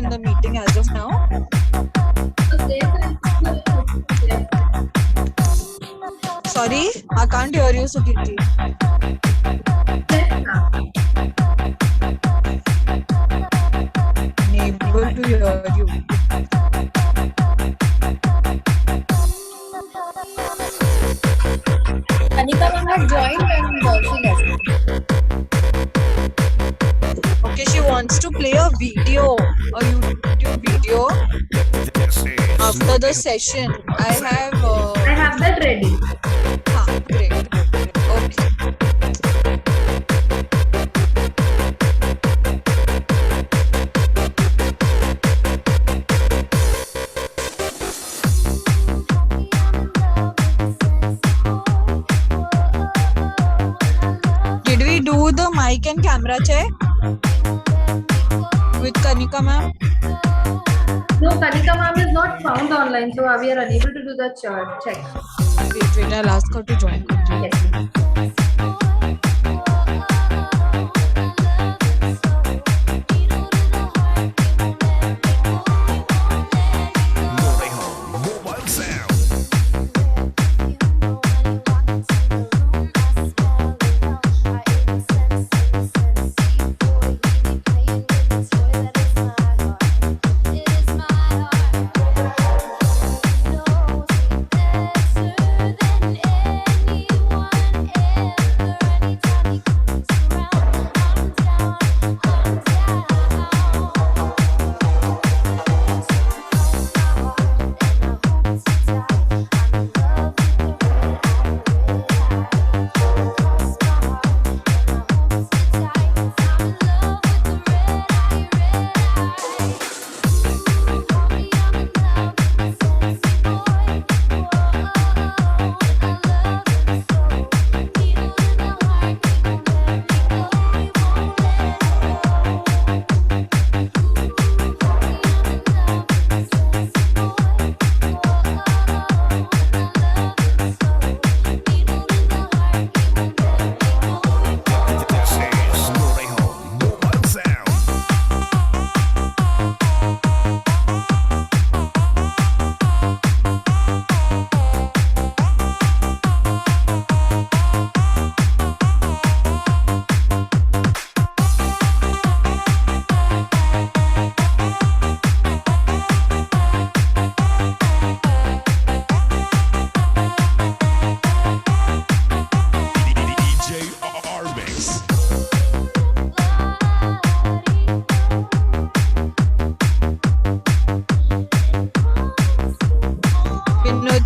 in the meeting as of now. Sorry, I can't hear you, Sukirti. Unable to hear you. Kanika ma'am had joined and she left. Okay, she wants to play a video, a YouTube video. After the session, I have that ready. Great. Okay. Did we do the mic and camera check with Kanika ma'am? No, Kanika ma'am is not found online, so we are unable to do the check. Wait, I'll ask her to join quickly. Yes.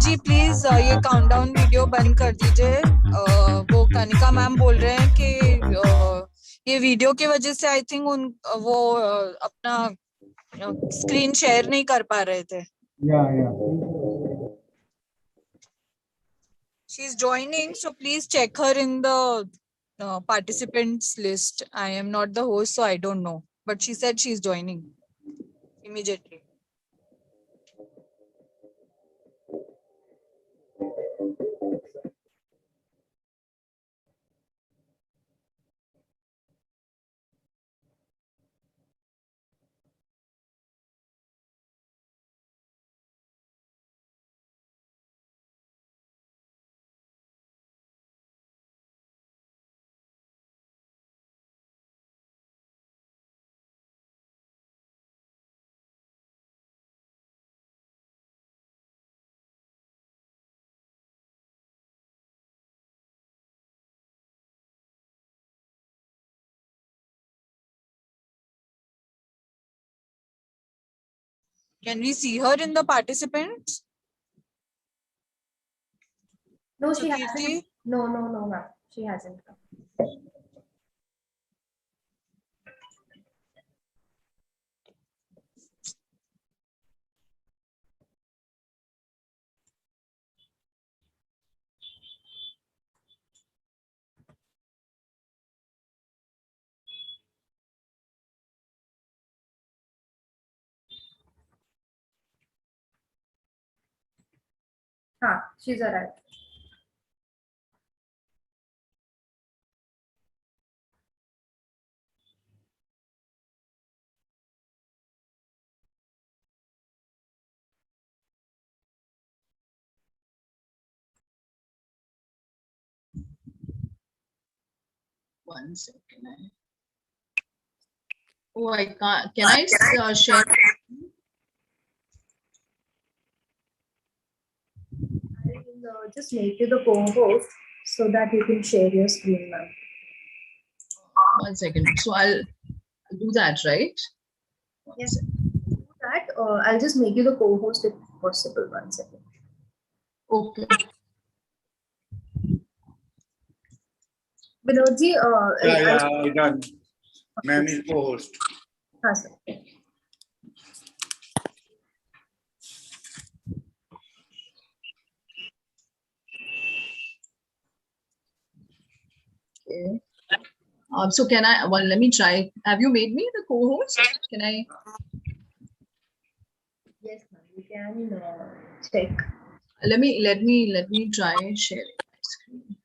जी please ये countdown video बंद कर दीजिए। वो Kanika ma'am बोल रहे हैं कि ये वीडियो की वजह से आई थिंक वो अपना स्क्रीन शेयर नहीं कर पा रहे थे। She is joining, so please check her in the participants list. I am not the host, so I don't know, but she said she is joining immediately. Can we see her in the participants? No, she Sukirti? hasn't. No, ma'am. She hasn't come. She's arrived. 1 second. Oh, I can't. Can I share? I'll just make you the co-host so that you can share your screen, ma'am. 1 second. So I'll do that, right? Yes. Do that. I'll just make you the co-host if possible. 1 second. Okay. Vinodji, Yeah, I done. Ma'am is co-host. Sir. Okay. So can I? Well, let me try. Have you made me the co-host? Can I? Yes, ma'am. You can check. Let me try sharing my screen.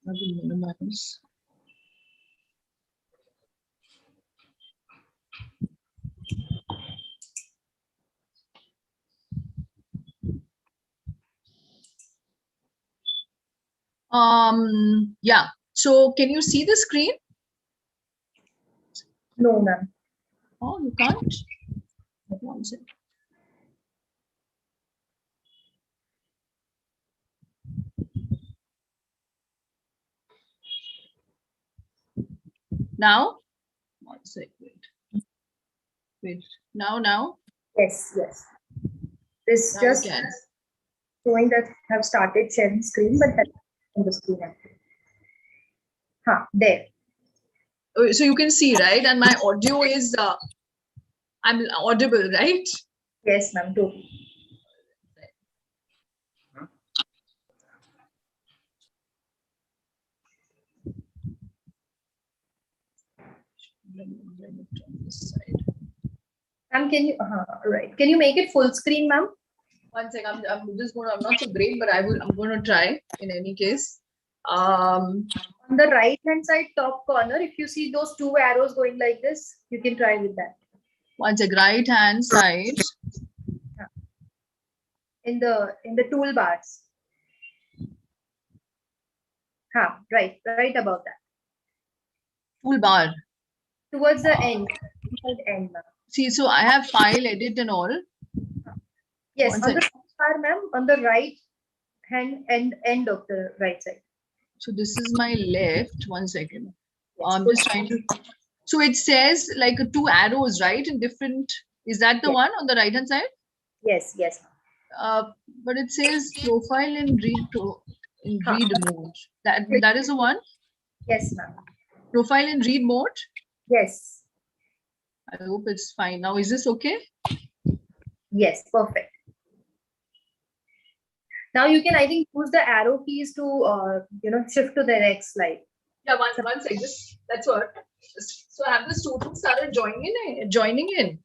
Let me minimize. Yeah. So can you see the screen? No, ma'am. Oh, you can't. 1 second. Now, 1 second. Wait. Now. Yes. This Now just you can. showing that have started sharing screen, but that's on the screen. There. Oh, so you can see, right? And my audio is, I'm audible, right? Yes, ma'am. Totally. Let me bring it on this side. Ma'am, can you? Right. Can you make it full screen, ma'am? 1 second. I'm just going. I'm not so great, but I'm going to try. In any case, On the right hand side top corner, if you see those two arrows going like this, you can try with that. 1 second. Right hand side. In the toolbars. Right about that. Toolbar. Towards the end. Ma'am. See, so I have file, edit, and all. Yes, on the toolbar, ma'am, on the right hand end of the right side. So this is my left. 1 second. I'm just trying to. So it says like 2 arrows, right? In different. Is that the one on the right hand side? Yes. But it says profile in read mode. That is the one. Yes, ma'am. Profile in read mode. Yes. I hope it's fine. Now, is this okay? Yes, perfect. Now you can, I think, use the arrow keys to, shift to the next slide. Yeah, one second. That's what. So have the students started joining in?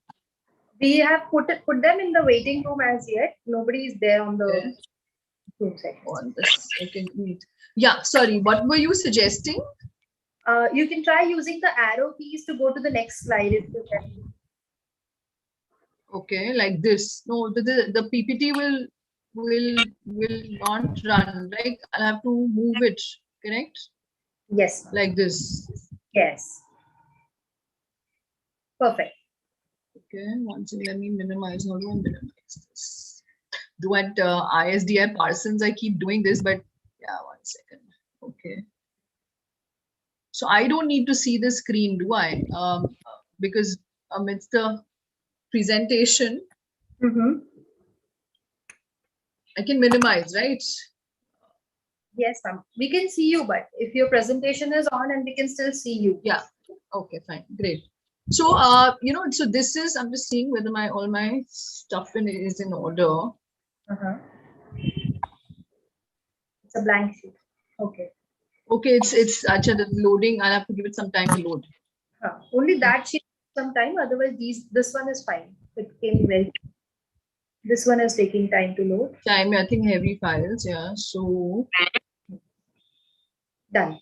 We have put them in the waiting room as yet. Nobody is there on the room side. On the second meet. Yeah, sorry. What were you suggesting? You can try using the arrow keys to go to the next slide if you can. Okay, like this. No, the PPT will not run. Like I'll have to move it. Correct? Yes. Like this. Yes. Perfect. Okay, let me minimize. How do I minimize this? Do at ISDI Parsons, I keep doing this, but yeah, 1 second. Okay. So I don't need to see the screen, do I? Because amidst the presentation, I can minimize, right? Yes, ma'am. We can see you, but if your presentation is on and we can still see you. Yeah. Okay, fine. Great. So, so this is, I'm just seeing whether all my stuff is in order. It's a blank sheet. Okay. Okay, it's actually the loading. I'll have to give it some time to load. Only that sheet some time. Otherwise, this one is fine. It came well. This one is taking time to load. Time, I think heavy files. Yeah. So done.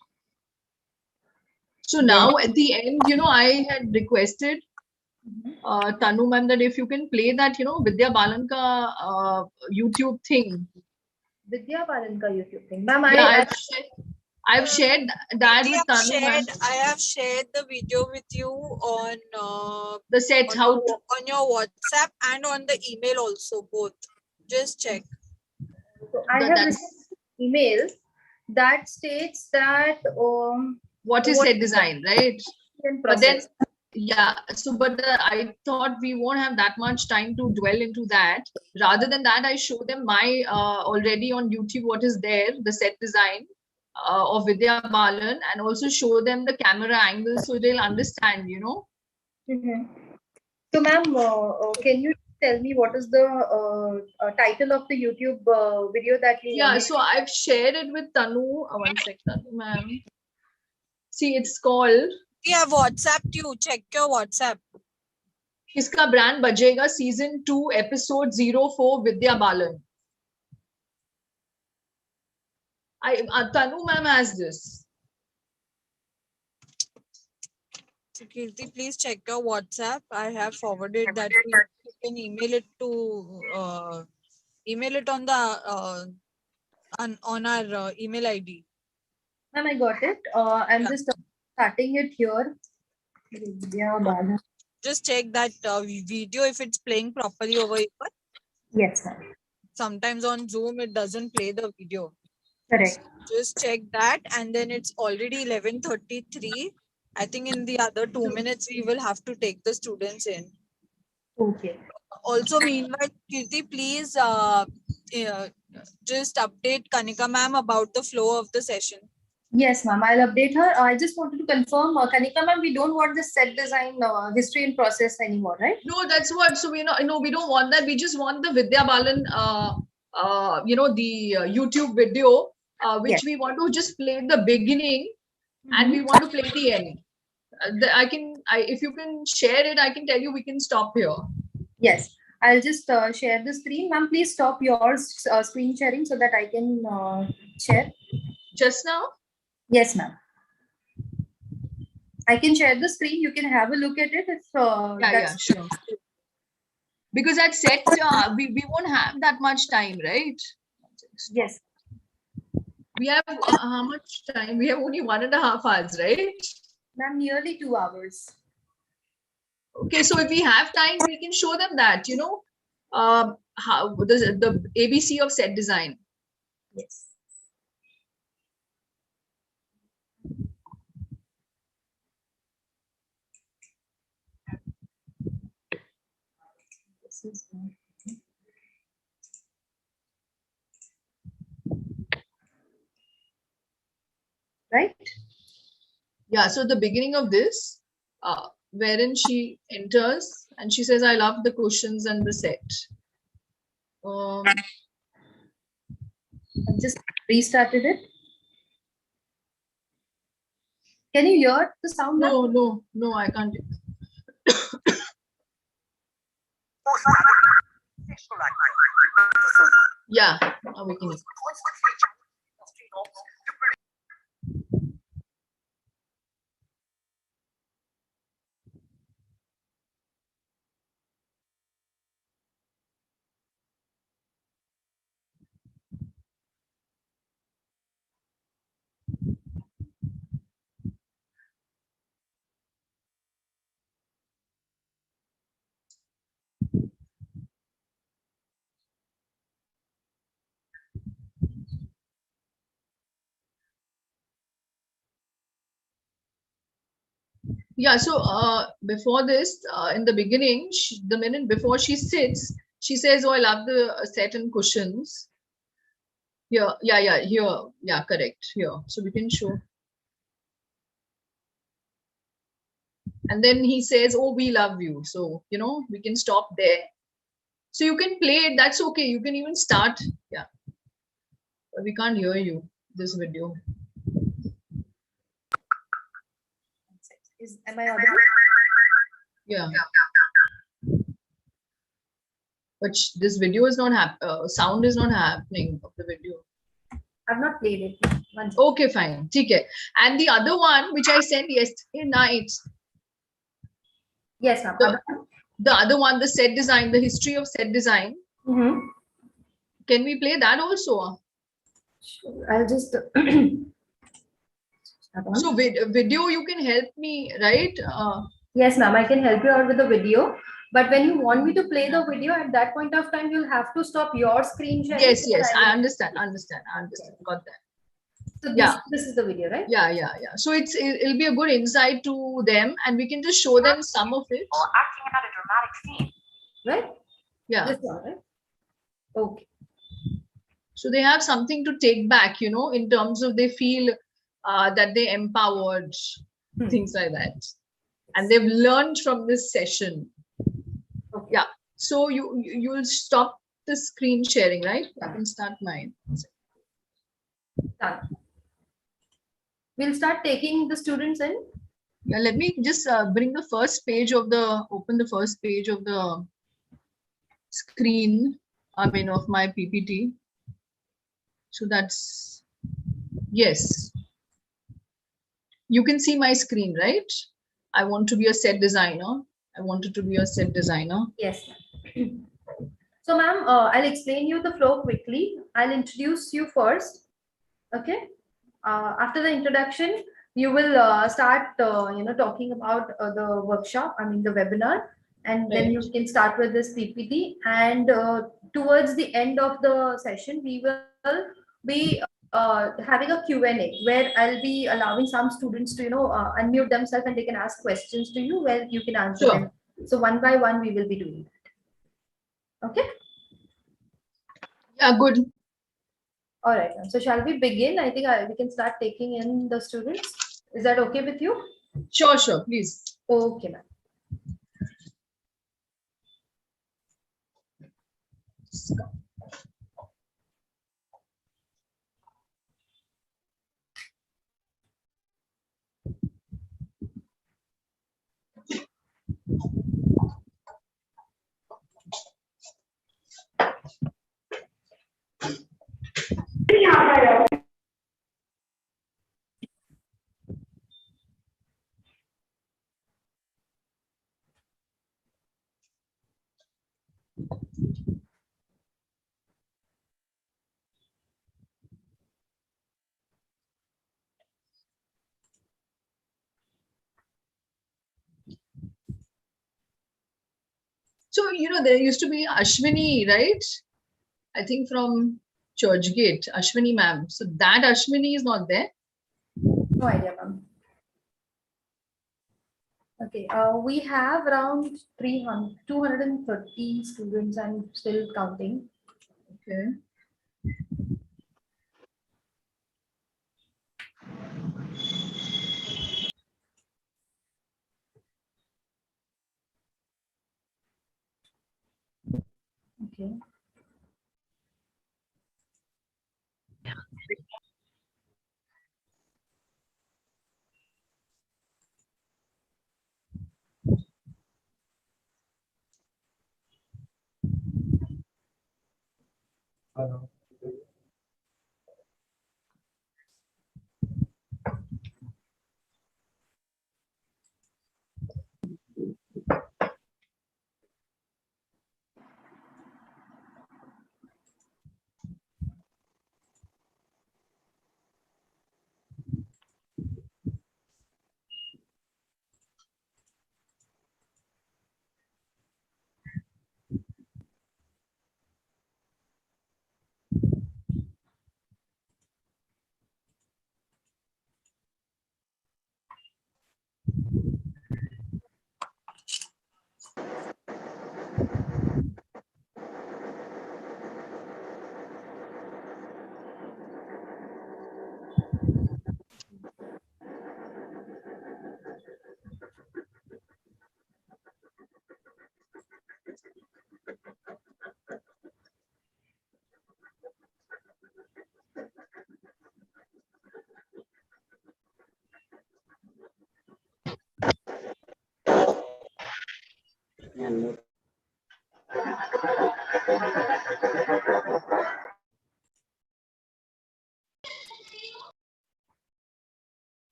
So now at the end, I had requested Tanu ma'am, that if you can play that, Vidya Balan ka YouTube thing. Vidya Balan ka YouTube thing. Ma'am, Yeah, I've shared that Maybe with Tanu ma'am. I have shared the video with you on The set, on your WhatsApp and on the email also, both. Just check. So I have received email that states that what is set design, right? in But then, process. yeah, so but I thought we won't have that much time to dwell into that. Rather than that, I show them my already on YouTube what is there, the set design of Vidya Balan, and also show them the camera angle so they'll understand, So, ma'am, can you tell me what is the title of the YouTube video that you Yeah, want? so I've shared it with Tanu. One sec, Tanu, ma'am. See, it's called. Yeah, WhatsApp you. Check your WhatsApp. Kiska brand bajega season 2 episode 04 Vidya Balan. Tanu ma'am has this. So, Kirti, please check your WhatsApp. I have forwarded that. You can email it to email it on the on our email ID. Ma'am, I got it. I'm Yeah. just starting it here. Vidya Balan. Just check that video if it's playing properly over here. Yes, ma'am. Sometimes on Zoom it doesn't play the video. Correct. Just check that, and then it's already 11:33. I think in the other 2 minutes we will have to take the students in. Okay. Also, meanwhile, Kirti, please just update Kanika ma'am about the flow of the session. Yes, ma'am. I'll update her. I just wanted to confirm, Kanika ma'am, we don't want the set design history and process anymore, right? No, that's what. So we we don't want that. We just want the Vidya Balan, the YouTube video, which Yes. we want to just play the beginning, and we want to play the end. If you can share it, I can tell you we can stop here. Yes. I'll just share the screen. Ma'am, please stop your screen sharing so that I can share. Just now? Yes, ma'am. I can share the screen. You can have a look at it if that's sure. Because at set, we won't have that much time, right? Yes. We have how much time? We have only 1.5 hours, right? Ma'am, nearly 2 hours. Okay, so if we have time, we can show them that, how the ABC of set design. Yes. This is right. Yeah, so the beginning of this, wherein she enters and she says, I love the cushions and the set. I've just restarted it. Can you hear the sound now? No, I can't. Yeah, we can. Yeah, so before this, in the beginning, the minute before she sits, she says, oh, I love the set and cushions. Here, here, correct, here. So we can show. And then he says, oh, we love you. So, we can stop there. So you can play it, that's okay. You can even start. Yeah. But we can't hear you, this video. Am I audible? Yeah. But this video is not sound is not happening of the video. I've not played it. Okay, fine. Okay. And the other one, which I sent yesterday night. Yes, ma'am. The other one, the set design, the history of set design. Mm-hmm. Can we play that also? I'll just. So video, you can help me, right? Yes, ma'am. I can help you out with the video. But when you want me to play the video, at that point of time, you'll have to stop your screen sharing. Yes, I understand. Got that. So Yeah. this is the video, right? Yeah. So it'll be a good insight to them, and we can just show them some of it. Or acting out a dramatic scene. Right? Yeah. This one, right? Okay. So they have something to take back, in terms of they feel that they empowered, things like that, and they've learned from this session. Okay. Yeah. So you'll stop the screen sharing, right? I can start mine. Done. We'll start taking the students in. Yeah. Let me just open the first page of the screen. I mean, of my PPT. So that's, yes. You can see my screen, right? I want to be a set designer. I wanted to be a set designer. Yes. So, ma'am, I'll explain you the flow quickly. I'll introduce you first. Okay. After the introduction, you will start, talking about the workshop. I mean, the webinar, and then you can start with this PPT. And towards the end of the session, we will be having a Q&A where I'll be allowing some students to, unmute themselves and they can ask questions to you where you can answer them. So one by one, we will be doing that. Okay. Yeah, good. All right. So shall we begin? I think we can start taking in the students. Is that okay with you? Sure, please. Okay, ma'am. So, there used to be Ashwini, right? I think from Churchgate, Ashwini ma'am. So that Ashwini is not there. No idea, ma'am. Okay. We have around 230 students. I'm still counting. Okay. Okay.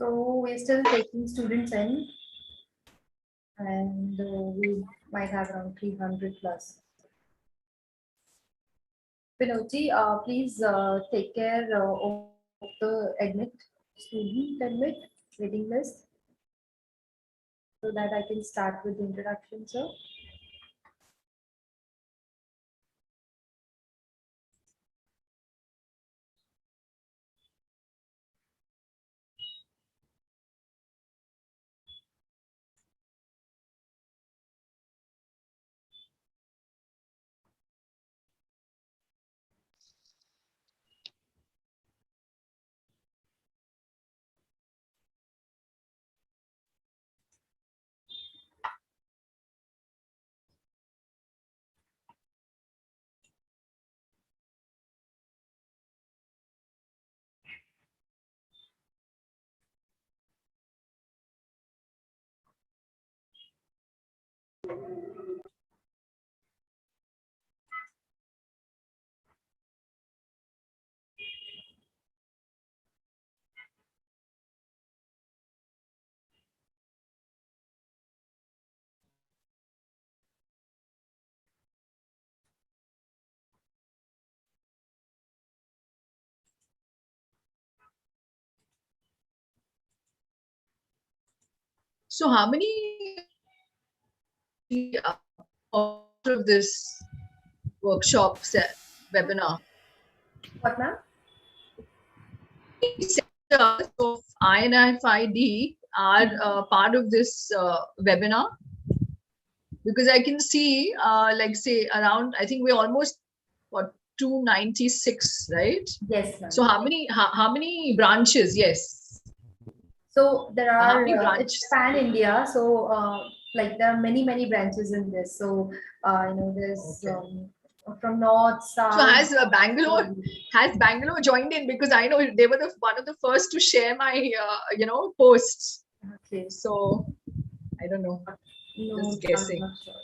So we're still taking students in, and we might have around 300 plus. Pinoti, please take care of the student admit waiting list, so that I can start with the introduction, sir. So how many of this workshop webinar? What, ma'am? Sectors of INIFD are part of this webinar, because I can see like say around, I think we're almost what 296, right? Yes, ma'am. So how many branches? Yes. So there How are many it's branches? pan India. So like there are many branches in this. So there's Okay. from north, south. So has Bangalore joined in? Because I know they were one of the first to share my posts. Okay. So I don't know. No, Just guessing. I'm not sure.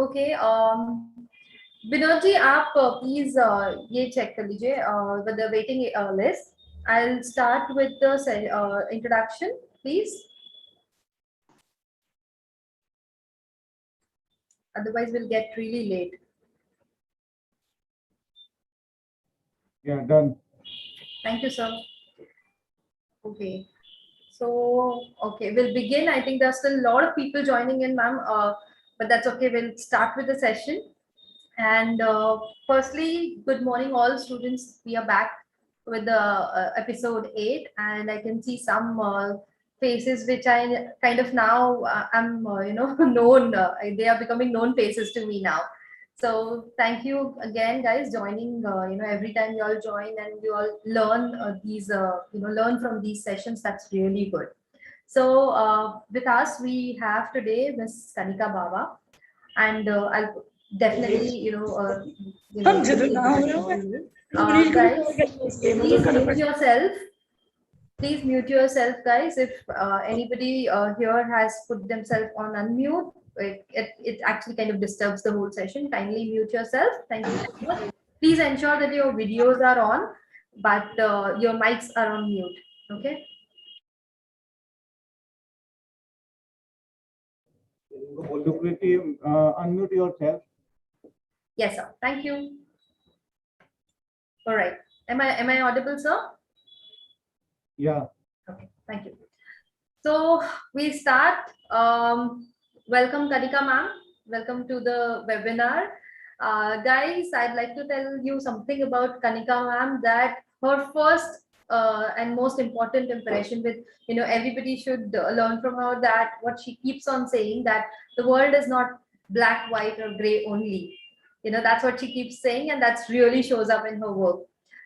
Okay. Vinod ji आप please ये check कर लीजिए with the waiting list. I'll start with the introduction, please. Otherwise, we'll get really late. Yeah, done. Thank you, sir. Okay. So, okay, we'll begin. I think there's still a lot of people joining in, ma'am, but that's okay. We'll start with the session. And firstly, good morning, all students. We are back with the episode 8, and I can see some faces which I kind of now I'm known. They are becoming known faces to me now. So thank you again, guys, joining. Every time you all join and you all learn learn from these sessions. That's really good. So with us, we have today Miss Kanika Bawa, and I'll definitely guys, please mute yourself. Please mute yourself, guys. If anybody here has put themselves on unmute, it actually kind of disturbs the whole session. Kindly mute yourself. Thank you so much. Please ensure that your videos are on, but your mics are on mute. Okay. Lucracy, unmute yourself. Yes, sir. Thank you. All right. Am I audible, sir? Yeah. Okay. Thank you. So we start. Welcome, Kanika ma'am. Welcome to the webinar. Guys, I'd like to tell you something about Kanika ma'am, that her first and most important impression with, everybody should learn from her, that what she keeps on saying, that the world is not black, white or gray only. That's what she keeps saying, and that's really shows up in her work.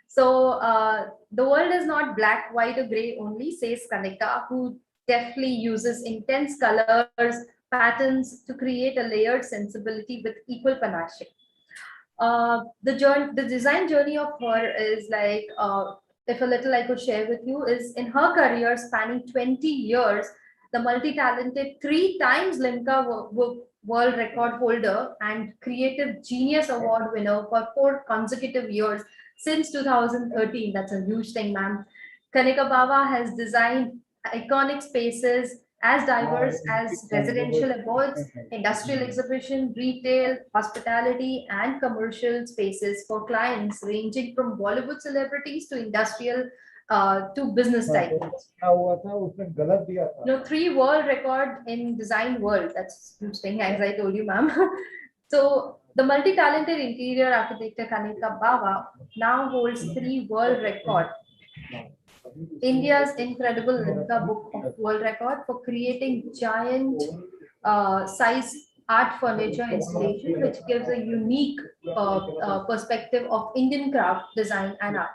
So the world is not black, white or gray only, says Kanika, who deftly uses intense colors, patterns to create a layered sensibility with equal panache. The design journey of her is like, if a little I could share with you, is in her career spanning 20 years, the multi-talented 3 times Limca world record holder and creative genius award winner for 4 consecutive years since 2013. That's a huge thing, ma'am. Kanika Bawa has designed iconic spaces as diverse as residential abodes, industrial exhibition, retail, hospitality, and commercial spaces for clients ranging from Bollywood celebrities to industrial to business tycoons. No, 3 world record in design world. That's huge thing, as I told you, ma'am. So the multi-talented interior architect Kanika Bawa now holds 3 world record. India's incredible Limca Book of World Record for creating giant size art furniture installation, which gives a unique perspective of Indian craft, design, and art.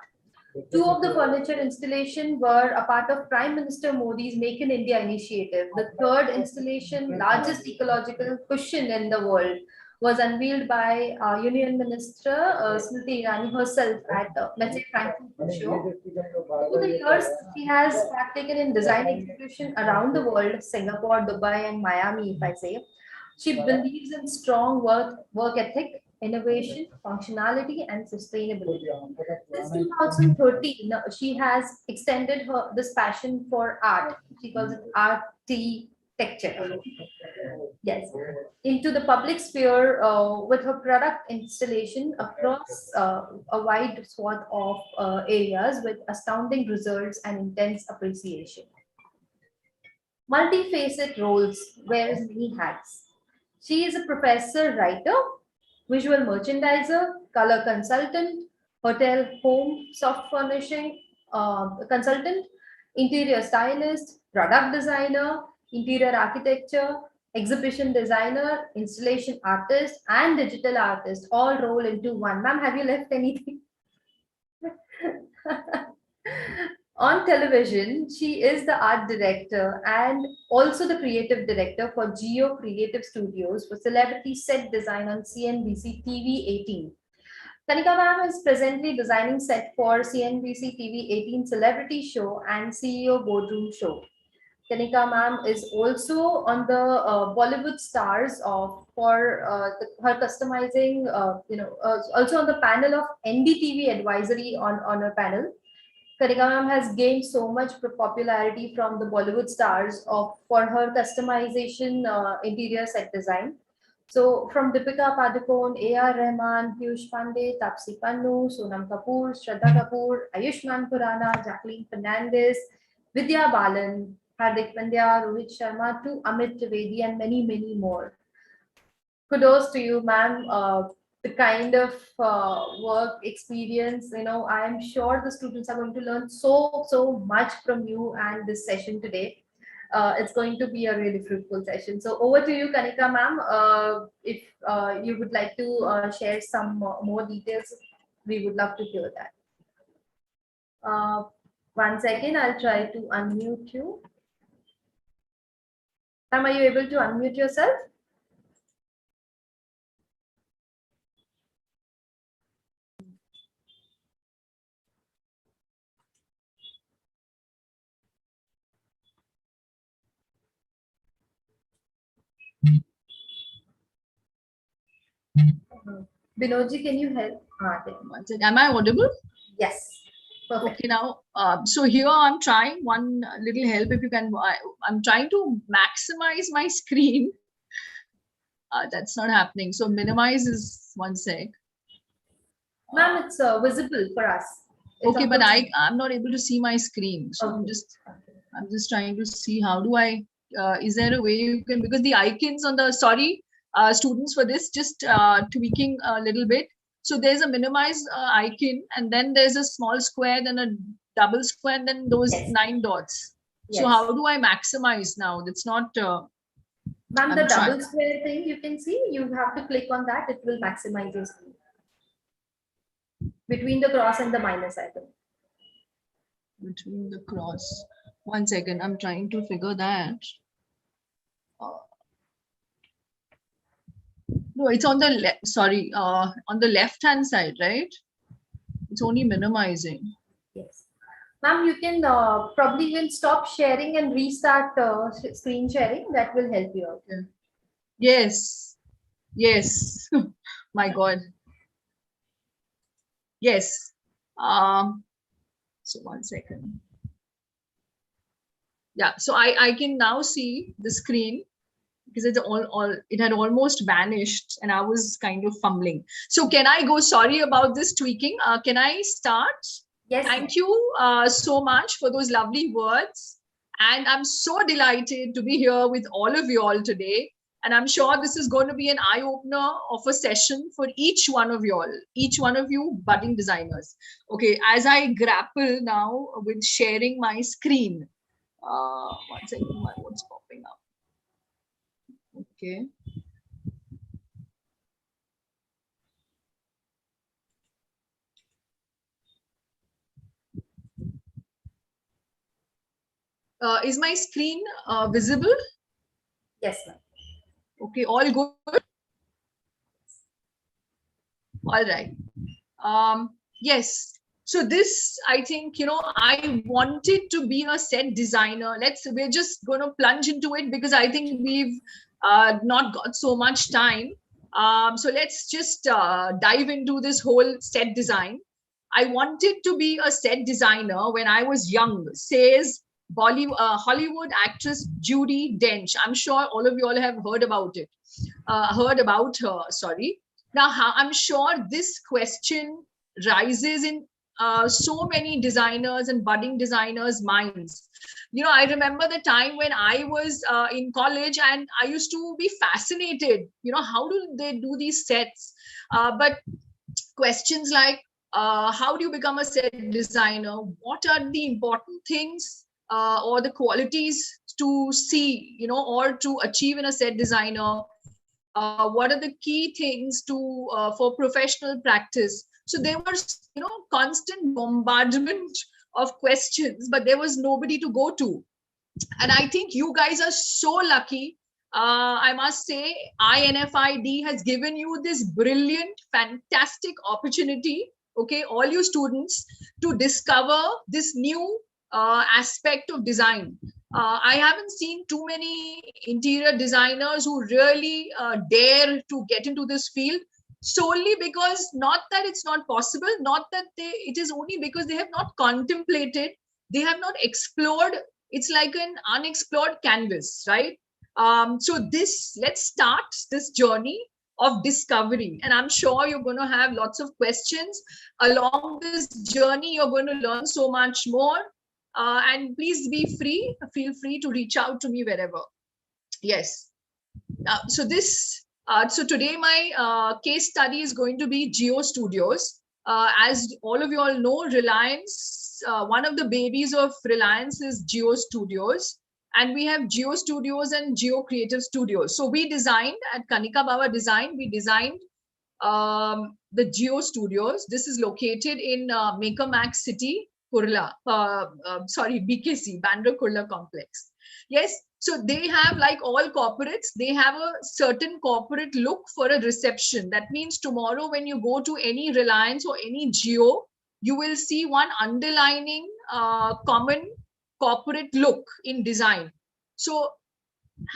2 of the furniture installation were a part of Prime Minister Modi's Make in India initiative. The third installation, largest ecological cushion in the world, was unveiled by Union Minister Smriti Irani herself at let's say Frankfurt show. Over the years, she has partaken in design execution around the world, Singapore, Dubai, and Miami, if I say. She believes in strong work ethic, innovation, functionality, and sustainability. Since 2013, she has extended this passion for art. She calls it architecture. Yes, into the public sphere with her product installation across a wide swath of areas with astounding results and intense appreciation. Multifaceted roles, wears many hats. She is a professor, writer, visual merchandiser, color consultant, hotel, home, soft furnishing consultant, interior stylist, product designer, interior architecture, exhibition designer, installation artist, and digital artist all roll into one. Ma'am, have you left anything? On television, she is the art director and also the creative director for Geo Creative Studios for celebrity set design on CNBC TV 18. Kanika ma'am is presently designing set for CNBC TV 18 celebrity show and CEO boardroom show. Kanika ma'am is also on the Bollywood stars of for her customizing, also on the panel of NDTV advisory on her panel. Kanika ma'am has gained so much popularity from the Bollywood stars for her customization interior set design. So from Deepika Padukone, A.R. Rahman, Piyush Pandey, Tapsi Pannu, Sonam Kapoor, Shraddha Kapoor, Ayushmann Khurrana, Jacqueline Fernandez, Vidya Balan, Hardik Pandya, Rohit Sharma, to Amit Trivedi, and many, many more. Kudos to you, ma'am. The kind of work experience, I am sure the students are going to learn so much from you and this session today. It's going to be a really fruitful session. So over to you, Kanika ma'am. If you would like to share some more details, we would love to hear that. 1 second, I'll try to unmute you. Ma'am, are you able to unmute yourself? Binodji, can you help? Am I audible? Yes. Perfect. Okay, now, so here I'm trying one little help if you can. I'm trying to maximize my screen. That's not happening. So minimize is 1 sec. Ma'am, it's visible for us. It's Okay, but I'm not able to see my screen. So Okay. I'm just trying to see how do I, is there a way you can, because the icons on the, students for this, just tweaking a little bit. So there's a minimize icon, and then there's a small square, then a double square, and then those Yes. 9 dots. Yes. So how do I maximize now? That's not. Ma'am, I'm the trying. double square thing you can see, you have to click on that. It will maximize your screen. Between the cross and the minus icon. Between the cross. 1 second, I'm trying to figure that. No, it's on the left. Sorry, on the left-hand side, right? It's only minimizing. Yes. Ma'am, you can probably even stop sharing and restart screen sharing. That will help you out. Okay. Yes. Yes. My God. Yes. So one second. Yeah, so I can now see the screen because it had almost vanished and I was kind of fumbling. So can I go? Sorry about this tweaking. Can I start? Yes. Thank you so much for those lovely words. And I'm so delighted to be here with all of you all today. And I'm sure this is going to be an eye-opener of a session for each one of you all, each one of you budding designers. Okay, as I grapple now with sharing my screen. One second, what's popping up? Okay. Is my screen visible? Yes, ma'am. Okay, all good? All right. Yes. So this, I think, I wanted to be a set designer. We're just going to plunge into it because I think we've not got so much time. So let's just dive into this whole set design. I wanted to be a set designer when I was young, says Hollywood actress Judi Dench. I'm sure all of you all have heard about it, heard about her, sorry. Now, I'm sure this question rises in so many designers and budding designers' minds. I remember the time when I was in college and I used to be fascinated, how do they do these sets? But questions like, how do you become a set designer? What are the important things or the qualities to see, or to achieve in a set designer? What are the key things to for professional practice? So there was, constant bombardment of questions, but there was nobody to go to. And I think you guys are so lucky. I must say, INFID has given you this brilliant, fantastic opportunity, okay, all you students, to discover this new aspect of design. I haven't seen too many interior designers who really dare to get into this field, solely because, not that it's not possible, not that it is only because they have not contemplated, they have not explored. It's like an unexplored canvas, right? So let's start this journey of discovery. And I'm sure you're going to have lots of questions along this journey. You're going to learn so much more. And please feel free to reach out to me wherever. Yes. So today my case study is going to be Geo Studios. As all of you all know, Reliance, one of the babies of Reliance is Geo Studios. And we have Geo Studios and Geo Creative Studios. So we designed at Kanika Bawa Design, we designed the Geo Studios. This is located in Maker Max City, Kurla, BKC, Bandra Kurla Complex. Yes, so they have, like all corporates, they have a certain corporate look for a reception. That means tomorrow when you go to any Reliance or any Geo, you will see one underlining common corporate look in design. So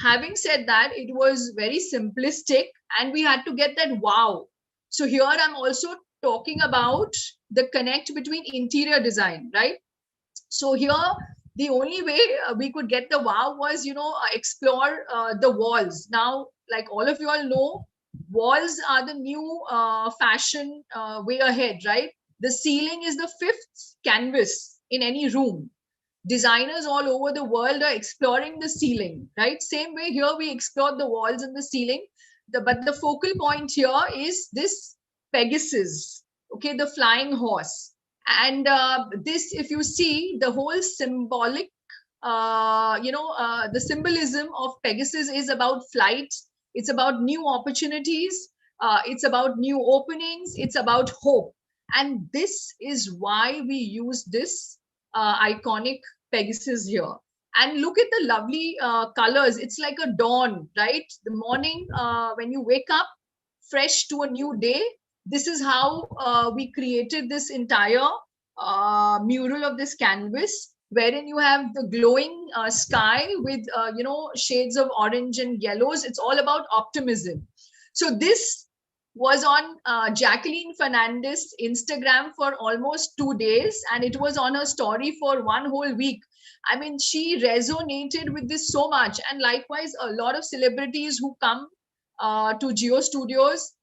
having said that, it was very simplistic and we had to get that wow. So here I'm also talking about the connect between interior design, right? So here, the only way we could get the wow was, explore the walls. Now, like all of you all know, walls are the new fashion way ahead, right? The ceiling is the fifth canvas in any room. Designers all over the world are exploring the ceiling, right? Same way here we explored the walls and the ceiling. But the focal point here is this Pegasus, okay, the flying horse. And this, if you see the whole symbolic, the symbolism of Pegasus is about flight. It's about new opportunities. It's about new openings. It's about hope. And this is why we use this iconic Pegasus here. And look at the lovely colors. It's like a dawn, right? The morning when you wake up fresh to a new day. This is how we created this entire mural of this canvas, wherein you have the glowing sky with, shades of orange and yellows. It's all about optimism. So this was on Jacqueline Fernandez Instagram for almost 2 days, and it was on her story for one whole week. I mean, she resonated with this so much. And likewise, a lot of celebrities who come to Geo Studios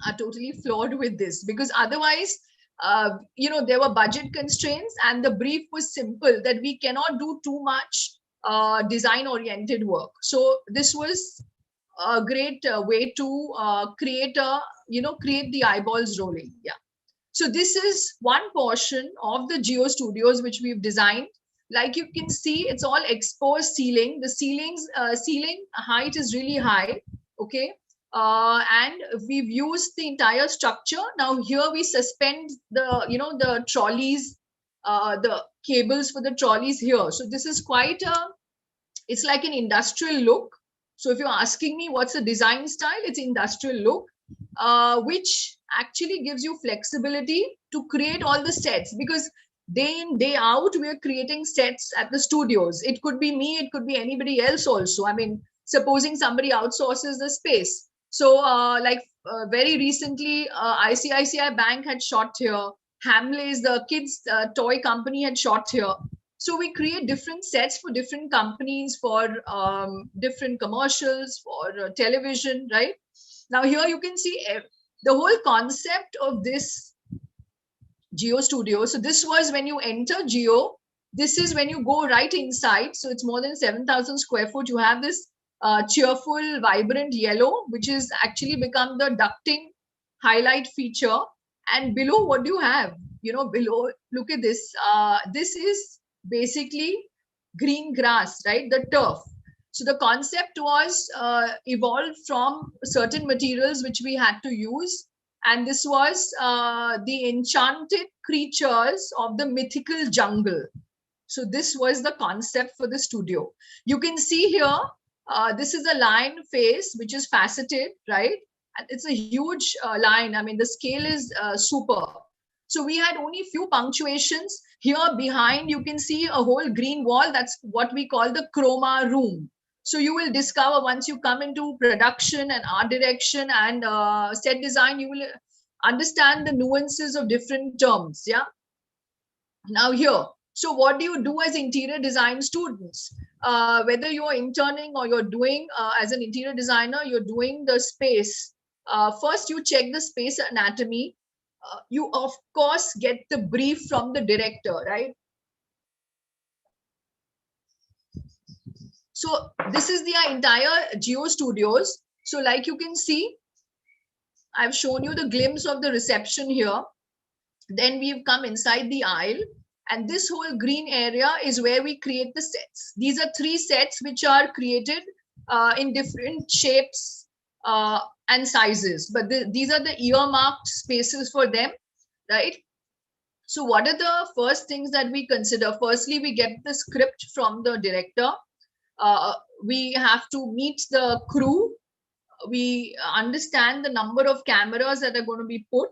are totally floored with this, because otherwise, there were budget constraints and the brief was simple that we cannot do too much design oriented work. So this was a great way to create the eyeballs rolling. Yeah. So this is one portion of the Geo Studios which we've designed. Like you can see, it's all exposed ceiling. The ceiling height is really high. Okay. And we've used the entire structure. Now here we suspend the trolleys, the cables for the trolleys here. So this is it's like an industrial look. So if you're asking me what's the design style, it's industrial look, which actually gives you flexibility to create all the sets, because day in, day out, we are creating sets at the studios. It could be me, it could be anybody else also. I mean, supposing somebody outsources the space. So very recently, ICICI Bank had shot here. Hamleys, the kids toy company, had shot here. So we create different sets for different companies, for different commercials, for television, right? Now here you can see the whole concept of this Geo Studio. So this was when you enter Geo. This is when you go right inside. So it's more than 7,000 square foot. You have this cheerful, vibrant yellow, which is actually become the ducting highlight feature. And below, what do you have? Below, look at this. This is basically green grass, right? The turf. So the concept was evolved from certain materials which we had to use. And this was the enchanted creatures of the mythical jungle. So this was the concept for the studio. You can see here, this is a lion face, which is faceted, right? And it's a huge line. I mean, the scale is super. So we had only few punctuations. Here behind, you can see a whole green wall. That's what we call the chroma room. So you will discover once you come into production and art direction and set design, you will understand the nuances of different terms. Yeah. Now here, so what do you do as interior design students? Whether you're interning or you're doing as an interior designer, you're doing the space. First, you check the space anatomy. You of course get the brief from the director, right? So this is the entire Geo Studios. So like you can see, I've shown you the glimpse of the reception here. Then we've come inside the aisle, and this whole green area is where we create the sets. These are 3 sets which are created in different shapes and sizes, but these are the earmarked spaces for them, right? So what are the first things that we consider? Firstly, we get the script from the director. We have to meet the crew. We understand the number of cameras that are going to be put.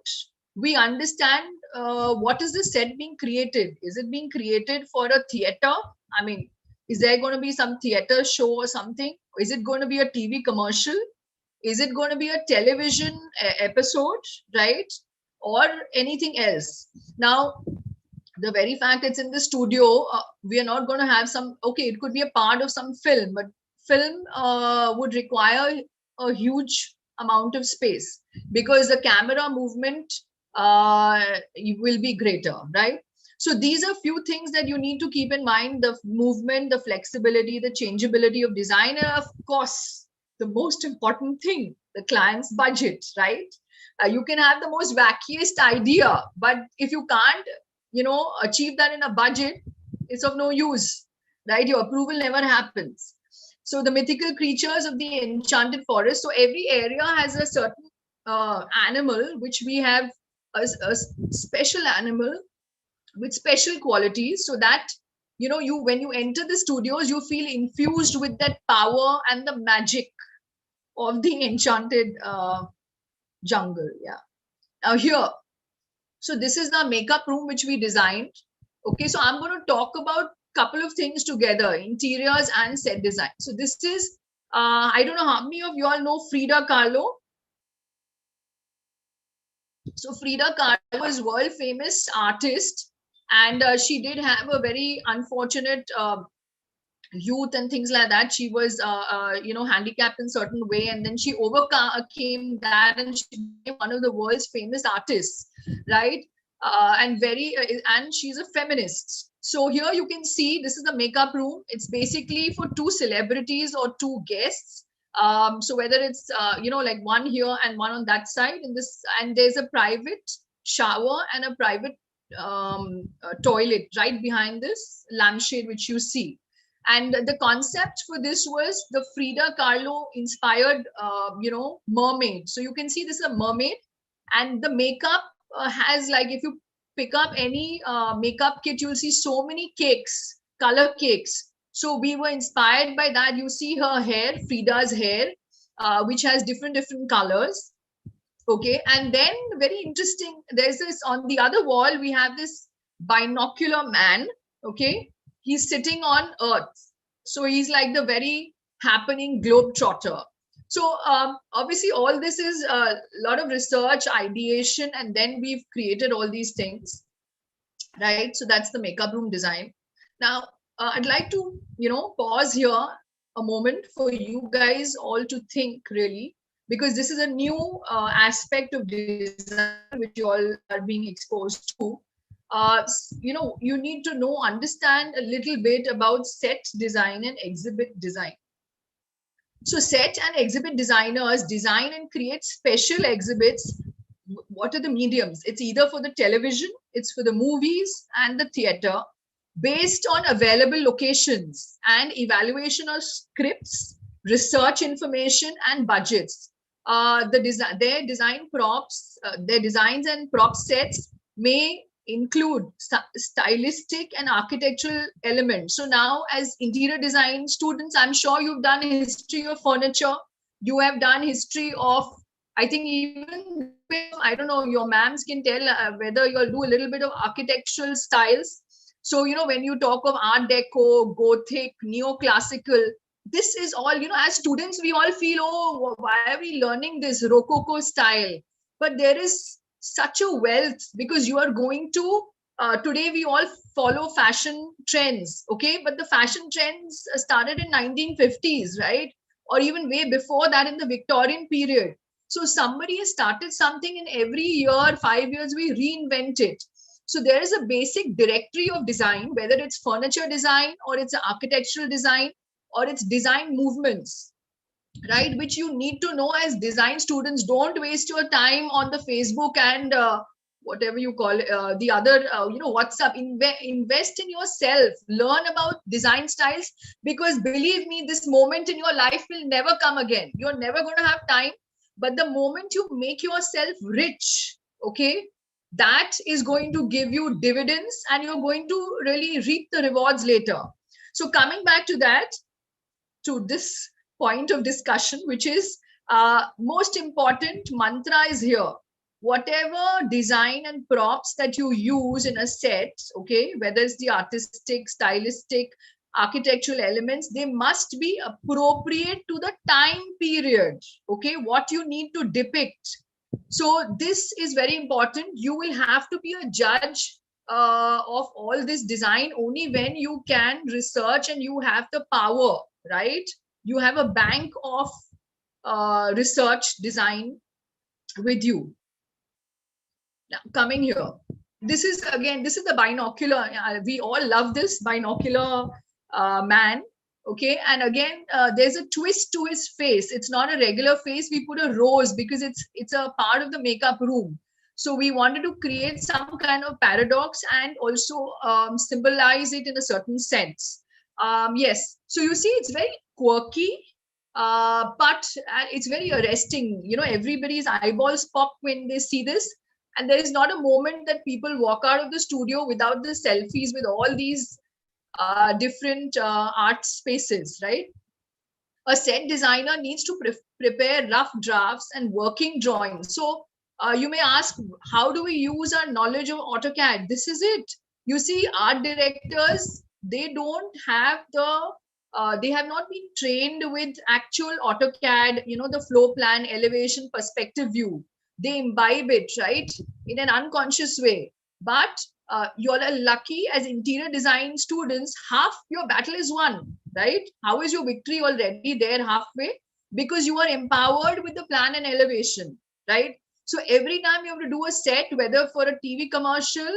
We understand what is the set being created. Is it being created for a theater? I mean, is there going to be some theater show or something? Is it going to be a TV commercial? Is it going to be a television episode, right? Or anything else? Now, the very fact it's in the studio, we are not going to have it could be a part of some film, but film would require a huge amount of space because the camera movement will be greater, right? So these are few things that you need to keep in mind: the movement, the flexibility, the changeability of design, and of course, the most important thing, the client's budget, right? You can have the most wackiest idea, but if you can't, achieve that in a budget, it's of no use, right? Your approval never happens. So the mythical creatures of the enchanted forest. So every area has a certain animal, which we have a special animal with special qualities, so that when you enter the studios, you feel infused with that power and the magic of the enchanted jungle. Yeah. Now here, so this is the makeup room which we designed. Okay, so I'm going to talk about couple of things together: interiors and set design. So this is I don't know how many of you all know Frida Kahlo. So Frida Kahlo was world famous artist, and she did have a very unfortunate youth and things like that. She was handicapped in certain way, and then she overcame that, and she became one of the world's famous artists, right? And she's a feminist. So here you can see this is the makeup room. It's basically for two celebrities or two guests. So whether it's like one here and one on that side, and there's a private shower and a private toilet right behind this lampshade which you see. And the concept for this was the Frida Kahlo inspired, mermaid. So you can see this is a mermaid, and the makeup has, like, if you pick up any makeup kit, you'll see so many cakes, color cakes. So we were inspired by that. You see her hair, Frida's hair, which has different colors. Okay, and then very interesting, there's this on the other wall, we have this binocular man. Okay, he's sitting on earth, so he's like the very happening globetrotter. So obviously all this is a lot of research, ideation, and then we've created all these things, right? So that's the makeup room design. Now I'd like to pause here a moment for you guys all to think, really, because this is a new aspect of design which you all are being exposed to. You need to understand a little bit about set design and exhibit design. So set and exhibit designers design and create special exhibits. What are the mediums? It's either for the television, it's for the movies and the theater, based on available locations and evaluation of scripts, research information, and budgets. Their design props, their designs and prop sets may include stylistic and architectural elements. So now, as interior design students, I'm sure you've done history of furniture. You have done history of, I think, even, I don't know, your ma'ams can tell whether you'll do a little bit of architectural styles. So, when you talk of Art Deco, Gothic, Neoclassical, this is all, as students, we all feel, oh, why are we learning this Rococo style? But there is such a wealth, because you are going to, today we all follow fashion trends, okay? But the fashion trends started in 1950s, right? Or even way before that, in the Victorian period. So somebody has started something, and every year, 5 years, we reinvent it. So there is a basic directory of design, whether it's furniture design or it's architectural design or it's design movements, right? Which you need to know as design students. Don't waste your time on the Facebook and whatever you call the other, WhatsApp. Invest in yourself, learn about design styles, because believe me, this moment in your life will never come again. You're never going to have time. But the moment you make yourself rich, okay, that is going to give you dividends, and you're going to really reap the rewards later. So coming back to that, to this point of discussion, which is most important mantra is here. Whatever design and props that you use in a set, okay, whether it's the artistic, stylistic, architectural elements, they must be appropriate to the time period, okay, what you need to depict. So this is very important. You will have to be a judge of all this design only when you can research and you have the power, right? You have a bank of research design with you. Now, coming here, this is the binocular. We all love this binocular man. Okay, and again, there's a twist to his face. It's not a regular face. We put a rose because it's a part of the makeup room. So we wanted to create some kind of paradox and also symbolize it in a certain sense. Yes, so you see, it's very quirky, but it's very arresting. Everybody's eyeballs pop when they see this. And there is not a moment that people walk out of the studio without the selfies with all these different art spaces, right? A set designer needs to prepare rough drafts and working drawings. So you may ask, how do we use our knowledge of AutoCAD? This is it. You see, art directors, they don't have they have not been trained with actual AutoCAD, the floor plan, elevation, perspective view. they imbibe it, right, in an unconscious way. But you're lucky as interior design students, half your battle is won, right? How is your victory already there halfway? Because you are empowered with the plan and elevation, right? So every time you have to do a set, whether for a TV commercial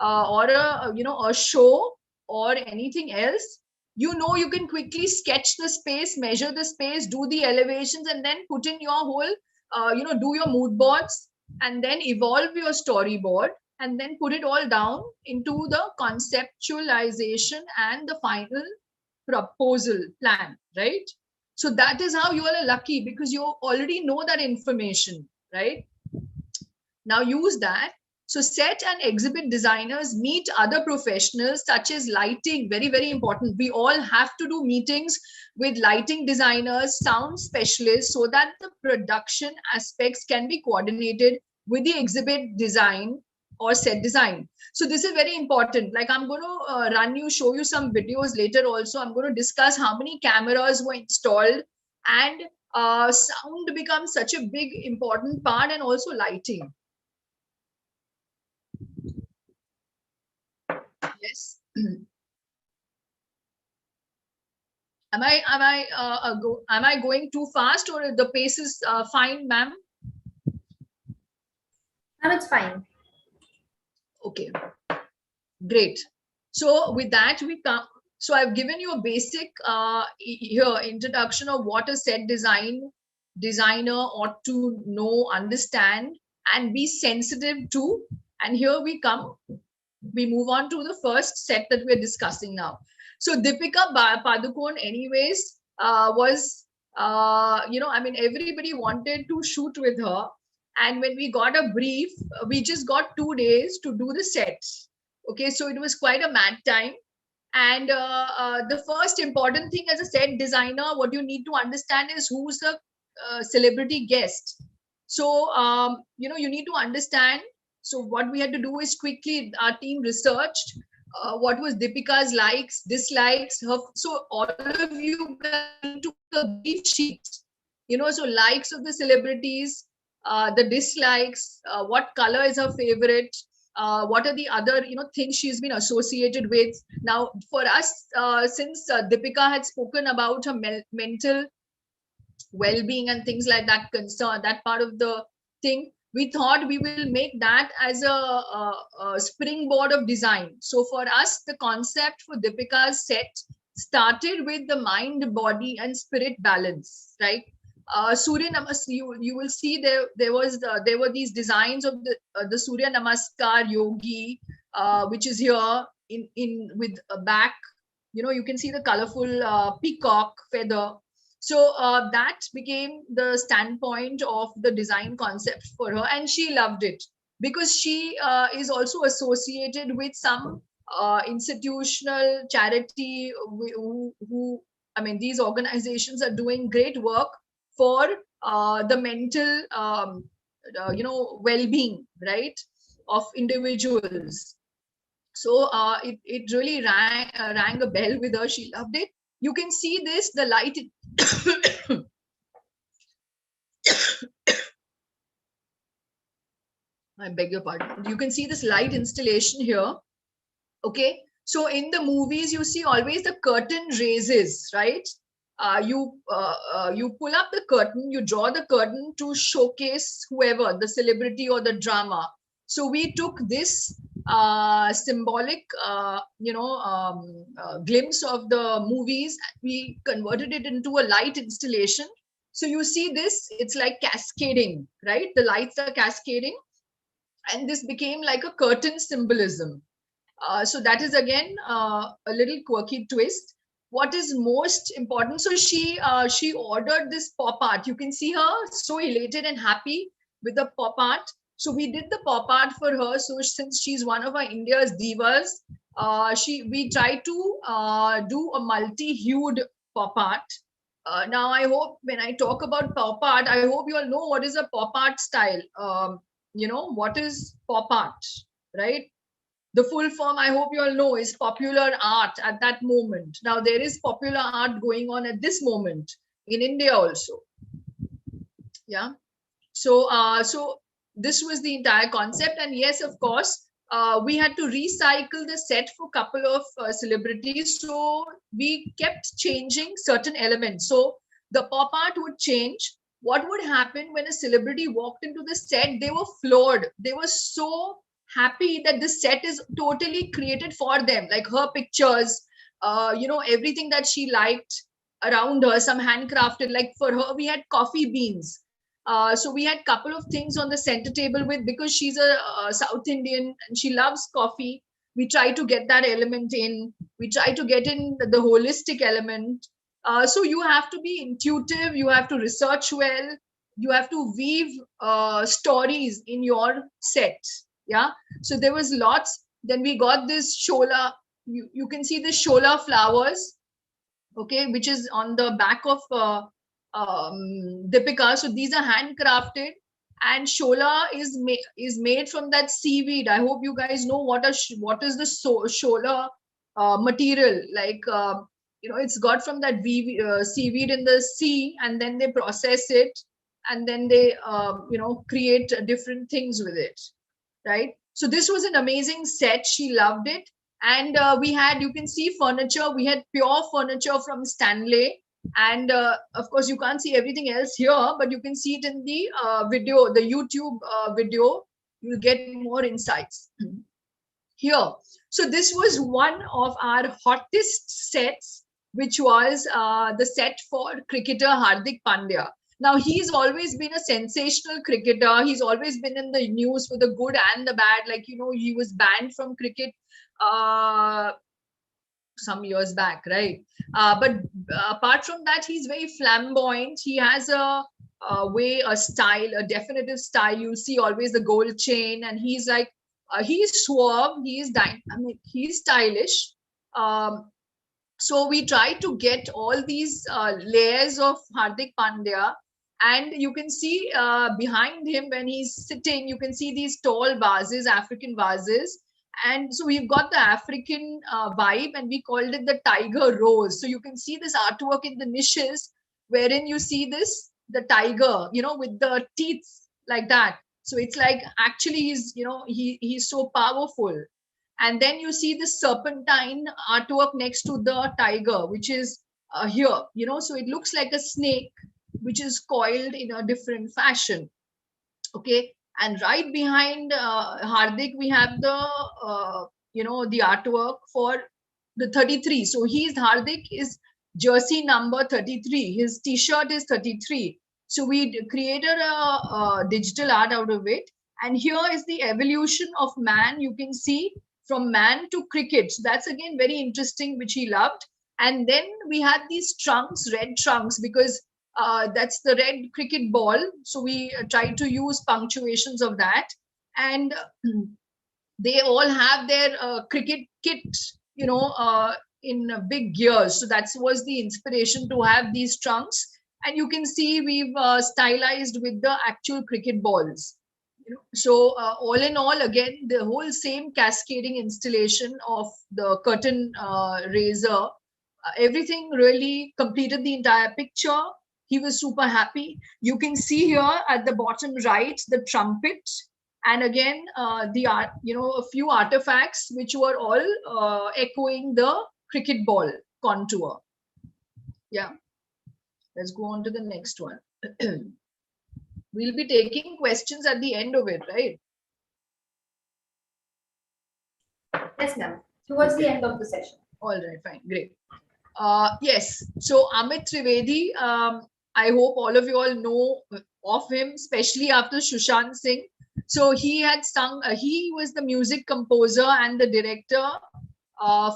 or a show or anything else, you can quickly sketch the space, measure the space, do the elevations, and then put in your whole do your mood boards, and then evolve your storyboard, and then put it all down into the conceptualization and the final proposal plan, right? So that is how you are lucky, because you already know that information, right? Now use that. So set and exhibit designers meet other professionals such as lighting, very, very important. We all have to do meetings with lighting designers, sound specialists, so that the production aspects can be coordinated with the exhibit design or set design. So this is very important. Like I'm going to show you some videos later also. I'm going to discuss how many cameras were installed, and sound becomes such a big important part, and also lighting. Yes. Am I going too fast, or the pace is fine, ma'am? Ma'am, it's fine. Okay, great. So with that we come. So I've given you a basic here introduction of what a set designer ought to know, understand, and be sensitive to. And here we come. We move on to the first set that we're discussing now. So Deepika Padukone, anyways, was, everybody wanted to shoot with her. And when we got a brief, we just got 2 days to do the sets. Okay, so it was quite a mad time. And the first important thing as a set designer, what you need to understand is who's the celebrity guest. So, you need to understand. So what we had to do is quickly, our team researched what was Deepika's likes, dislikes. So all of you took a brief sheet, so likes of the celebrities, the dislikes, what color is her favorite, what are the other, things she's been associated with. Now, for us, since Deepika had spoken about her mental well-being and things like that, concern, that part of the thing, we thought we will make that as a springboard of design. So for us, the concept for Deepika's set started with the mind, body, and spirit balance, right? Surya Namaskar, you will see there were these designs of the Surya Namaskar yogi, which is here in with a back. You can see the colorful peacock feather. So that became the standpoint of the design concept for her, and she loved it, because she is also associated with some institutional charity who these organizations are doing great work for the mental well-being, right, of individuals. So it really rang a bell with her. She loved it. You can see this, the light. I beg your pardon. You can see this light installation here. Okay. So in the movies, you see always the curtain raises, right? You pull up the curtain, you draw the curtain to showcase whoever, the celebrity or the drama. So we took this symbolic, glimpse of the movies. We converted it into a light installation. So you see this, it's like cascading, right? The lights are cascading, and this became like a curtain symbolism. So that is again a little quirky twist. What is most important? So she ordered this pop art. You can see her so elated and happy with the pop art. So we did the pop art for her. So since she's one of our India's divas, we tried to do a multi-hued pop art. Now I hope when I talk about pop art, I hope you all know what is a pop art style. What is pop art, right? The full form, I hope you all know, is popular art at that moment. Now there is popular art going on at this moment in India also. Yeah. So this was the entire concept. And yes, of course, we had to recycle the set for a couple of celebrities. So we kept changing certain elements. So the pop art would change. What would happen when a celebrity walked into the set? They were floored. They were so happy that the set is totally created for them, like her pictures, everything that she liked around her, some handcrafted. Like for her, we had coffee beans. So we had a couple of things on the center table with, because she's a South Indian and she loves coffee. We try to get that element in. We try to get in the holistic element. So you have to be intuitive. You have to research well. You have to weave stories in your set. Yeah. So there was lots. Then we got this shola. You can see the shola flowers, okay, which is on the back of Deepika. So these are handcrafted, and shola is made from that seaweed. I hope you guys know what is the shola material. Like it's got from that seaweed in the sea, and then they process it, and then they create different things with it, right? So this was an amazing set. She loved it. And we had, you can see furniture. We had pure furniture from Stanley. And of course, you can't see everything else here, but you can see it in the video, the YouTube video. You'll get more insights here. So this was one of our hottest sets, which was the set for cricketer Hardik Pandya. Now, he's always been a sensational cricketer. He's always been in the news for the good and the bad. Like, he was banned from cricket some years back, right? But apart from that, he's very flamboyant. He has a style, a definitive style. You'll see always the gold chain, and he's like, he's suave, he's stylish. So we try to get all these layers of Hardik Pandya. And you can see behind him, when he's sitting, you can see these tall vases, African vases. And so we've got the African vibe, and we called it the tiger rose. So you can see this artwork in the niches, wherein you see the tiger, with the teeth like that. So it's like, actually, he's so powerful. And then you see the serpentine artwork next to the tiger, which is here, so it looks like a snake, which is coiled in a different fashion. Okay. And right behind Hardik, we have the artwork for the 33. So Hardik is jersey number 33. His t-shirt is 33. So we created a digital art out of it. And here is the evolution of man. You can see from man to cricket. So that's again very interesting, which he loved. And then we had these trunks, red trunks, because that's the red cricket ball. So we tried to use punctuations of that. And they all have their cricket kit, in big gears. So that was the inspiration to have these trunks. And you can see we've stylized with the actual cricket balls. So all in all, again, the whole same cascading installation of the curtain raiser, everything really completed the entire picture. He was super happy. You can see here at the bottom right, the trumpet, and again, a few artifacts which were all echoing the cricket ball contour. Yeah. Let's go on to the next one. We'll be taking questions at the end of it, right? Yes, ma'am. Towards the end of the session. All right, fine, great. Yes, so Amit Trivedi, I hope all of you all know of him, especially after Sushant Singh. So he had sung, he was the music composer and the director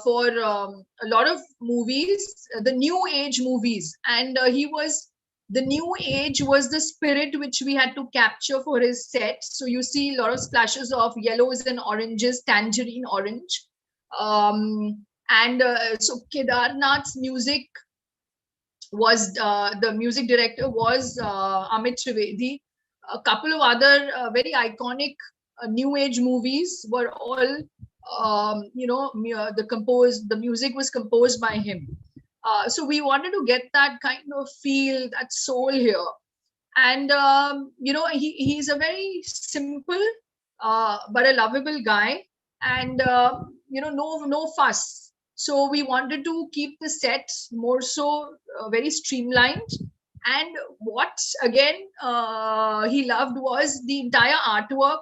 for a lot of movies, the new age movies. And the new age was the spirit which we had to capture for his set. So you see a lot of splashes of yellows and oranges, tangerine orange. So Kedarnath's music was, the music director was Amit Trivedi. A couple of other very iconic new age movies were all, the music was composed by him. So we wanted to get that kind of feel, that soul here. And you know, he's a very simple but a lovable guy, and you know, no fuss. So we wanted to keep the set more so very streamlined. And what again he loved was the entire artwork,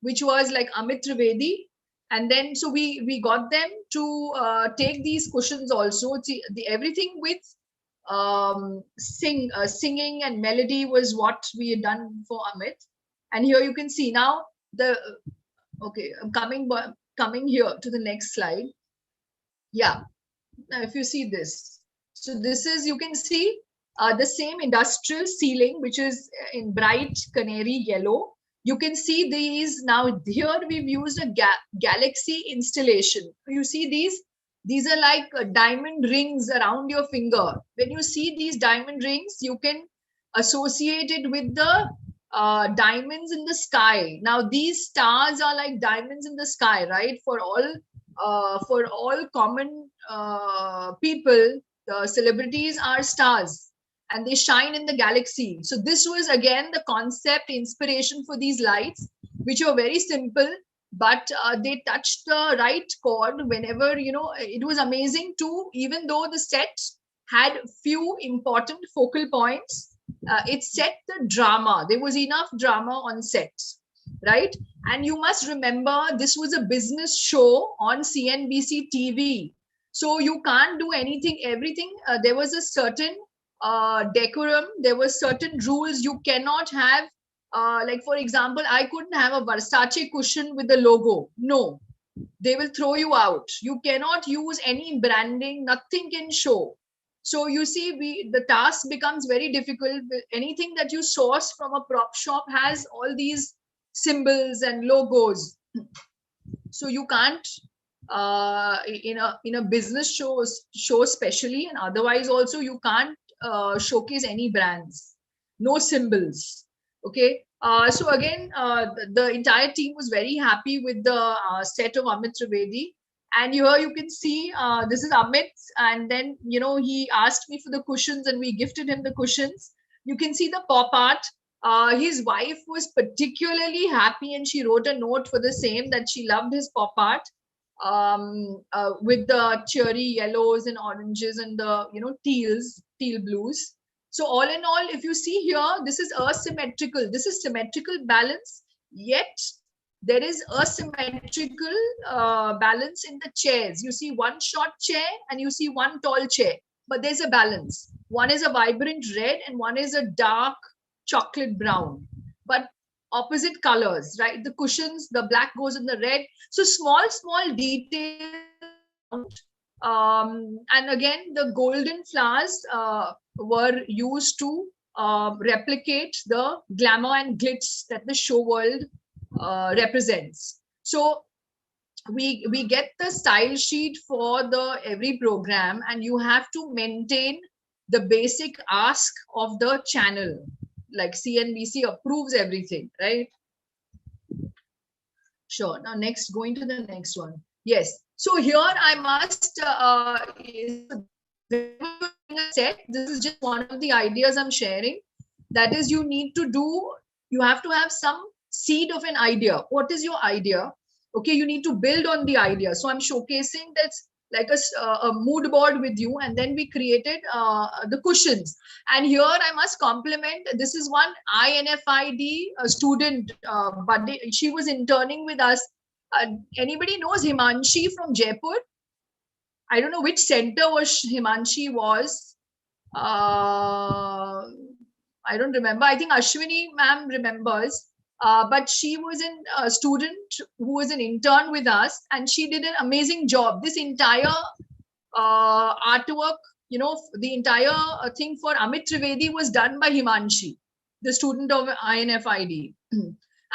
which was like Amit Trivedi. And then so we got them to take these cushions also. The everything with singing and melody was what we had done for Amit. And here you can see now the okay, I'm coming here to the next slide. Yeah, now if you see this, so this is, you can see the same industrial ceiling, which is in bright canary yellow. You can see these now. Here we've used a galaxy installation. You see these are like diamond rings around your finger. When you see these diamond rings, you can associate it with the diamonds in the sky. Now these stars are like diamonds in the sky, right? For all common people, celebrities are stars and they shine in the galaxy. So this was again the concept inspiration for these lights, which were very simple, but they touched the right chord whenever, you know, it was amazing too. Even though the set had few important focal points, it set the drama. There was enough drama on set, right? And you must remember, this was a business show on CNBC TV. So you can't do anything, everything. There was a certain decorum. There were certain rules. You cannot have, like for example, I couldn't have a Versace cushion with the logo. No, they will throw you out. You cannot use any branding. Nothing can show. So you see, the task becomes very difficult. Anything that you source from a prop shop has all these symbols and logos. So you can't in a business show especially, and otherwise also, you can't showcase any brands, no symbols. Okay. So again, the entire team was very happy with the set of Amit Trivedi. And here you can see, this is Amit. And then, you know, he asked me for the cushions and we gifted him the cushions. You can see the pop art. His wife was particularly happy and she wrote a note for the same, that she loved his pop art with the cheery yellows and oranges and the, you know, teal blues. So all in all, if you see here, this is asymmetrical. This is symmetrical balance, yet there is asymmetrical balance in the chairs. You see one short chair and you see one tall chair, but there's a balance. One is a vibrant red and one is a dark chocolate brown, but opposite colors, right? The cushions, the black goes in the red. So small details. And again, the golden flowers were used to replicate the glamour and glitz that the show world represents. So we get the style sheet for the every program, and you have to maintain the basic ask of the channel. Like CNBC approves everything, right? Sure. Now next, going to the next one. Yes. So here I must set. This is just one of the ideas I'm sharing. That is, you have to have some seed of an idea. What is your idea? Okay, you need to build on the idea. So I'm showcasing that's like a mood board with you, and then we created the cushions. And here I must compliment, this is one INFID student, but she was interning with us. Anybody knows Himanshi from Jaipur? I don't know which center was Himanshi was. I don't remember. I think Ashwini ma'am remembers. But she was a student who was an intern with us, and she did an amazing job. This entire artwork, you know, the entire thing for Amit Trivedi was done by Himanshi, the student of INFID.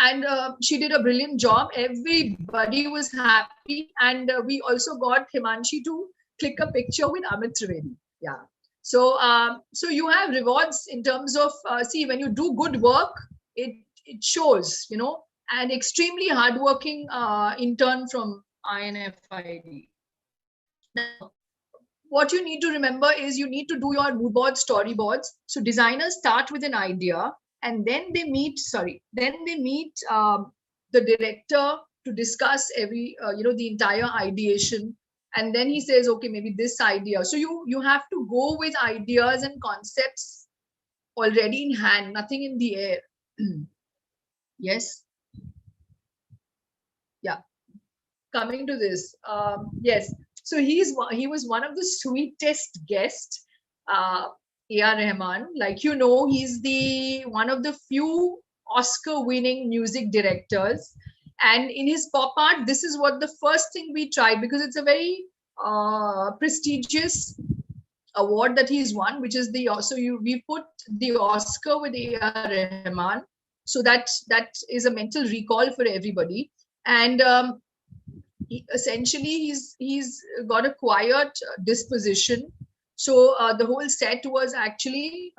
And she did a brilliant job. Everybody was happy. And we also got Himanshi to click a picture with Amit Trivedi. Yeah. So, so you have rewards in terms of, see, when you do good work, it shows, you know, an extremely hardworking intern from INFID. Now, what you need to remember is you need to do your mood board, storyboards. So designers start with an idea. and then they meet, the director to discuss the entire ideation. And then he says, okay, maybe this idea. So you have to go with ideas and concepts already in hand, nothing in the air. Yes. Yeah. Coming to this, yes. So he was one of the sweetest guests. A.R. Rahman, like he's the one of the few Oscar-winning music directors. And in his pop art, this is what the first thing we tried, because it's a very prestigious award that he's won, which is we put the Oscar with A.R. Rahman, so that is a mental recall for everybody. And essentially he's got a quiet disposition. So the whole set was actually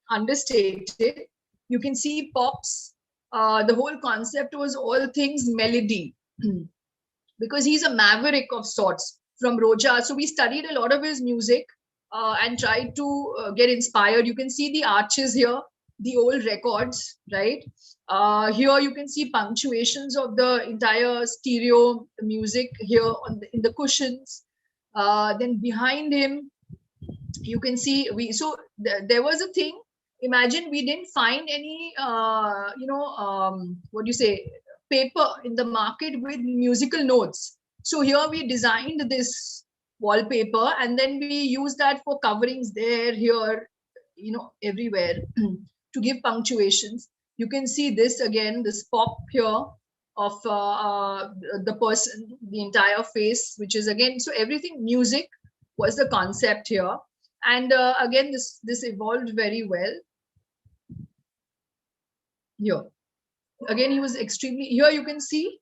understated. You can see pops. The whole concept was all things melody, because he's a maverick of sorts from Roja. So we studied a lot of his music and tried to get inspired. You can see the arches here, the old records, right? Here you can see punctuations of the entire stereo music here in the cushions. Then behind him, you can see there was a thing. Imagine we didn't find any, paper in the market with musical notes. So here we designed this wallpaper, and then we use that for coverings there, here, everywhere to give punctuations. You can see this again, this pop here of the person, the entire face, which is again, so everything music was the concept here. And again, this evolved very well. Here again, he was extremely, here you can see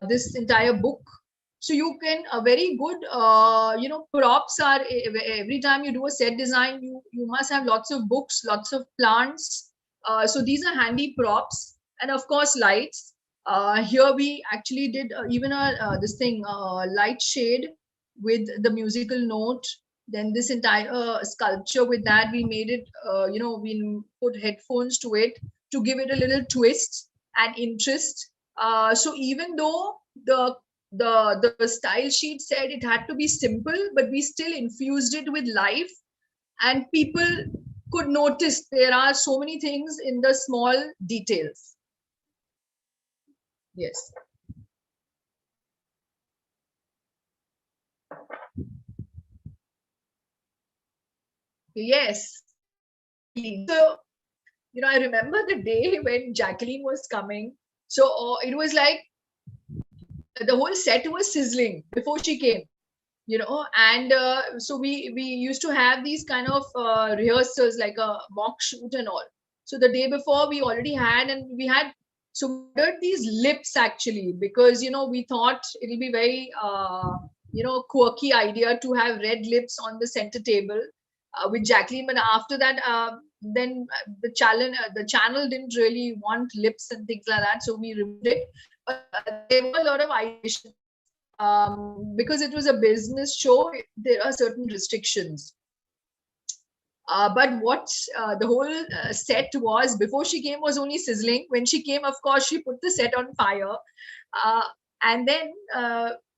this entire book. So you can, a very good props are, every time you do a set design, you must have lots of books, lots of plants. So these are handy props, and of course lights. Here we actually did even this thing, light shade with the musical note. Then this entire sculpture, with that we made it, we put headphones to it to give it a little twist and interest. So even though the style sheet said it had to be simple, but we still infused it with life, and people could notice there are so many things in the small details. Yes. Yes. So, I remember the day when Jacqueline was coming. So it was like the whole set was sizzling before she came, and so we used to have these kind of rehearsals, like a mock shoot and all. So the day before we already had, and we had, so we ordered these lips actually, because we thought it'll be very quirky idea to have red lips on the center table with Jacqueline. But after that, then the channel didn't really want lips and things like that, so we removed it. But there were a lot of ideas. Because it was a business show, there are certain restrictions. But what the whole set was before she came was only sizzling. When she came, of course, she put the set on fire. And then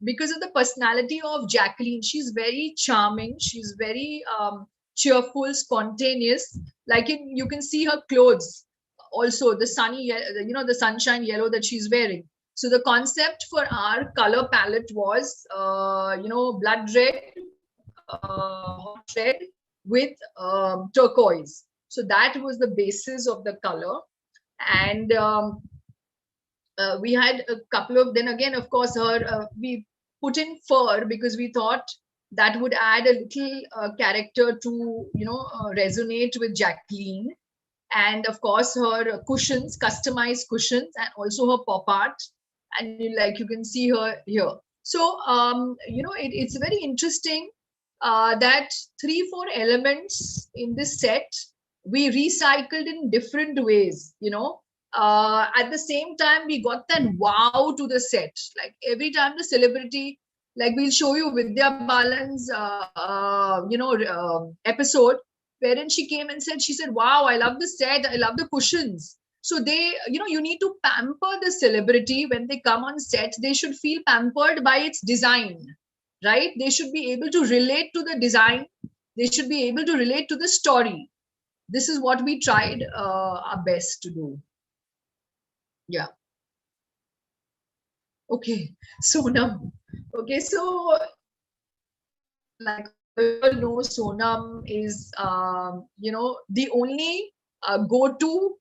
because of the personality of Jacqueline, she's very charming. She's very cheerful, spontaneous. Like you can see her clothes. Also, the the sunshine yellow that she's wearing. So the concept for our color palette was, blood red, hot red with turquoise. So that was the basis of the color. And we had a couple of, then again, of course, we put in fur because we thought that would add a little character to, resonate with Jacqueline. And of course, her cushions, customized cushions, and also her pop art. And you can see her here. So, it's very interesting that 3-4 elements in this set we recycled in different ways, at the same time, we got that wow to the set. Like every time the celebrity, like we'll show you Vidya Balan's, episode. wherein she came and said, she said, wow, I love the set, I love the cushions. So they, you need to pamper the celebrity when they come on set. They should feel pampered by its design, right? They should be able to relate to the design. They should be able to relate to the story. This is what we tried our best to do. Yeah. Okay, Sonam. Okay, so like you all know, Sonam is the only go-to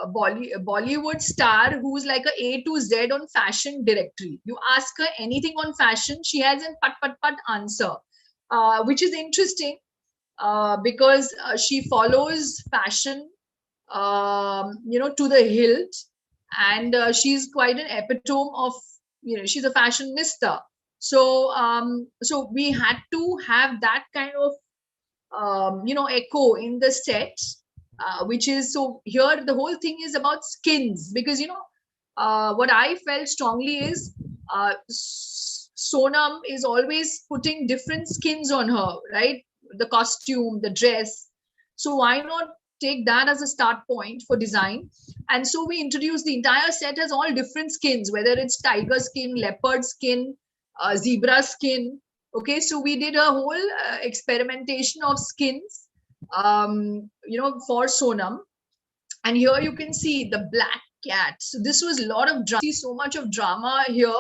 Bollywood star who's like A to Z on fashion directory. You ask her anything on fashion, she has a pat answer, which is interesting because she follows fashion, to the hilt, and she's quite an epitome of, she's a fashionista. So we had to have that kind of echo in the set, which is, so here the whole thing is about skins, because what I felt strongly is Sonam is always putting different skins on her, right? The costume, the dress. So why not take that as a start point for design? And so we introduced the entire set as all different skins, whether it's tiger skin, leopard skin, zebra skin. Okay, so we did a whole experimentation of skins, for Sonam. And here you can see the black cat. So this was a lot of drama. See so much of drama here.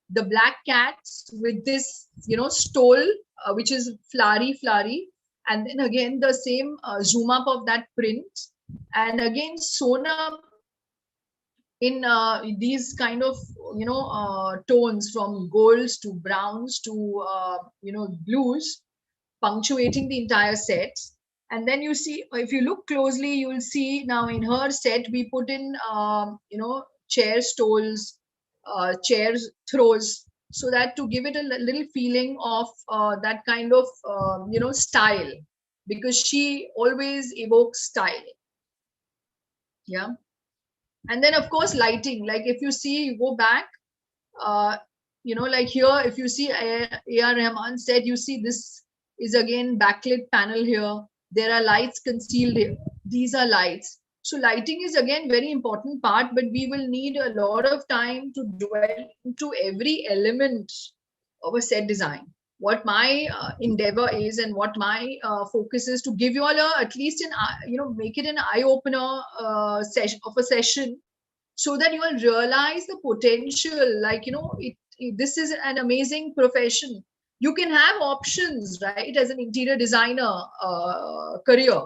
The black cats with this, stole, which is flowery. And then again, the same zoom up of that print. And again, Sonam in these kind of, tones from golds to browns to, blues, punctuating the entire set. And then you see, if you look closely, you will see now in her set, we put in, chair stoles, chairs throws, so that to give it a little feeling of that kind of, style, because she always evokes style. Yeah. And then of course lighting, like if you see, you go back, like here, if you see A.R. Rahman said, you see this is again backlit panel here. There are lights concealed here. These are lights. So lighting is again very important part, but we will need a lot of time to dwell into every element of a set design. What my endeavor is, and what my focus is, to give you all at least an, make it an eye opener session, so that you will realize the potential. Like, this is an amazing profession. You can have options, right, as an interior designer career,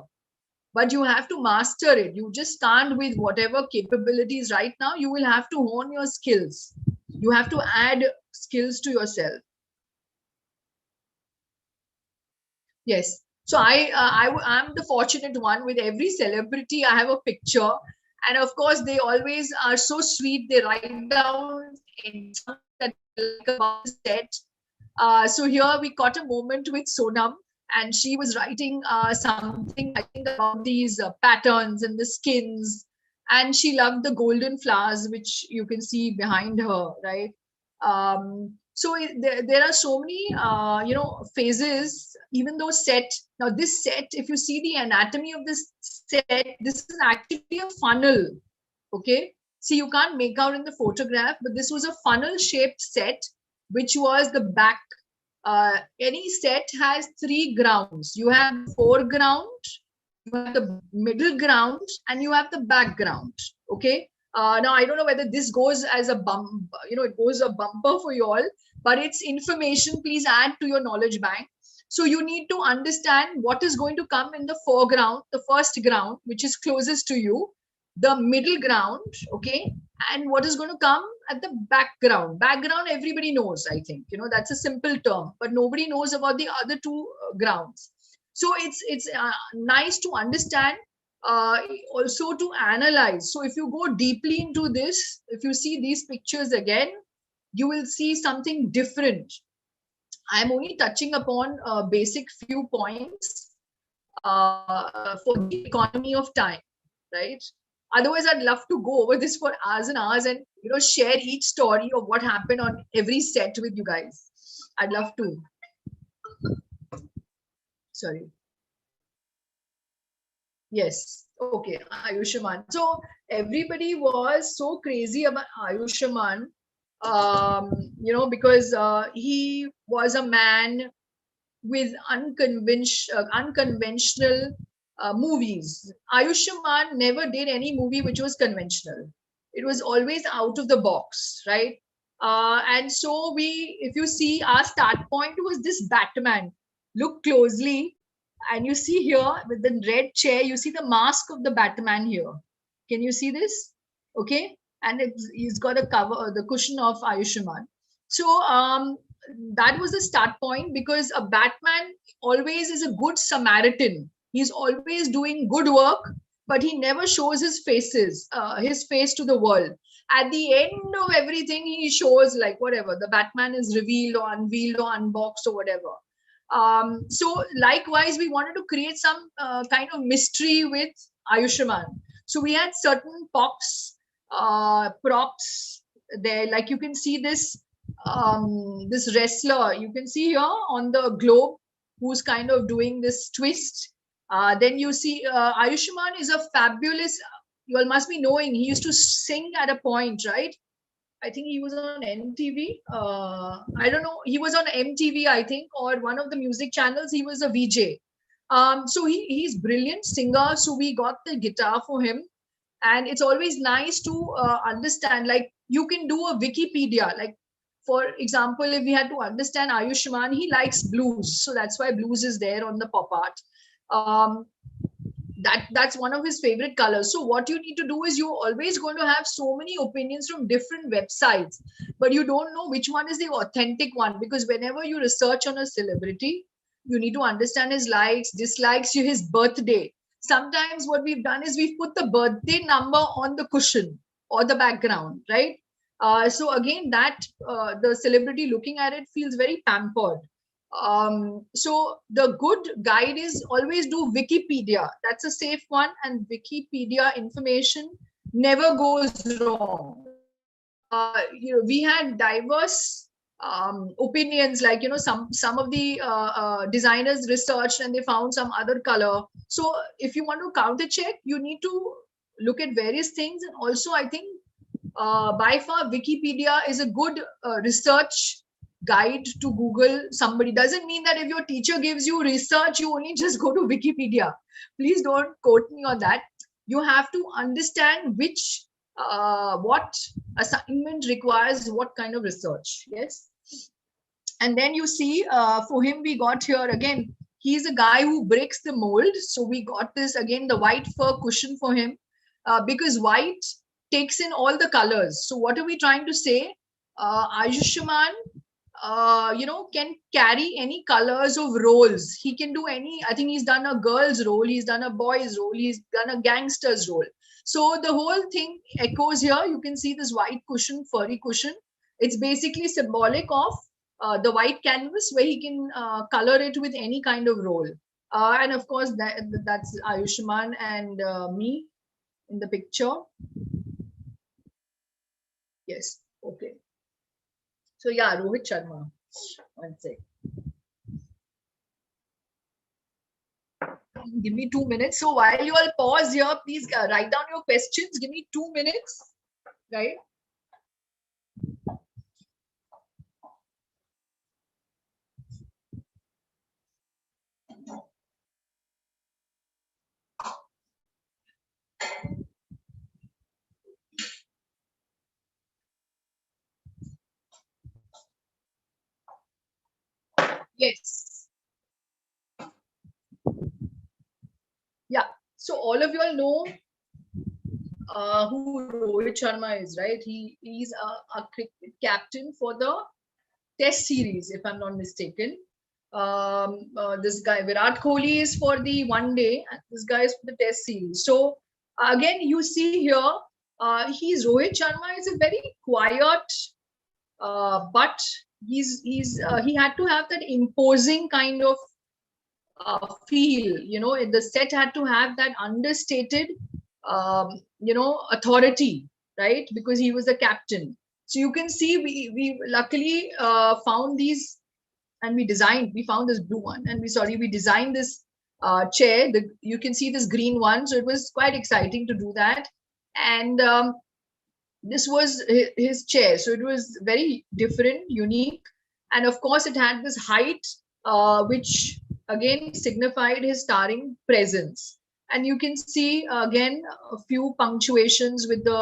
but you have to master it. You just can't with whatever capabilities right now. You will have to hone your skills. You have to add skills to yourself. Yes. So I'm the fortunate one. With every celebrity, I have a picture. And of course, they always are so sweet. They write down in that like about the set. So here we got a moment with Sonam, and she was writing something, I think, about these patterns and the skins. And she loved the golden flowers, which you can see behind her, right? So there are so many, phases, even though set. Now this set, if you see the anatomy of this set, this is actually a funnel. Okay. See, you can't make out in the photograph, but this was a funnel shaped set, which was the back. Any set has 3 grounds. You have foreground, you have the middle ground, and you have the background. Okay. Now I don't know whether this goes as a bump, it goes a bumper for you all, but it's information. Please add to your knowledge bank. So you need to understand what is going to come in the foreground, the first ground, which is closest to you, the middle ground, okay, and what is going to come at the background. Background, everybody knows, I think, that's a simple term, but nobody knows about the other 2 grounds. So it's nice to understand, also to analyze. So if you go deeply into this, if you see these pictures again, you will see something different. I'm only touching upon basic few points for the economy of time, right? Otherwise, I'd love to go over this for hours and hours and share each story of what happened on every set with you guys. I'd love to. Sorry. Yes. Okay. Ayushman. So everybody was so crazy about Ayushman, because he was a man with unconventional movies. Ayushman never did any movie which was conventional. It was always out of the box, right? And so if you see, our start point was this Batman. Look closely, and you see here with the red chair, you see the mask of the Batman here. Can you see this? Okay, and he's got a cover, the cushion of Ayushman. So that was the start point, because a Batman always is a good Samaritan. He's always doing good work, but he never shows his face to the world. At the end of everything, he shows, like, whatever, the Batman is revealed or unveiled or unboxed or whatever. So likewise, we wanted to create some kind of mystery with Ayushman. So we had certain props there, like you can see this wrestler, you can see here on the globe, who's kind of doing this twist. Then you see Ayushman is a fabulous, you all must be knowing, he used to sing at a point, right? I think he was on MTV. I don't know. He was on MTV, I think, or one of the music channels. He was a VJ. So he's brilliant singer. So we got the guitar for him, and it's always nice to understand. Like, you can do a Wikipedia. Like, for example, if we had to understand Ayushman, he likes blues, so that's why blues is there on the pop art. That's one of his favorite colors. So what you need to do is, you're always going to have so many opinions from different websites, but you don't know which one is the authentic one, because whenever you research on a celebrity, you need to understand his likes, dislikes, his birthday. Sometimes what we've done is we've put the birthday number on the cushion or the background, right? So again, that the celebrity looking at it feels very pampered. So the good guide is always do Wikipedia. That's a safe one, and Wikipedia information never goes wrong. We had diverse opinions, like, some of the designers researched and they found some other color. So if you want to counter check, you need to look at various things. And also, I think by far Wikipedia is a good research guide to Google somebody. Doesn't mean that if your teacher gives you research, you only just go to Wikipedia. Please don't quote me on that. You have to understand what assignment requires what kind of research. Yes. And then you see, for him, we got here again, he's a guy who breaks the mold. So we got this again, the white fur cushion for him, because white takes in all the colors. So what are we trying to say? Ayushman, can carry any colors of roles. He can do any, I think he's done a girl's role, he's done a boy's role, he's done a gangster's role. So the whole thing echoes here. You can see this white cushion, furry cushion. It's basically symbolic of the white canvas, where he can color it with any kind of role. And of course, that's Ayushman and me in the picture. Yes. Okay. So yeah, Rohit Sharma. One sec. Give me 2 minutes. So while you all pause here, please write down your questions. Give me 2 minutes. Right. Yes. Yeah. So all of you all know who Rohit Sharma is, right? He's a cricket captain for the Test series, if I'm not mistaken. This guy Virat Kohli is for the one day, and this guy is for the Test series. So again, you see here, Rohit Sharma is a very quiet, but he had to have that imposing kind of feel. The set had to have that understated, authority, right? Because he was the captain. So you can see, we luckily found these, and we found this blue one, and we designed this chair. You can see this green one, so it was quite exciting to do that. And this was his chair, so it was very different, unique, and of course it had this height, which again signified his starring presence. And you can see again a few punctuations with the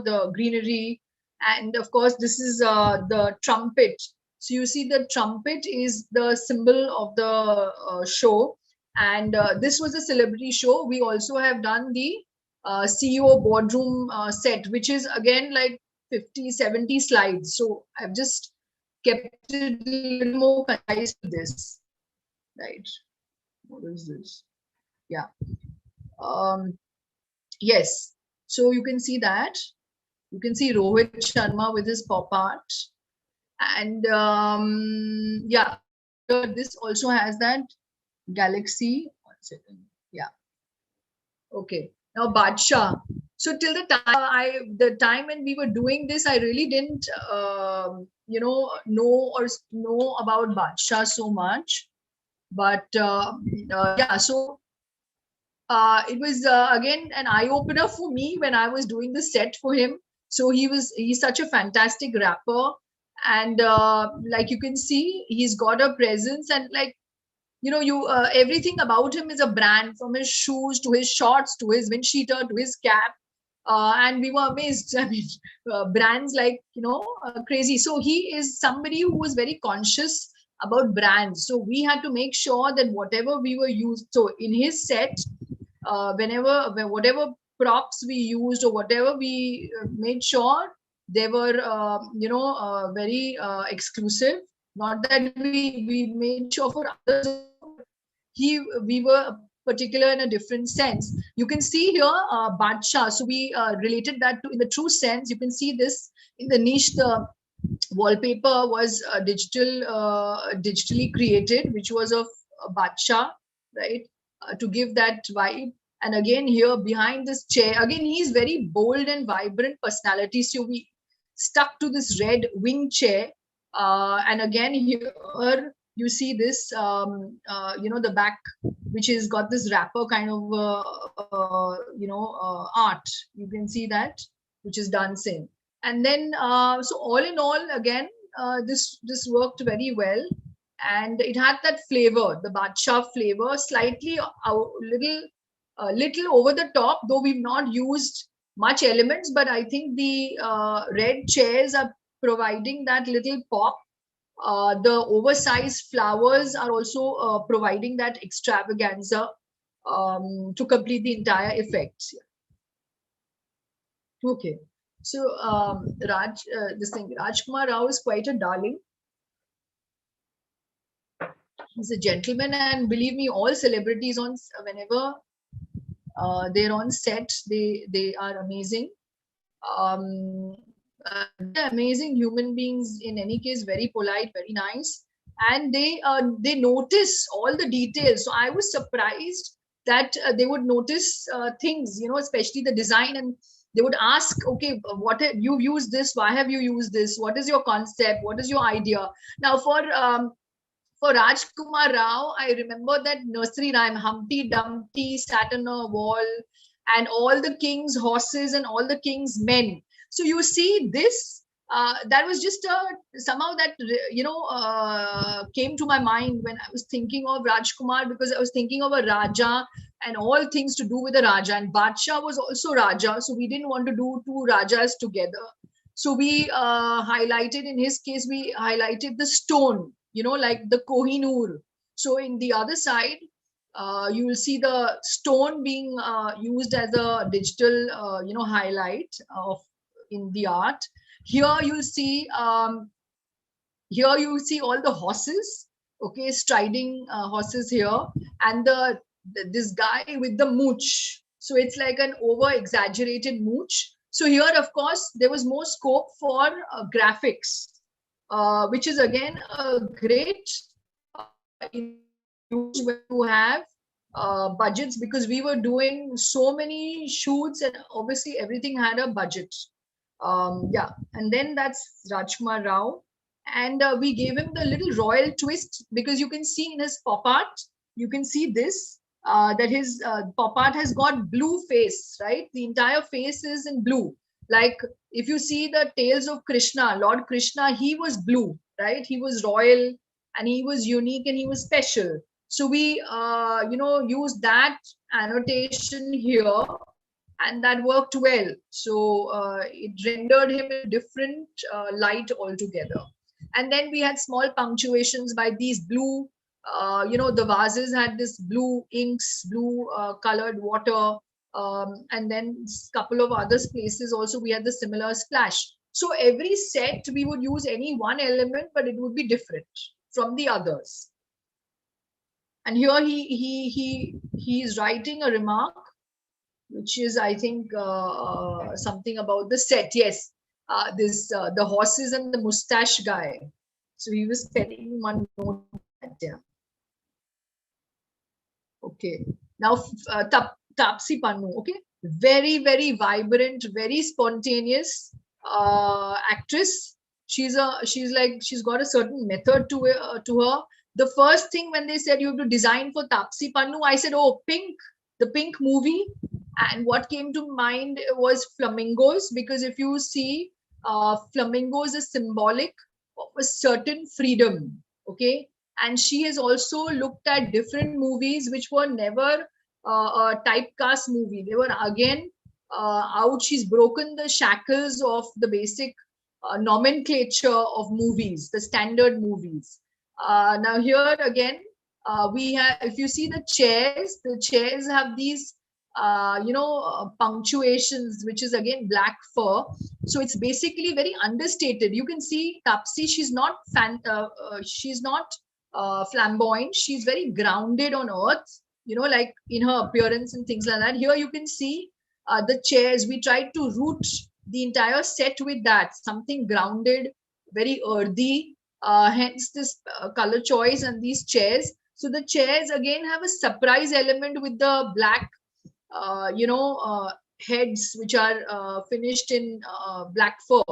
the greenery, and of course this is the trumpet. So you see the trumpet is the symbol of the show, and this was a celebrity show. We also have done the CEO boardroom set, which is again like 50-70 slides. So I've just kept it a little more concise to this, right? What is this? Yeah. Yes. So you can see that. You can see Rohit Sharma with his pop art. And yeah, this also has that galaxy. 1 second. Yeah. Okay. Now Badshah. So till the time when we were doing this, I really didn't know about Badshah so much. But yeah, so it was again an eye opener for me when I was doing the set for him. So he's such a fantastic rapper, and like you can see, he's got a presence, and like everything about him is a brand, from his shoes to his shorts to his wind cheater to his cap. And we were amazed. I mean, brands like crazy. So he is somebody who was very conscious about brands. So we had to make sure that whatever we were used. So in his set, whatever props we used or whatever we made sure they were very exclusive. Not that we made sure for others. We were particular in a different sense. You can see here Badshah. So we related that to, in the true sense, you can see this in the niche. The wallpaper was digitally created, which was of Badshah, right? To give that vibe. And again, here behind this chair, again, he's very bold and vibrant personality. So we stuck to this red wing chair. And again, here you see this, the back, which has got this wrapper kind of, art. You can see that, which is dancing. And then, so all in all, again, this worked very well. And it had that flavor, the Badshah flavor, slightly little over the top, though we've not used much elements, but I think the red chairs are providing that little pop. The oversized flowers are also providing that extravaganza to complete the entire effect. Okay, so Rajkumar Rao is quite a darling. He's a gentleman, and believe me, all celebrities whenever they're on set, they are amazing. They're amazing human beings. In any case, very polite, very nice, and they notice all the details. So I was surprised that they would notice things, especially the design, and they would ask, okay, what have you used this? Why have you used this? What is your concept? What is your idea? Now for Rajkumar Rao, I remember that nursery rhyme, Humpty Dumpty sat on a wall, and all the king's horses and all the king's men. So you see this, that was just somehow that, came to my mind when I was thinking of Rajkumar, because I was thinking of a Raja and all things to do with a Raja. And Badshah was also Raja. So we didn't want to do two Rajas together. So we highlighted, in his case, we highlighted the stone, like the Kohinoor. So in the other side, you will see the stone being used as a digital, highlight in the art. Here you'll see all the horses, okay, striding horses here, and this guy with the mooch. So it's like an over exaggerated mooch. So here, of course, there was more scope for graphics, which is again a great use when you have budgets, because we were doing so many shoots and obviously everything had a budget. Yeah, and then that's Rajkumar Rao, and we gave him the little royal twist, because you can see in his pop art you can see this, that his pop art has got blue face, right? The entire face is in blue. Like if you see the tales of Krishna, Lord Krishna, he was blue, right? He was royal and he was unique and he was special. So we, use that annotation here, and that worked well. So it rendered him in a different light altogether. And then we had small punctuations by these blue, the vases had this blue inks, blue colored water, and then a couple of other places also we had the similar splash. So every set we would use any one element, but it would be different from the others. And here he's writing a remark, which is, I think, something about the set. Yes, the horses and the mustache guy. So he was telling one note that, yeah. Okay. Now, Tapsi Pannu. Okay. Very, very vibrant, very spontaneous actress. She's got a certain method to her. The first thing when they said you have to design for Tapsi Pannu, I said, oh, Pink, the Pink movie. And what came to mind was flamingos, because if you see, flamingos is symbolic of a certain freedom. Okay. And she has also looked at different movies which were never a typecast movie. They were again out. She's broken the shackles of the basic nomenclature of movies, the standard movies. Now here again, we have, if you see the chairs have these punctuations, which is again black fur. So it's basically very understated. You can see Tapsi, she's not flamboyant. She's very grounded on earth, like in her appearance and things like that. Here you can see the chairs. We tried to root the entire set with that, something grounded, very earthy, hence this color choice and these chairs. So the chairs again have a surprise element with the black heads, which are finished in black fur.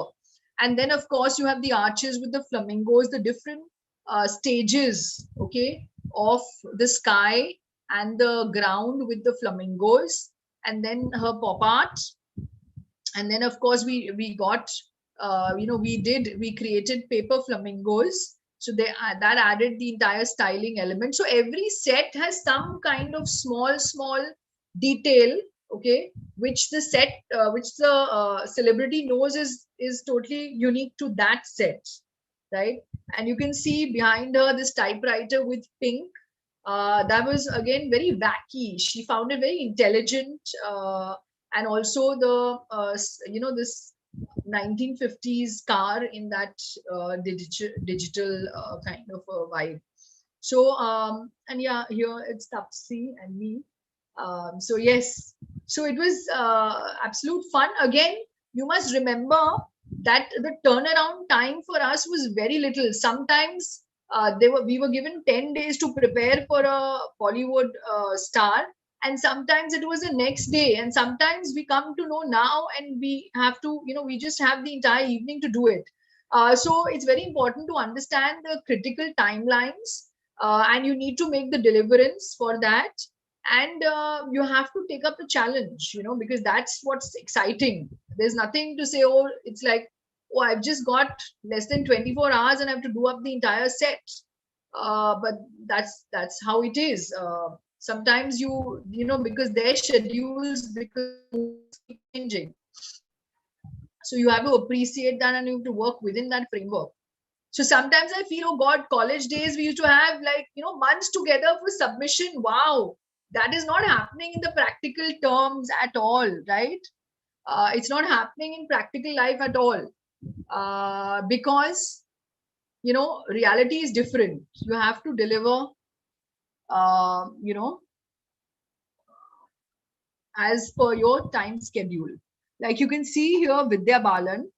And then of course you have the arches with the flamingos, the different stages, okay, of the sky and the ground with the flamingos, and then her pop art. And then of course we got we created paper flamingos, so that added the entire styling element. So every set has some kind of small detail, okay, which the celebrity knows is totally unique to that set, right? And you can see behind her this typewriter with pink. That was again very wacky. She found it very intelligent, and also the this 1950s car in that digital kind of a vibe. So and yeah, here it's Tapsi and me. So yes, so it was absolute fun. Again, you must remember that the turnaround time for us was very little. Sometimes we were given 10 days to prepare for a Bollywood star, and sometimes it was the next day, and sometimes we come to know now and we have to, we just have the entire evening to do it. So it's very important to understand the critical timelines, and you need to make the deliverance for that. And you have to take up the challenge, because that's what's exciting. There's nothing to say, oh, it's like, oh, I've just got less than 24 hours and I have to do up the entire set. But that's how it is. Sometimes because their schedules keep changing. So you have to appreciate that and you have to work within that framework. So sometimes I feel, oh God, college days we used to have months together for submission. Wow. That is not happening in the practical terms at all, right? It's not happening in practical life at all, because reality is different. You have to deliver, as per your time schedule. Like you can see here, Vidya Balan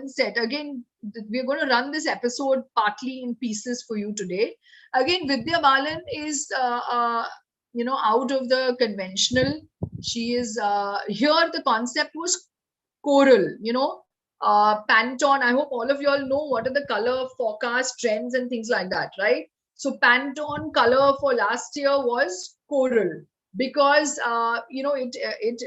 said, again, we're going to run this episode partly in pieces for you today. Again, Vidya Balan is, out of the conventional. She is, here the concept was coral, Pantone. I hope all of you all know what are the color forecast trends and things like that, right? So Pantone color for last year was coral, because it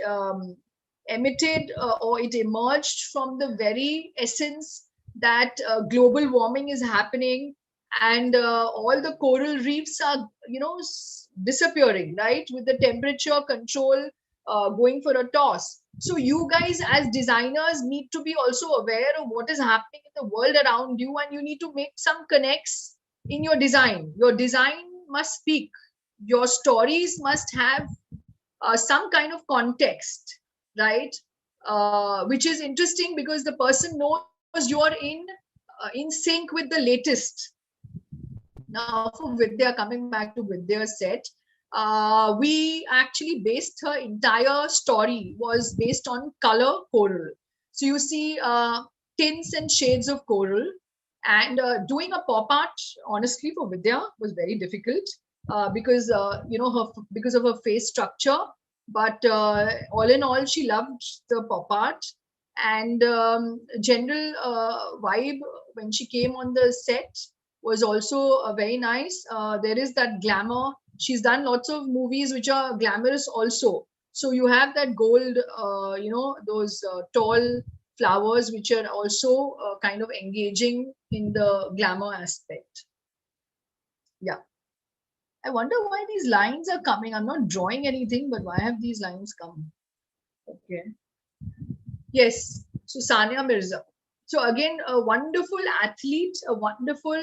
emitted or it emerged from the very essence that global warming is happening, and all the coral reefs are disappearing, right, with the temperature control going for a toss. So you guys as designers need to be also aware of what is happening in the world around you, and you need to make some connects in your design. Your design must speak. Your stories must have some kind of context, right? Which is interesting because the person knows you're in sync with the latest. Now, for Vidya, coming back to Vidya's set, we actually based her entire story was based on color coral. So you see tints and shades of coral, and doing a pop art, honestly, for Vidya was very difficult because because of her face structure. But all in all, she loved the pop art, and general vibe when she came on the set was also very nice. There is that glamour. She's done lots of movies which are glamorous also. So you have that gold, those tall flowers which are also kind of engaging in the glamour aspect. Yeah. I wonder why these lines are coming. I'm not drawing anything, but why have these lines come? Okay. Yes. So Sania Mirza. So again, a wonderful athlete, a wonderful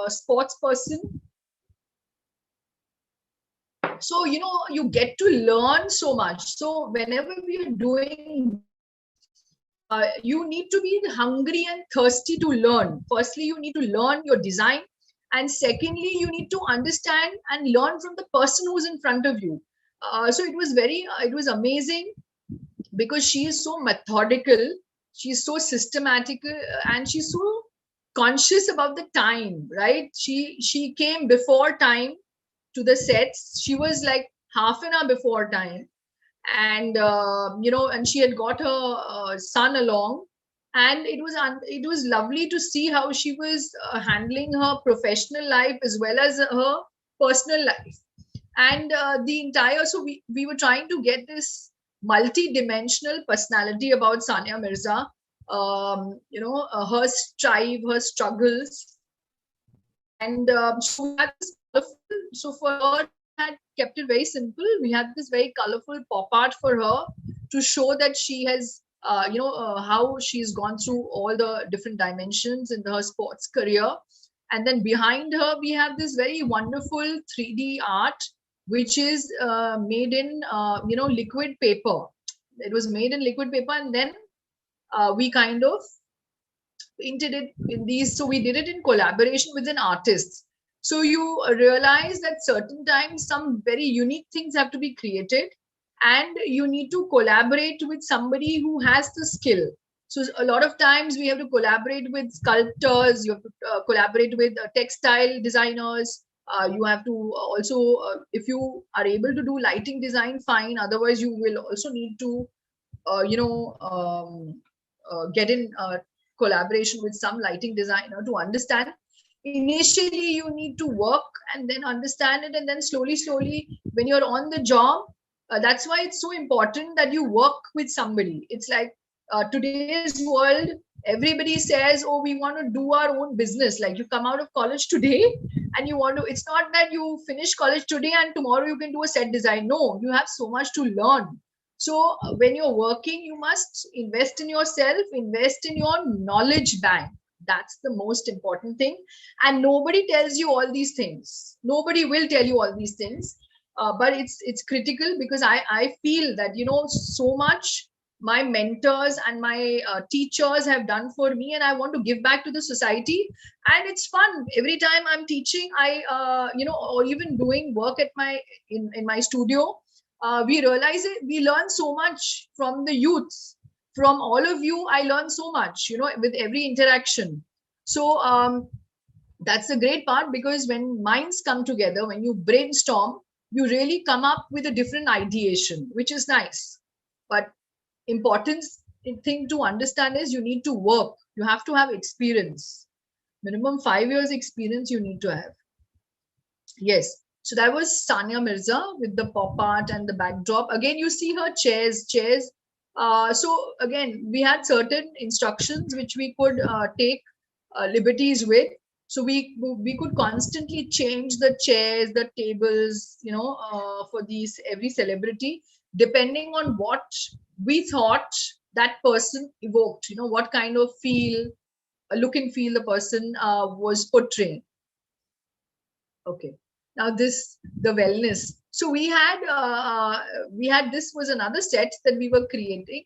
sports person. So, you get to learn so much. So whenever we are doing, you need to be hungry and thirsty to learn. Firstly, you need to learn your design. And secondly, you need to understand and learn from the person who's in front of you. So it was amazing because she is so methodical, she's so systematic, and she's so conscious about the time, right? She came before time to the sets. She was like half an hour before time, and and she had got her son along, and it was lovely to see how she was handling her professional life as well as her personal life. And the entire, so we were trying to get this multi-dimensional personality about Sania Mirza, her strive, her struggles, and so for her, had kept it very simple. We had this very colorful pop art for her to show that she has how she's gone through all the different dimensions in her sports career. And then behind her we have this very wonderful 3D art which is made in liquid paper. It was made in liquid paper, and then we kind of painted it in these. So we did it in collaboration with an artist. So you realize that certain times some very unique things have to be created, and you need to collaborate with somebody who has the skill. So a lot of times we have to collaborate with sculptors, you have to collaborate with textile designers. You have to also, if you are able to do lighting design, fine. Otherwise, you will also need to, get in collaboration with some lighting designer to understand. Initially, you need to work and then understand it, and then slowly, when you're on the job, that's why it's so important that you work with somebody. It's like today's world, everybody says, oh, we want to do our own business. Like you come out of college today and you want to, it's not that you finish college today and tomorrow you can do a set design. No, you have so much to learn. So when you're working, you must invest in yourself, invest in your knowledge bank. That's the most important thing. And nobody tells you all these things. Nobody will tell you all these things. But it's critical because I feel that, so much my mentors and my teachers have done for me, and I want to give back to the society. And it's fun. Every time I'm teaching, or even doing work at in my studio, we realize it, we learn so much from the youths. From all of you, I learn so much, with every interaction. So that's the great part, because when minds come together, when you brainstorm, you really come up with a different ideation, which is nice. But important thing to understand is you need to work. You have to have experience. Minimum 5 years experience you need to have. Yes. So that was Sania Mirza with the pop art and the backdrop. Again, you see her chairs. So again, we had certain instructions which we could take liberties with. So we could constantly change the chairs, the tables, for these every celebrity, depending on what we thought that person evoked. What kind of look and feel the person was portraying. Okay. Now the wellness. So we had this was another set that we were creating,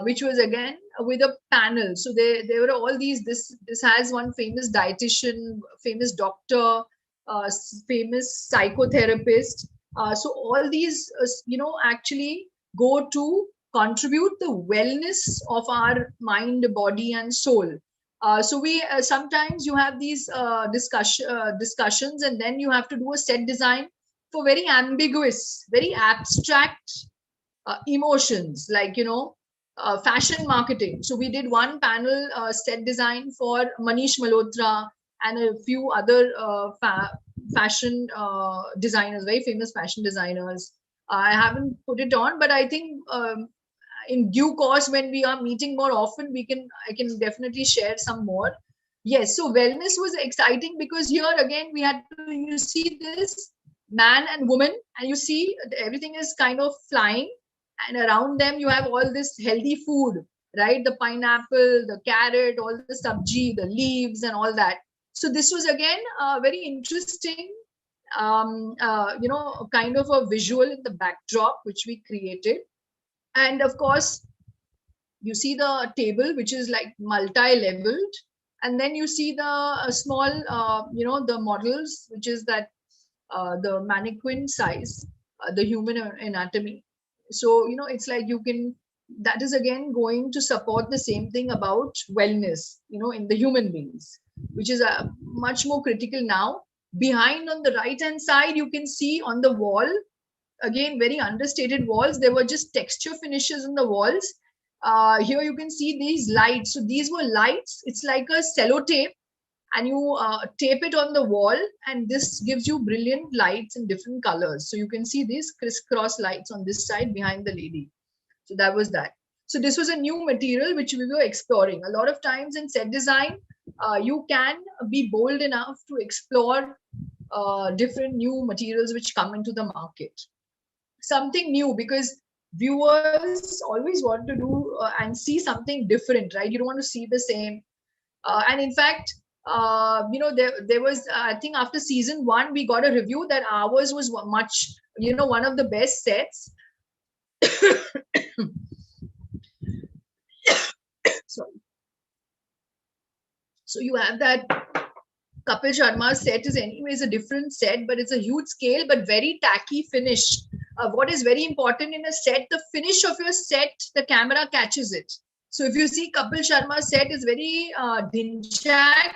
which was again with a panel. So there were all these. This has one famous dietitian, famous doctor, famous psychotherapist. So all these, actually go to contribute the wellness of our mind, body, and soul. So we sometimes you have these discussions, and then you have to do a set design for very ambiguous, very abstract emotions, like fashion marketing. So we did one panel set design for Manish Malhotra and a few other fashion designers, very famous fashion designers. I haven't put it on, but I think in due course, when we are meeting more often, I can definitely share some more. Yes, so wellness was exciting because here again we had to, you see this man and woman, and you see everything is kind of flying, and around them you have all this healthy food, right? The pineapple, the carrot, all the sabji, the leaves, and all that. So this was again very interesting, kind of a visual in the backdrop which we created. And of course, you see the table, which is like multi-leveled. And then you see the small, the models, which is that the mannequin size, the human anatomy. So, it's like that is again going to support the same thing about wellness, in the human beings, which is much more critical now. Behind on the right hand side, you can see on the wall, again very understated walls, there were just texture finishes in the walls. Here you can see these lights. So these were lights, it's like a sellotape, and you tape it on the wall, and this gives you brilliant lights in different colors. So you can see these crisscross lights on this side behind the lady. So that was that. So this was a new material which we were exploring. A lot of times in set design, you can be bold enough to explore different new materials which come into the market, something new, because viewers always want to do and see something different, right? You don't want to see the same. And in fact, there was, I think after season 1, we got a review that ours was much, one of the best sets. Sorry. So you have that Kapil Sharma's set is anyways a different set, but it's a huge scale, but very tacky finish. What is very important in a set, the finish of your set, the camera catches it. So if you see Kapil Sharma's set is very dinchak,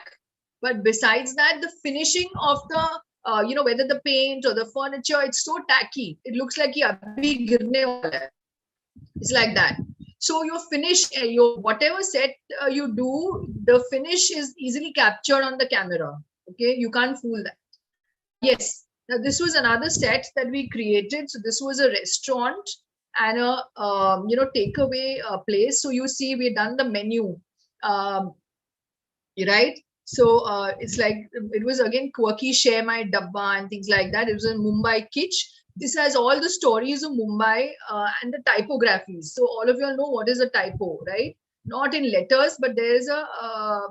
but besides that, the finishing of the, whether the paint or the furniture, it's so tacky. It looks like abhi girne wala hai. It's like that. So your finish, your whatever set you do, the finish is easily captured on the camera. Okay, you can't fool that. Yes. Now this was another set that we created. So this was a restaurant and a takeaway place. So you see, we done the menu, right? So it's like it was again quirky, share my dabba and things like that. It was a Mumbai kitsch. This has all the stories of Mumbai and the typographies. So all of you all know what is a typo, right? Not in letters, but there is a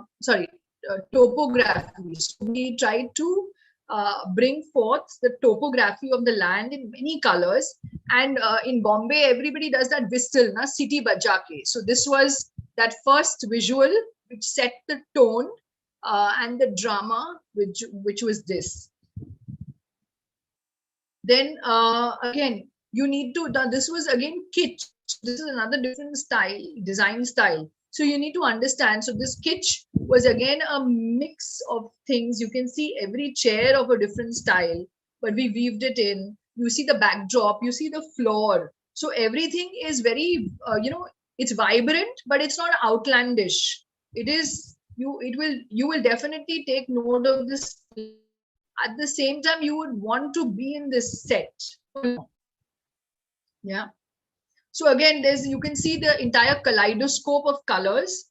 topography. So we tried to bring forth the topography of the land in many colors. And in Bombay, everybody does that whistle, na, city bajake. So this was that first visual which set the tone and the drama, which was this. Then again, you need to, this was again kitsch. This is another different style, design style. So you need to understand. So this kitsch was again a mix of things. You can see every chair of a different style, but we weaved it in. You see the backdrop, you see the floor. So everything is very, it's vibrant, but it's not outlandish. It is, you will definitely take note of this. at the same time you would want to be in this set. Yeah. So again, you can see the entire kaleidoscope of colors,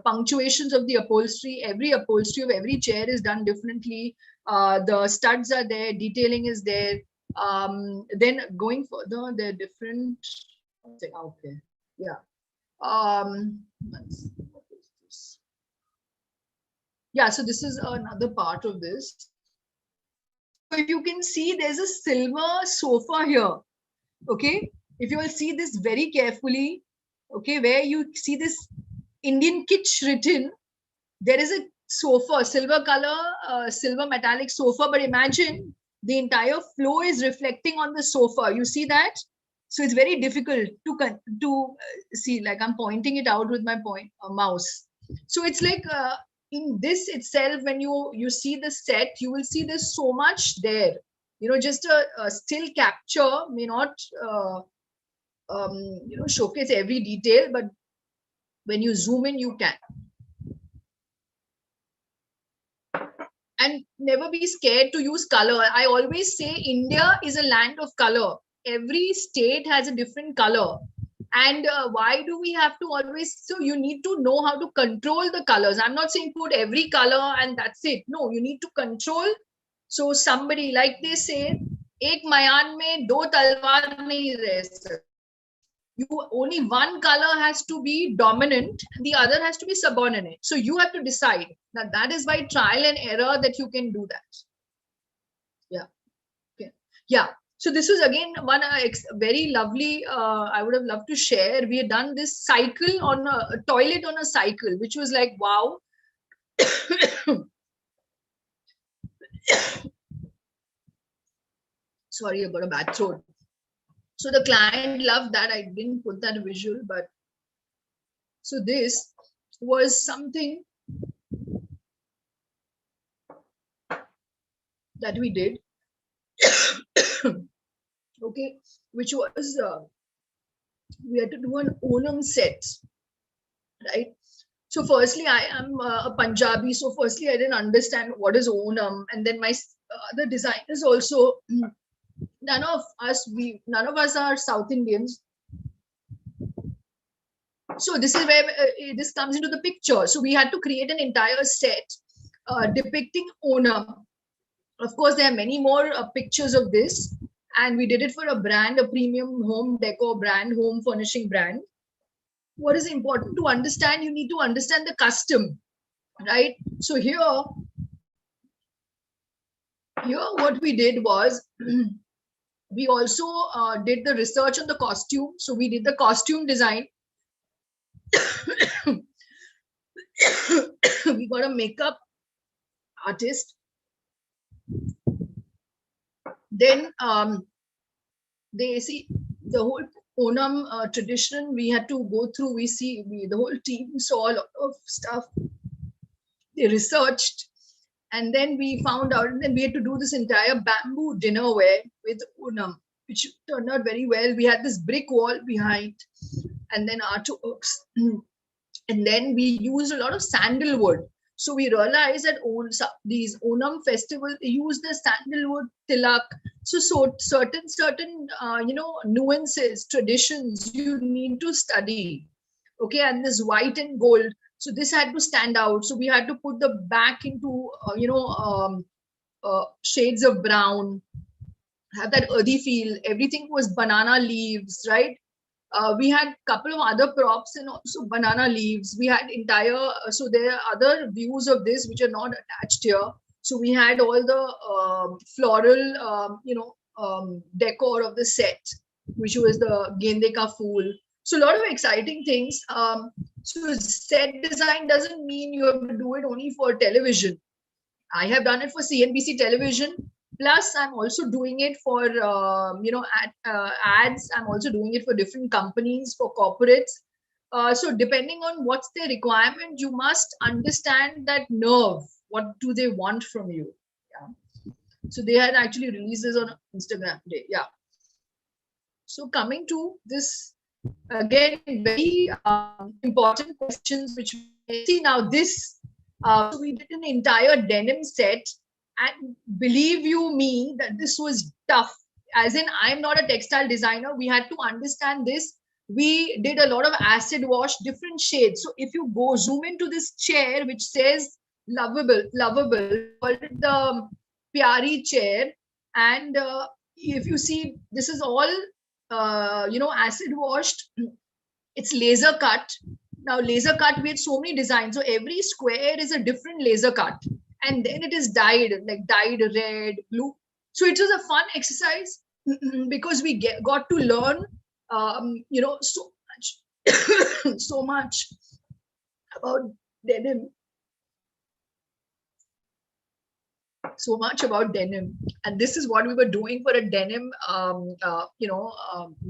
punctuations of the upholstery. Every upholstery of every chair is done differently. The studs are there, detailing is there. Then going further, they're different. Okay, yeah. What is this? Yeah, so this is another part of this. So if you can see, there's a silver sofa here. Okay, if you will see this very carefully, okay, where you see this Indian kitsch written, there is a sofa, silver color, silver metallic sofa, but imagine the entire flow is reflecting on the sofa. You see that? So it's very difficult to see, like I'm pointing it out with my mouse. So it's like in this itself, when you see the set, you will see there's so much there. You know, just a still capture may not showcase every detail, but when you zoom in, you can. And never be scared to use color. I always say India is a land of color. Every state has a different color. And why do we have to always, so you need to know how to control the colors. I'm not saying put every color and that's it. No, you need to control. So somebody, like they say, ek mayan mein do talwar nahi reh sakte. Only one color has to be dominant and the other has to be subordinate. So you have to decide. That is by trial and error that you can do that. Yeah. Okay. Yeah. So this was again one very lovely, I would have loved to share. We had done this cycle on a toilet on a cycle, which was like, wow. Sorry, I've got a bad throat. So the client loved that. I didn't put that visual, but so this was something that we did. Okay, which was we had to do an Onam set, right? So firstly, I am a Punjabi. So firstly, I didn't understand what is Onam, and then my other designers also. None of us are South Indians. So this is where this comes into the picture. So we had to create an entire set depicting Onam. Of course, there are many more pictures of this. And we did it for a brand, a premium home decor brand, home furnishing brand. What is important to understand? You need to understand the custom, right? So here what we did was, we also did the research on the costume. So we did the costume design. We got a makeup artist. Then they see the whole Onam tradition. We had to go through. The whole team saw a lot of stuff. They researched, and then we found out. And then we had to do this entire bamboo dinnerware with Onam, which turned out very well. We had this brick wall behind, and then artworks, and then we used a lot of sandalwood. So we realized that these Onam festivals, they use the sandalwood tilak. So certain nuances, traditions you need to study. Okay, and this white and gold. So this had to stand out. So we had to put the back into shades of brown, have that earthy feel. Everything was banana leaves, right? We had a couple of other props and also banana leaves. We had so there are other views of this which are not attached here. So we had all the floral, decor of the set, which was the gende ka phool. So a lot of exciting things. So set design doesn't mean you have to do it only for television. I have done it for CNBC television. Plus, I'm also doing it for, ads. I'm also doing it for different companies, for corporates. So depending on what's their requirement, you must understand that nerve. What do they want from you? Yeah. So they had actually released this on Instagram today. Yeah. So coming to this, again, very important questions, which we see now this. So we did an entire denim set. And believe you me that this was tough. As in, I'm not a textile designer. We had to understand this. We did a lot of acid wash, different shades. So if you go zoom into this chair, which says lovable, called it the Pyari chair. And if you see, this is all, acid washed. It's laser cut. Now, laser cut, we had so many designs. So every square is a different laser cut. And then it is dyed, like dyed red, blue. So it was a fun exercise because we got to learn, so much, so much about denim. So much about denim. And this is what we were doing for a denim,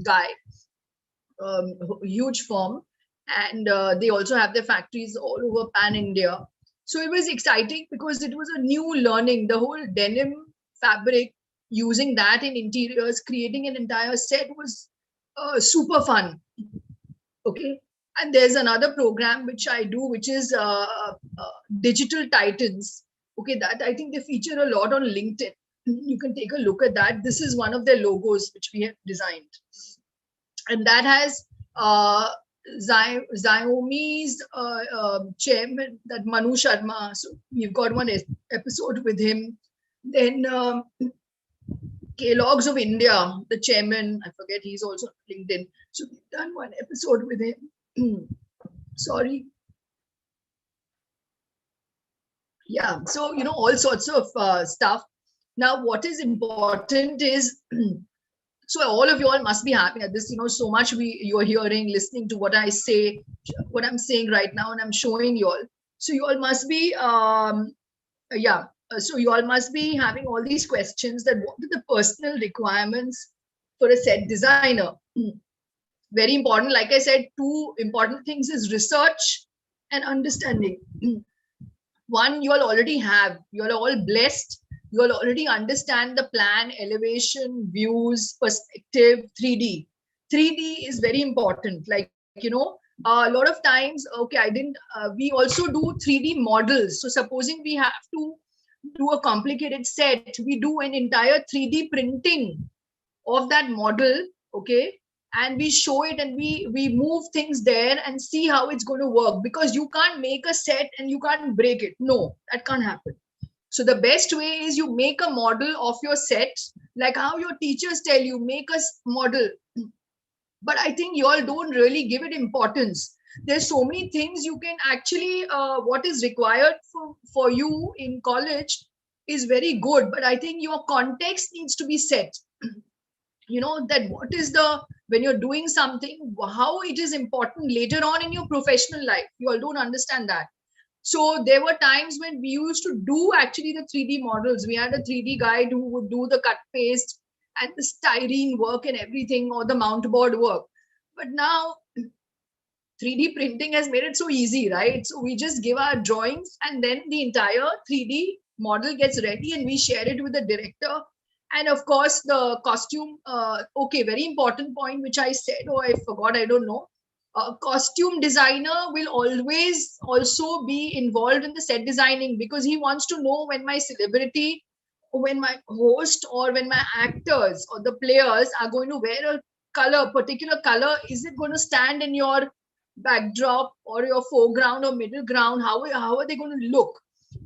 guy, huge firm. And they also have their factories all over pan India. So it was exciting because it was a new learning. The whole denim fabric, using that in interiors, creating an entire set was super fun. Okay. And there's another program which I do, which is Digital Titans. Okay, that I think they feature a lot on LinkedIn. You can take a look at that. This is one of their logos which we have designed. And that has Xiaomi's chairman, that Manu Sharma. So we've got one episode with him. Then Kellogg's of India, the chairman, I forget, he's also on LinkedIn. So we've done one episode with him. Sorry. Yeah, so, all sorts of stuff. Now, what is important is, so all of you all must be happy at this, so much you're hearing, listening to what I say, what I'm saying right now, and I'm showing you all. So you all must be, so you all must be having all these questions that what are the personal requirements for a set designer? Very important. Like I said, two important things is research and understanding. One, you all already have. You are all blessed. You all already understand the plan, elevation, views, perspective, 3D. 3D is very important. Like, a lot of times, okay, we also do 3D models. So supposing we have to do a complicated set, we do an entire 3D printing of that model, okay? And we show it and we move things there and see how it's going to work, because you can't make a set and you can't break it. No, that can't happen. So the best way is you make a model of your set, like how your teachers tell you, make a model. But I think you all don't really give it importance. There's so many things you can actually, what is required for you in college is very good, but I think your context needs to be set. That what is when you're doing something, how it is important later on in your professional life. You all don't understand that. So there were times when we used to do actually the 3D models. We had a 3D guide who would do the cut paste and the styrene work and everything, or the mount board work. But now 3D printing has made it so easy, right? So we just give our drawings and then the entire 3D model gets ready and we share it with the director. And of course, the costume, okay, very important point, which I said, I forgot, I don't know. Costume designer will always also be involved in the set designing, because he wants to know when my celebrity, when my host, or when my actors or the players are going to wear a particular color. Is it going to stand in your backdrop or your foreground or middle ground? How are they going to look?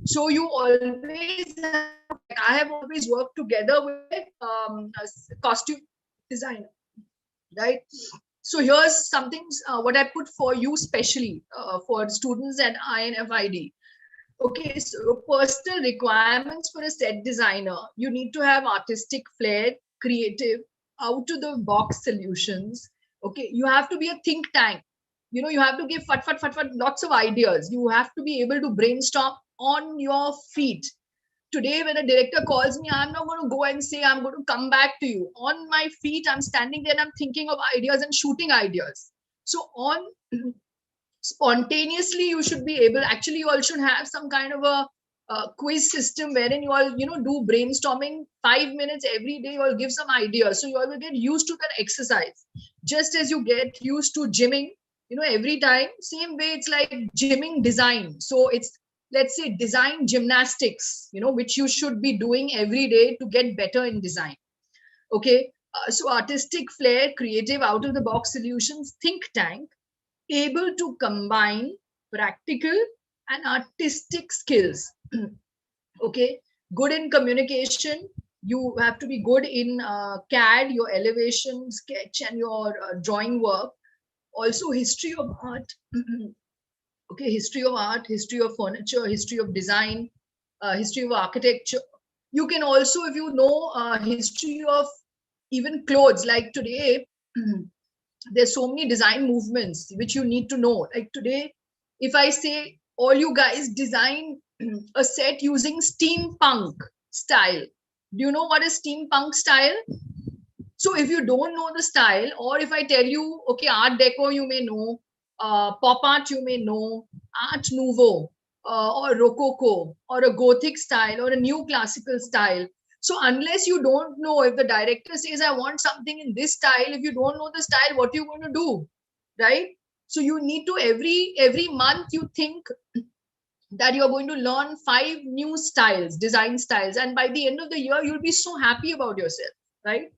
So you always I have always worked together with a costume designer, right? So here's something what I put for you specially for students at INFID. Okay, so personal requirements for a set designer. You need to have artistic flair, creative, out to the box solutions. Okay, you have to be a think tank. You have to give lots of ideas. You have to be able to brainstorm on your feet. Today, when a director calls me, I'm not going to go and say, I'm going to come back to you. On my feet, I'm standing there and I'm thinking of ideas and shooting ideas. So spontaneously, you should be able, actually, you all should have some kind of a quiz system wherein you all, do brainstorming 5 minutes every day. You all give some ideas. So you all will get used to that exercise. Just as you get used to gymming, every time, same way, it's like gymming design. So it's let's say, design gymnastics, which you should be doing every day to get better in design. Okay. So artistic flair, creative, out of the box solutions, think tank, able to combine practical and artistic skills. Okay. Good in communication. You have to be good in CAD, your elevation, sketch, and your drawing work. Also history of art. Okay, history of art, history of furniture, history of design, history of architecture. You can also, if you know history of even clothes, like today, there's so many design movements which you need to know. Like today, if I say all you guys design a set using steampunk style, do you know what is steampunk style? So if you don't know the style, or if I tell you, okay, art deco, you may know, pop art, you may know, art nouveau, or rococo, or a gothic style, or a new classical style. So unless you don't know, if the director says, I want something in this style, if you don't know the style, what are you going to do? Right? So you need to, every month, you think that you're going to learn 5 new styles, design styles. And by the end of the year, you'll be so happy about yourself, right?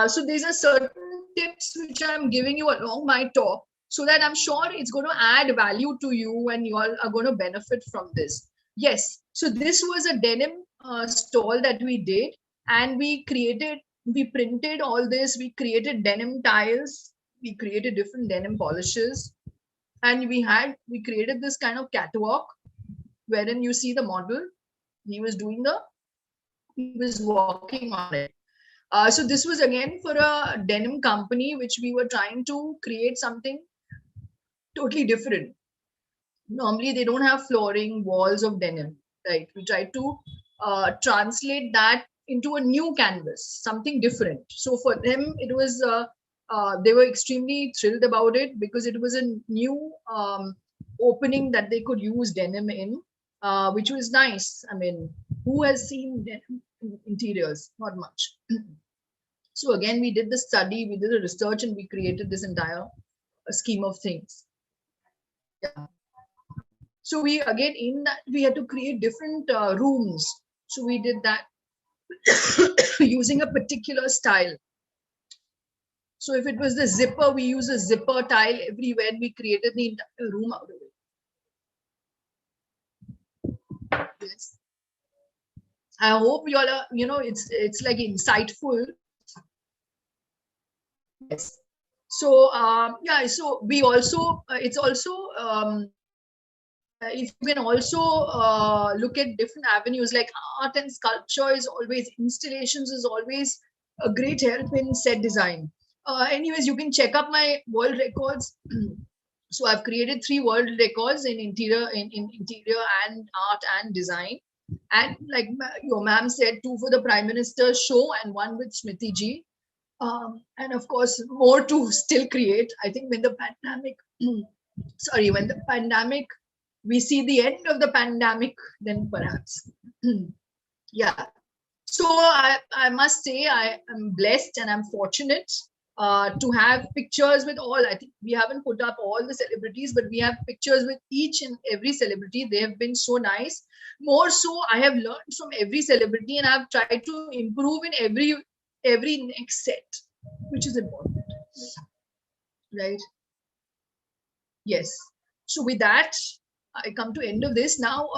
So these are certain tips which I'm giving you along my talk, so that I'm sure it's going to add value to you and you all are going to benefit from this. Yes. So this was a denim stall that we did, and we printed all this. We created denim tiles. We created different denim polishes, and we created this kind of catwalk wherein you see the model. He was walking on it. So this was again for a denim company, which we were trying to create something totally different. Normally, they don't have flooring, walls of denim, right? We tried to translate that into a new canvas, something different. So for them, it was, they were extremely thrilled about it, because it was a new opening that they could use denim in, which was nice. I mean, who has seen denim interiors? Not much. So again, we did the study, we did the research, and we created this entire scheme of things. Yeah. So we, again, in that, we had to create different rooms. So we did that using a particular style. So if it was the zipper, we use a zipper tile everywhere. We created the entire room out of it. Yes. I hope you all are, it's like insightful. Yes. So yeah, so we also, it's also, if you can also look at different avenues, like art and sculpture is always, installations is always a great help in set design. Anyways, you can check up my world records. So I've created 3 world records in interior, in interior and art and design. And like your ma'am said, 2 for the Prime Minister's show and 1 with Smriti ji. And of course, more to still create. I think when the pandemic, when the pandemic, we see the end of the pandemic, then perhaps. Yeah. So I must say, I am blessed and I'm fortunate to have pictures with all. I think we haven't put up all the celebrities, but we have pictures with each and every celebrity. They have been so nice. More so, I have learned from every celebrity, and I've tried to improve in every next set, which is important, right? Yes. So with that, I come to end of this now.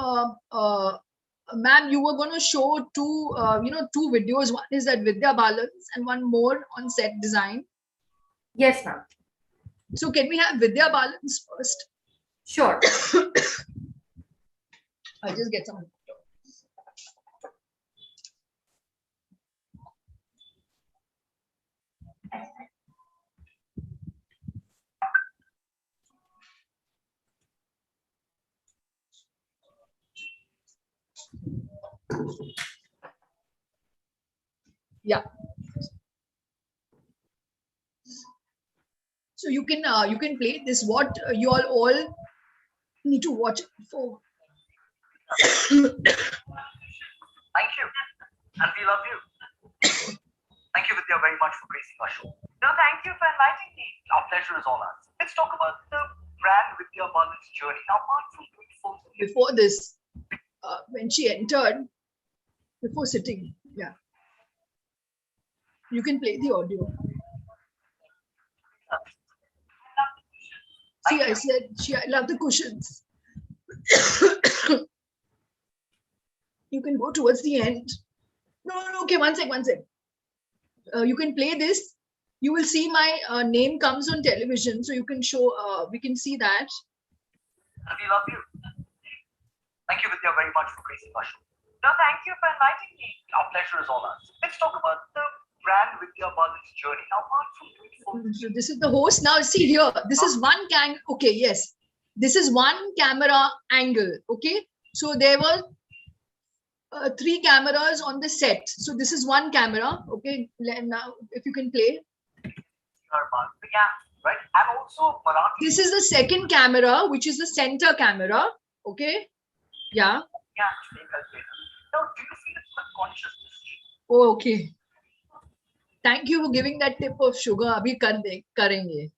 Ma'am, you were going to show 2 videos. One is that Vidya Balan's, and one more on set design. Yes, ma'am. So can we have Vidya Balan's first? Sure. I'll just get some. Yeah. So you can play this. What you all need to watch it for. Thank you. And we love you. Thank you, Vidya, very much for gracing our show. No, thank you for inviting me. Our pleasure is all ours. Let's talk about the brand Vidya. Vidya Balan's journey. Now, apart from doing films, Before this, when she entered, before sitting, yeah. You can play the audio. See, I said I love the cushions. You can go towards the end. No, okay, one sec. You can play this. You will see my name comes on television, so you can show, we can see that. and we love you. Thank you, Vidya, very much for gracing our show. No, thank you for inviting me. Our pleasure is all ours. Let's talk about the brand Vidya Balan's journey. Now, apart from doing films, So this is the host. Now see here, this is one okay, yes. This is one camera angle, okay? So there were 3 cameras on the set. So this is one camera, okay? Now, if you can play. yeah, right? And also Marathi. This is the second camera, which is the center camera, okay? Yeah. Yeah, now, do you feel it's subconscious decision? Oh, okay. Thank you for giving that tip of sugar. Abhi karenge.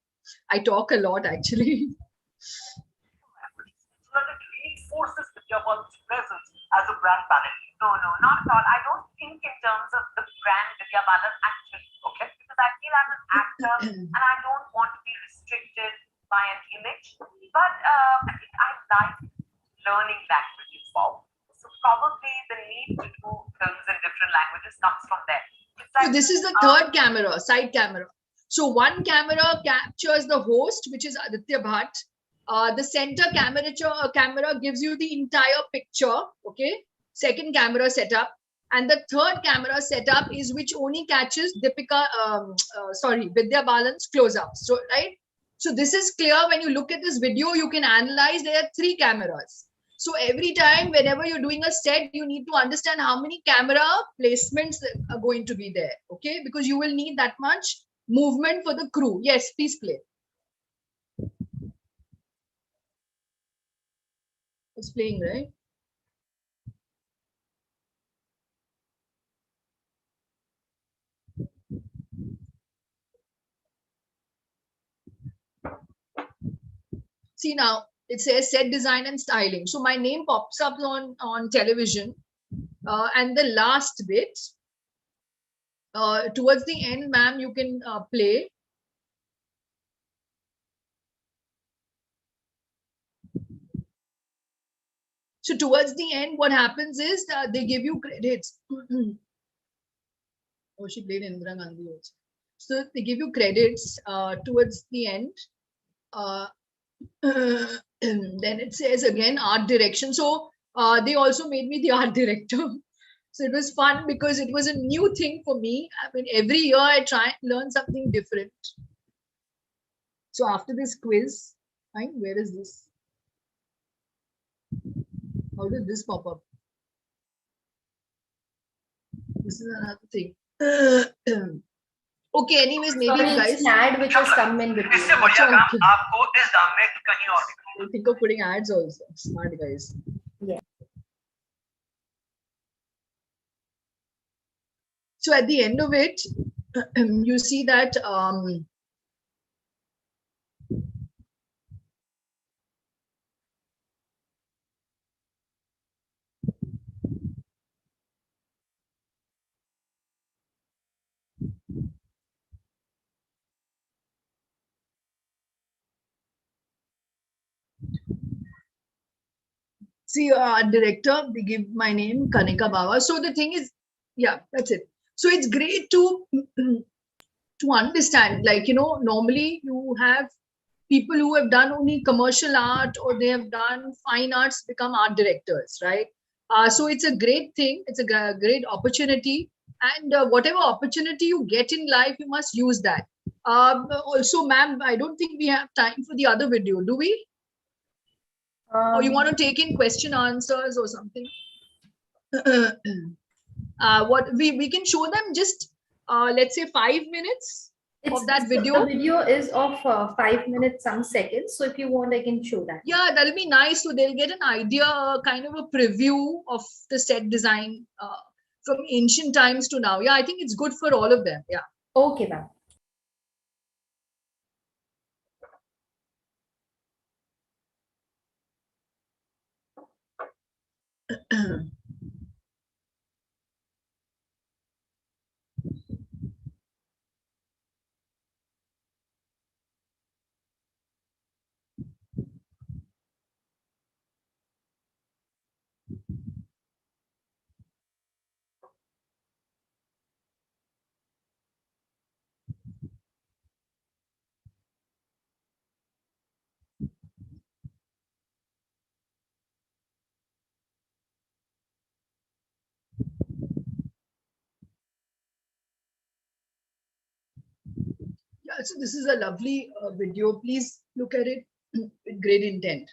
I talk a lot actually. So that it reinforces Vidya Balan's presence as a brand palette. No, not at all. I don't think in terms of the brand Vidya Balan actually. Okay. Because I feel I'm an actor and I don't want to be restricted by an image. But I think I like learning languages. Wow. So probably the need to do films in different languages comes from there. It's So like, this is the third camera, side camera. So one camera captures the host, which is Aditya Bhatt. The center camera gives you the entire picture, okay? Second camera setup. And the third camera setup is which only catches Vidya Balan's close-ups. So, right? So this is clear. When you look at this video, you can analyze there are 3 cameras. So every time, whenever you're doing a set, you need to understand how many camera placements are going to be there, okay? Because you will need that much movement for the crew. Yes, please play. It's playing, right? See now, it says set design and styling. So my name pops up on television. And the last bit, towards the end, ma'am, you can play. So towards the end, what happens is they give you credits. Oh, she played Indira Gandhi also. So they give you credits towards the end. Then it says again art direction. So they also made me the art director. So it was fun because it was a new thing for me. I mean, every year I try and learn something different. So after this quiz, where is this? How did this pop up? This is another thing. Okay, anyways, maybe Sorry, you guys it's an ad which has come in between. इससे बढ़िया काम आपको इस दाम में कहीं और नहीं मिलेगा। think of putting ads also. Smart guys. Yeah. So at the end of it, you see that see art director, they give my name Kanika Bawa. So the thing is, yeah, that's it. So it's great to understand, like, you know, normally you have people who have done only commercial art or they have done fine arts become art directors, right? So it's a great thing. It's a great opportunity. And whatever opportunity you get in life, you must use that. Also, ma'am, I don't think we have time for the other video, do we? Or you want to take in question answers or something? What we can show them just let's say 5 minutes of that video. The video is of 5 minutes some seconds, so if you want I can show that. Yeah, that'll be nice, so they'll get an idea, kind of a preview of the set design from ancient times to now. Yeah, I think it's good for all of them. Yeah. Okay, ma'am. Yeah, so this is a lovely video. Please look at it with great intent.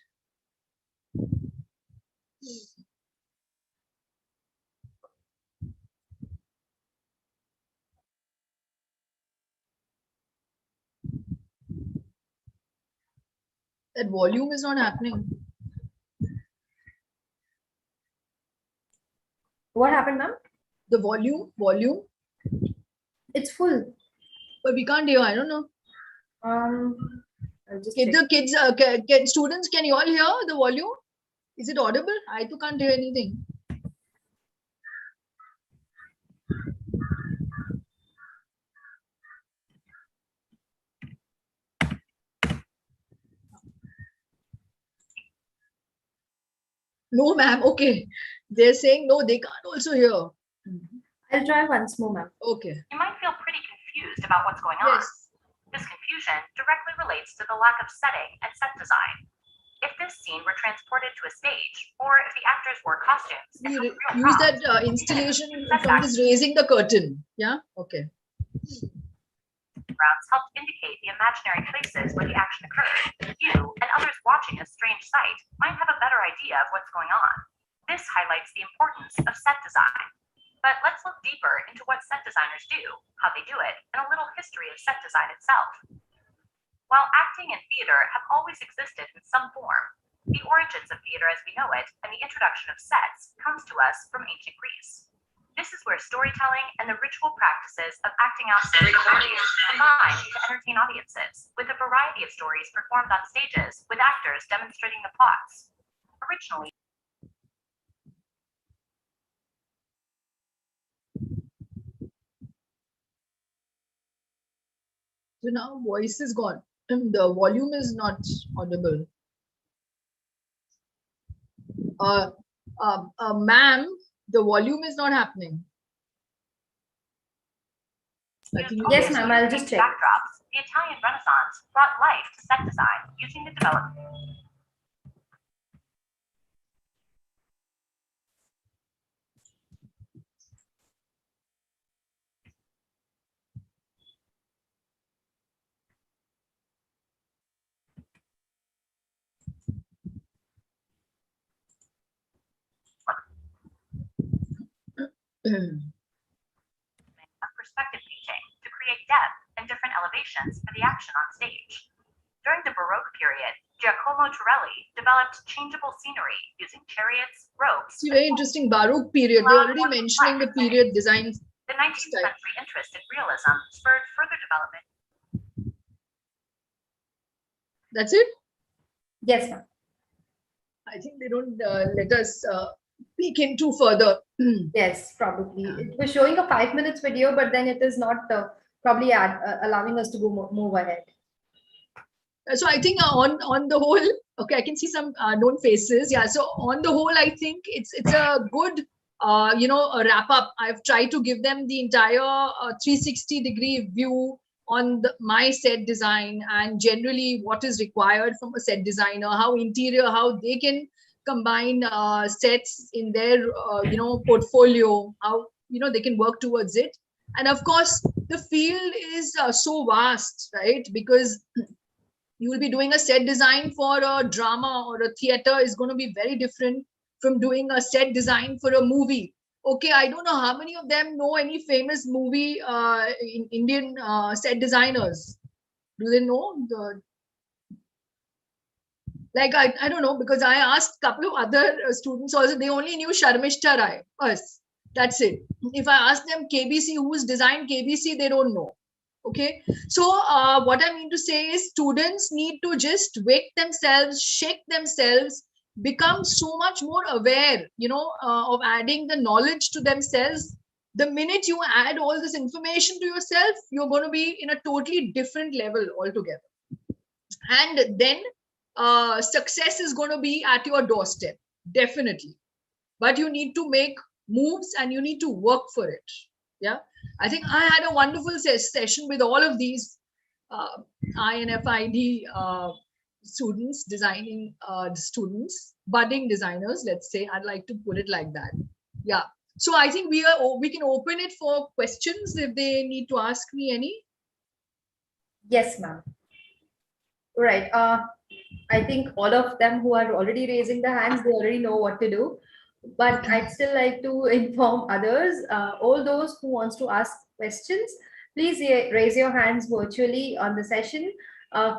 That volume is not happening. What happened, ma'am? The volume, It's full. but we can't hear. I don't know. I'll just If check. the kids, students, can you all hear the volume? Is it audible? I too can't hear anything. No, ma'am. Okay. They're saying no, they can't also hear. I'll try once more, ma'am. Okay. You might feel pretty confused about what's going on. Yes. This confusion directly relates to the lack of setting and set design. If this scene were transported to a stage, or if the actors wore costumes, and We took real use props, that installation from this raising the curtain. Yeah. Okay. backgrounds helped indicate the imaginary places where the action occurred. You and others watching a strange sight might have a better idea of what's going on. This highlights the importance of set design. But let's look deeper into what set designers do, how they do it, and a little history of set design itself. While acting and theater have always existed in some form, the origins of theater as we know it and the introduction of sets comes to us from ancient Greece. This is where storytelling and the ritual practices of acting out stories combine to entertain audiences, with a variety of stories performed on stages with actors demonstrating the plots. Originally, So now voice is gone. The volume is not audible. Ma'am, the volume is not happening. I think Yes, ma'am, I'll just check. backdrops, the Italian Renaissance brought life to set design using the development. Of perspective painting to create depth and different elevations for the action on stage. During the Baroque period, Giacomo Torelli developed changeable scenery using chariots, ropes. See, very interesting Baroque period. They're already mentioning the period designs. The 19th century interest in realism spurred further development. That's it? Yes, ma'am. I think they don't let us peek into further. Yes, probably. It was showing a 5 minutes video, but then it is not probably allowing us to go move ahead. So I think on the whole, okay, I can see some known faces. Yeah. So on the whole, I think it's a good a wrap up. I've tried to give them the entire 360-degree view on my set design and generally what is required from a set designer, how interior, how they can combine sets in their portfolio, how they can work towards it. And of course, the field is so vast, right? Because you will be doing a set design for a drama or a theater is going to be very different from doing a set design for a movie. Okay, I don't know how many of them know any famous movie in Indian set designers. Do they know? I don't know, because I asked a couple of other students also, they only knew Sharmishta Rai. Us. That's it. If I ask them KBC, who's designed KBC, they don't know. Okay, so what I mean to say is students need to just wake themselves, shake themselves, become so much more aware, of adding the knowledge to themselves. The minute you add all this information to yourself, you're going to be in a totally different level altogether. And then success is going to be at your doorstep, definitely. But you need to make moves and you need to work for it. Yeah, I think I had a wonderful session with all of these INFID students, designing students, budding designers, let's say. I'd like to put it like that. Yeah. So I think we can open it for questions if they need to ask me any. Yes, ma'am. Right. I think all of them who are already raising the hands, they already know what to do. But I'd still like to inform others, all those who wants to ask questions, please raise your hands virtually on the session.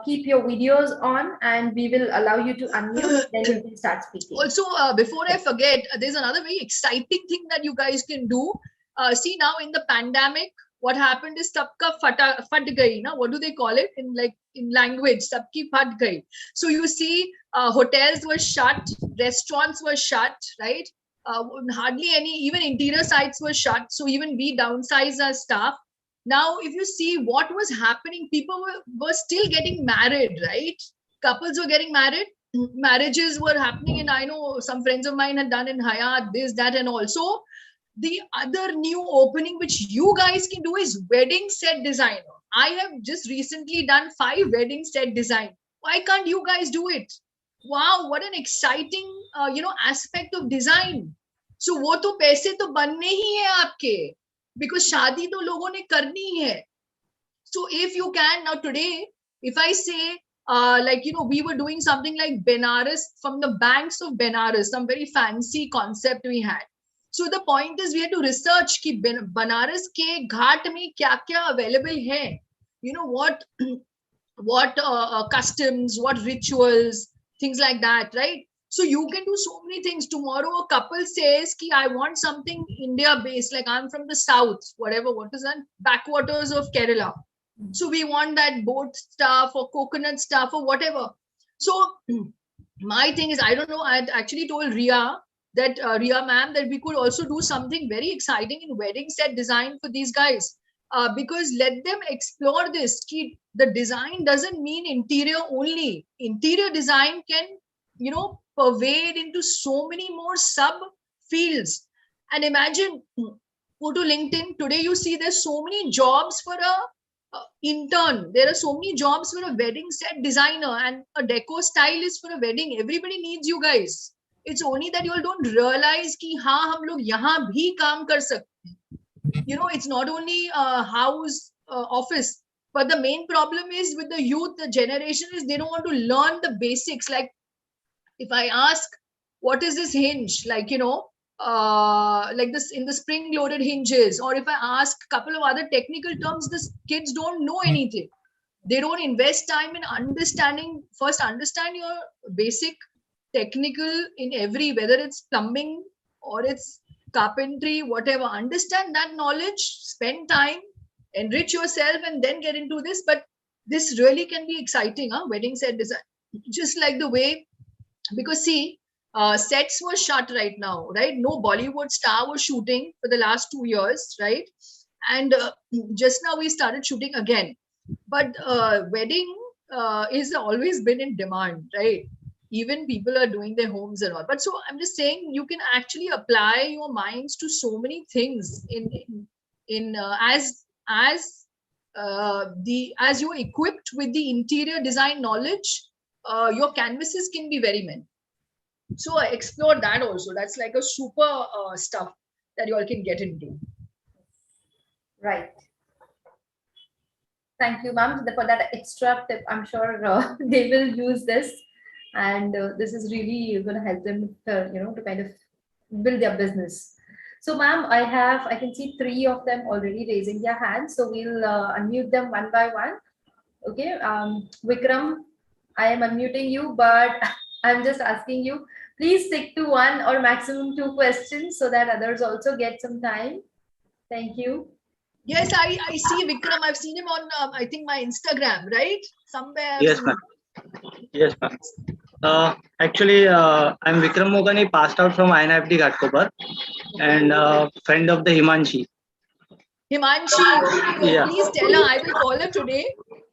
Keep your videos on and we will allow you to unmute, then you can start speaking. Also, before I forget, there's another very exciting thing that you guys can do. See, now in the pandemic, what happened is sabka fat gayi, na? What do they call it in language? Sabki fat gayi. So you see, hotels were shut, restaurants were shut, right? Hardly any, even interior sites were shut. So even we downsized our staff. Now, if you see what was happening, people were still getting married, right? Couples were getting married. Marriages were happening, and I know some friends of mine had done in Hayat, this, that, and also the other new opening which you guys can do is wedding set designer. I have just recently done 5 wedding set design. Why can't you guys do it? Wow, what an exciting aspect of design. So वो तो पैसे तो बनने ही है आपके, because शादी तो लोगों ने करनी है. So if you can now today, if I say we were doing something like Benares, from the banks of Benares, some very fancy concept we had. So the point is we had to research कि Benares के घाट में क्या available है. What customs, what rituals, things like that, right? So you can do so many things. Tomorrow a couple says ki I want something India based, like I'm from the south, whatever, what is that? Backwaters of Kerala. So we want that boat stuff or coconut stuff or whatever. So my thing is, I don't know, I had actually told Ria that Ria ma'am that we could also do something very exciting in wedding set design for these guys. Because let them explore this. The design doesn't mean interior only. Interior design can, pervade into so many more sub fields. And imagine, go to LinkedIn today, you see there's so many jobs for a intern. There are so many jobs for a wedding set designer, and a deco stylist for a wedding. Everybody needs you guys. It's only that you all don't realize कि हाँ हम लोग यहाँ भी काम कर सकते हैं. It's not only a house, office, but the main problem is with the youth, the generation is they don't want to learn the basics. Like if I ask, what is this hinge? Like this in the spring loaded hinges, or if I ask a couple of other technical terms, the kids don't know anything. They don't invest time in understanding. First, understand your basic technical in every, whether it's plumbing or it's carpentry, whatever. Understand that knowledge, spend time, enrich yourself, and then get into this. But this really can be exciting, wedding set design. Just like the way, because see, sets were shut right now, right? No Bollywood star was shooting for the last 2 years, right? And just now we started shooting again. But wedding is always been in demand, right? Even people are doing their homes and all. But so I'm just saying, you can actually apply your minds to so many things as you're equipped with the interior design knowledge. Your canvases can be very many. So explore that also. That's like a super stuff that you all can get into. Right. Thank you, ma'am, for that extra tip. I'm sure they will use this, and this is really going to help them, to kind of build their business. So, ma'am, I can see 3 of them already raising their hands. So we'll unmute them one by one. Okay, Vikram, I am unmuting you, but I'm just asking you, please stick to 1 or maximum 2 questions so that others also get some time. Thank you. Yes, I see Vikram. I've seen him on, I think, my Instagram, right? Somewhere. Yes, ma'am. Yes, ma'am. Actually, I'm Vikram Mogani, passed out from INIFD Ghatkopar, and friend of the Himanshi. Himanshi, Yeah. please tell her, I will call her today.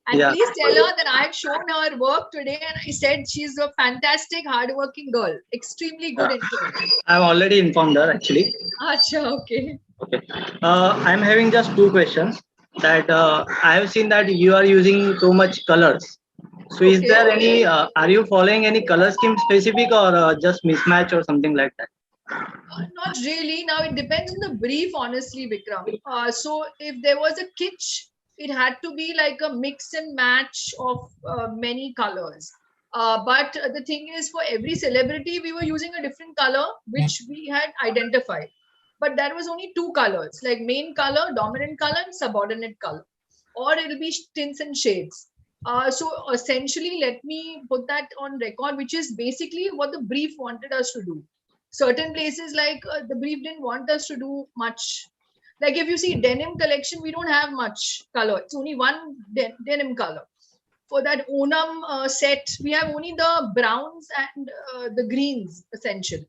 And Yeah. please tell her that I have shown her work today and I said she's a fantastic, hardworking girl. Extremely good intern. I'm already informed her actually. Acha, okay. Okay. I'm having just two questions. That I have seen that you are using so much colors. So is Okay. there any? Are you following any color scheme specific or just mismatch or something like that? Not really. Now it depends on the brief, honestly, Vikram. So if there was a kitsch, it had to be like a mix and match of many colors. But the thing is, for every celebrity, we were using a different color, which we had identified. But there was only two colors, like main color, dominant color, and subordinate color. Or it'll be tints and shades. So essentially, let me put that on record, which is basically what the brief wanted us to do. Certain places like the brief didn't want us to do much. Like if you see denim collection, we don't have much color. It's only one denim color. For that Onam set, we have only the browns and the greens essential.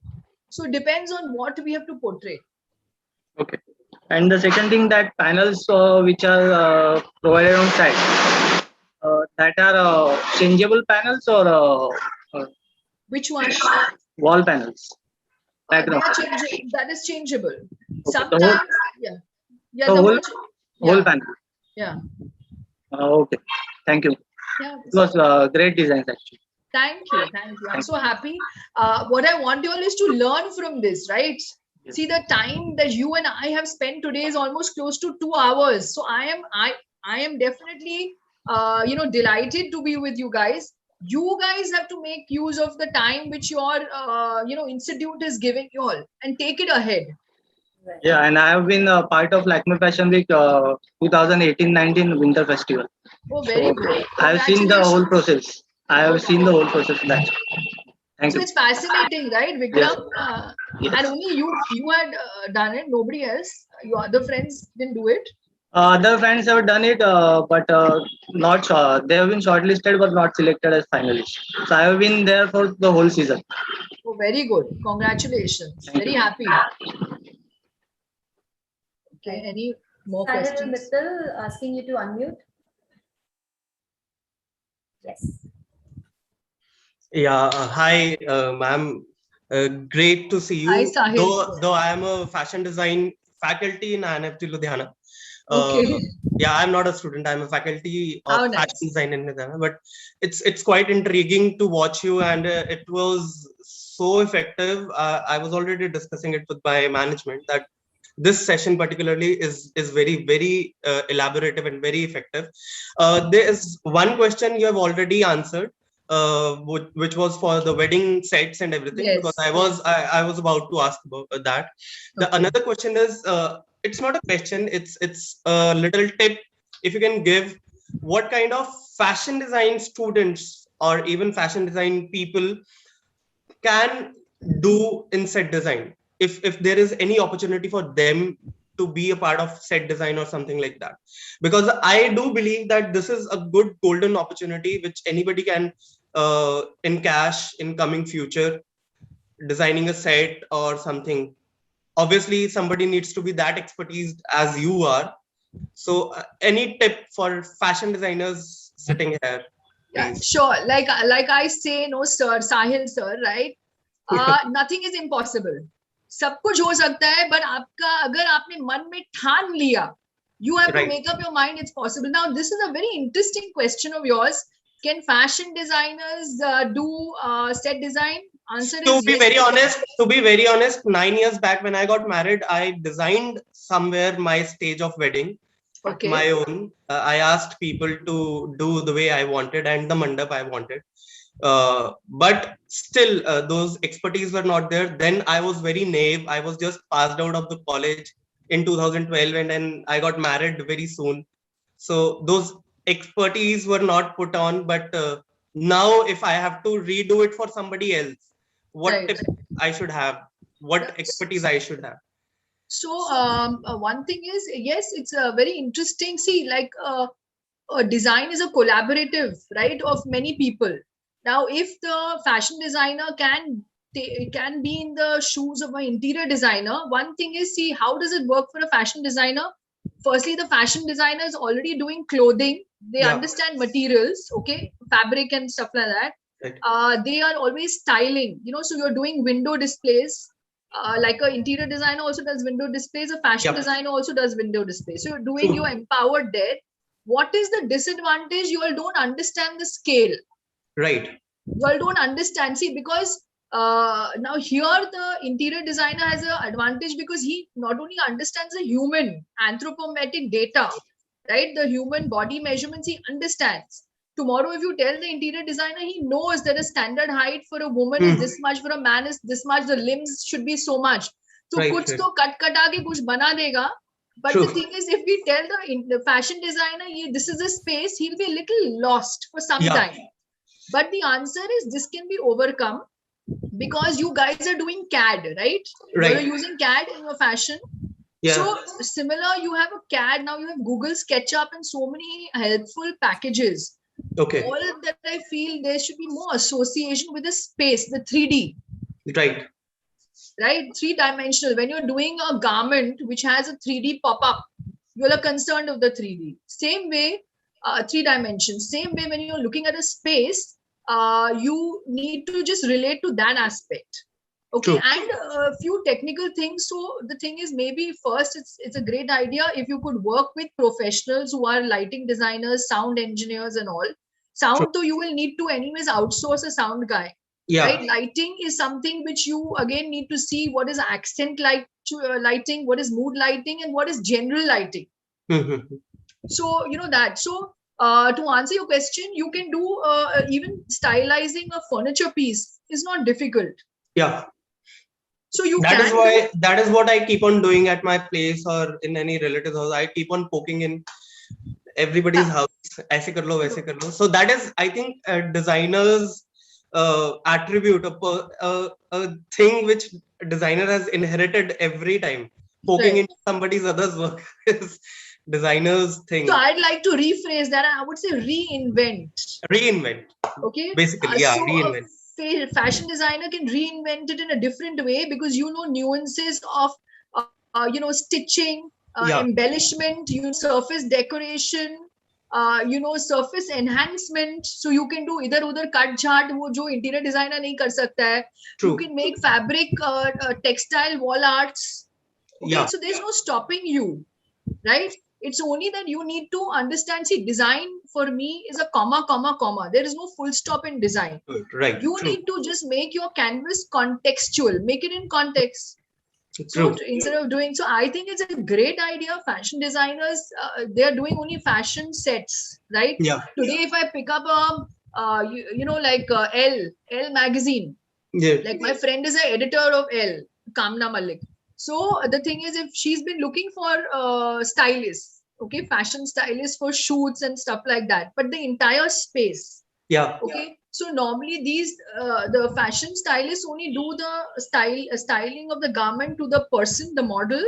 So it depends on what we have to portray. Okay. And the second thing, that panels which are provided on site, that are changeable panels or Which one? wall panels. They Background. are that is changeable. The Sometimes, whole, yeah, yeah, the the whole, whole, whole yeah, panel. yeah, Okay. Thank you. yeah. It was great designs actually. Thank you. Thank you. I'm so happy. What I want you all is to learn from this, right? Yes. See, the time that you and I have spent today is almost close to 2 hours. So I am definitely delighted to be with you guys. You guys have to make use of the time which your institute is giving you all and take it ahead. Yeah, and I have been part of Lakme Fashion Week 2018-19 Winter Festival. Oh, very good. I have seen the whole process. I have seen the whole process. That's Thank So you. it's fascinating, right, Vikram? Yes. And only you had done it, nobody else. Your other friends didn't do it. Other friends have done it, but not. They have been shortlisted, but not selected as finalists. So I have been there for the whole season. Oh, very good. Congratulations. Thank Very you. happy. Okay, any more Sahil questions? Mittal asking you to unmute. Yes. Yeah, hi, ma'am. Great to see you. Hi, Sahil. Though I am a fashion design faculty in INFD Ludhiana. Okay. Yeah, I'm not a student. I'm a faculty of How fashion nice. design in Ludhiana. But it's quite intriguing to watch you, and it was so effective. I was already discussing it with my management that this session particularly is very elaborative and very effective. There is one question you have already answered, which was for the wedding sets and everything, Yes. because I was about to ask about that. The Okay. another question is, it's not a question, it's a little tip. If you can give, what kind of fashion design students or even fashion design people can do in set design, if there is any opportunity for them to be a part of set design or something like that, because I do believe that this is a good golden opportunity which anybody can encash in coming future, designing a set or something. Obviously somebody needs to be that expertise as you are. So any tip for fashion designers sitting here, Yeah, please? sure. Like I say, no, sir, Sahil, sir, right? Nothing is impossible. सब कुछ हो सकता है, but आपका अगर आपने मन में ठान लिया, you have to Right. make up your mind. It's possible. Now, this is a very interesting question of yours. Can fashion designers do set design? Answer To is be yes. very honest, 9 years back when I got married, I designed somewhere my stage of wedding, Okay. my own. I asked people to do the way I wanted and the mandap I wanted. But still, those expertise were not there. Then I was very naive. I was just passed out of the college in 2012, and then I got married very soon. So those expertise were not put on. But now, if I have to redo it for somebody else, what Right. tip I should have? What expertise I should have? So one thing is, yes, it's very interesting. See, like design is a collaborative, right, of many people. Now, if the fashion designer can be in the shoes of an interior designer, one thing is, see, how does it work for a fashion designer? Firstly, the fashion designer is already doing clothing. They Yeah. understand materials, okay, fabric and stuff like that. Right. They are always styling, you know, so you're doing window displays. Like an interior designer also does window displays, a fashion Yeah. designer also does window displays. So you're doing, True. you're empowered there. What is the disadvantage? You all don't understand the scale. Right. You all don't understand. See, because now here the interior designer has an advantage because he not only understands the human anthropometric data, right? The human body measurements he understands. Tomorrow, if you tell the interior designer, he knows that a standard height for a woman is this much, for a man is this much, the limbs should be so much. So Right, kuch right. to cut ke kuch bana dega. But True. the thing is, if we tell the fashion designer, this is a space, he'll be a little lost for some Yeah. time. But the answer is this can be overcome because you guys are doing CAD, right? Right. You're using CAD in your fashion. Yeah. So similar, you have a CAD, now you have Google SketchUp and so many helpful packages. Okay. All that I feel there should be more association with the space, the 3D, Right. right? 3-dimensional. When you're doing a garment which has a 3D pop-up, you're concerned of the 3D. Same way, 3 dimensions. Same way, when you're looking at a space, you need to just relate to that aspect. Okay, True. and a few technical things. So the thing is, maybe first it's a great idea if you could work with professionals who are lighting designers, sound engineers, and all. Sound, so you will need to anyways outsource a sound guy. Yeah. Right, lighting is something which you again need to see what is accent lighting, what is mood lighting, and what is general lighting. So you know that. So to answer your question, you can do even stylizing a furniture piece is not difficult. Yeah. So you That can is why that is what I keep on doing at my place or in any relative's house. I keep on poking in everybody's house. Aise kar lo, waise kar lo. So that is, I think, a designer's attribute, a thing which designer has inherited every time. Poking Right. into somebody's other's work is designer's thing. So I'd like to rephrase that. I would say reinvent. Reinvent. Okay. Basically, yeah, So reinvent. a fashion designer can reinvent it in a different way because you know nuances of you know stitching, Yeah. embellishment, you know, surface decoration, you know, surface enhancement. So you can do either udhar cut jhat wo jo interior designer nahi kar sakta hai. True. You can make fabric textile wall arts. Okay, Yeah. so there's no stopping you, right? It's only that you need to understand. See, design for me is a comma, comma, comma. There is no full stop in design. Right. You True. need to just make your canvas contextual, make it in context. True. So instead of doing, so I think it's a great idea. Fashion designers, they're doing only fashion sets, right? Yeah. Today, if I pick up a, you know, like Elle magazine, Yeah. like my friend is an editor of Elle, Kamna Malik. So the thing is, if she's been looking for stylists, okay, fashion stylists for shoots and stuff like that, but the entire space, Yeah. okay. So normally these the fashion stylists only do the styling of the garment to the person, the model,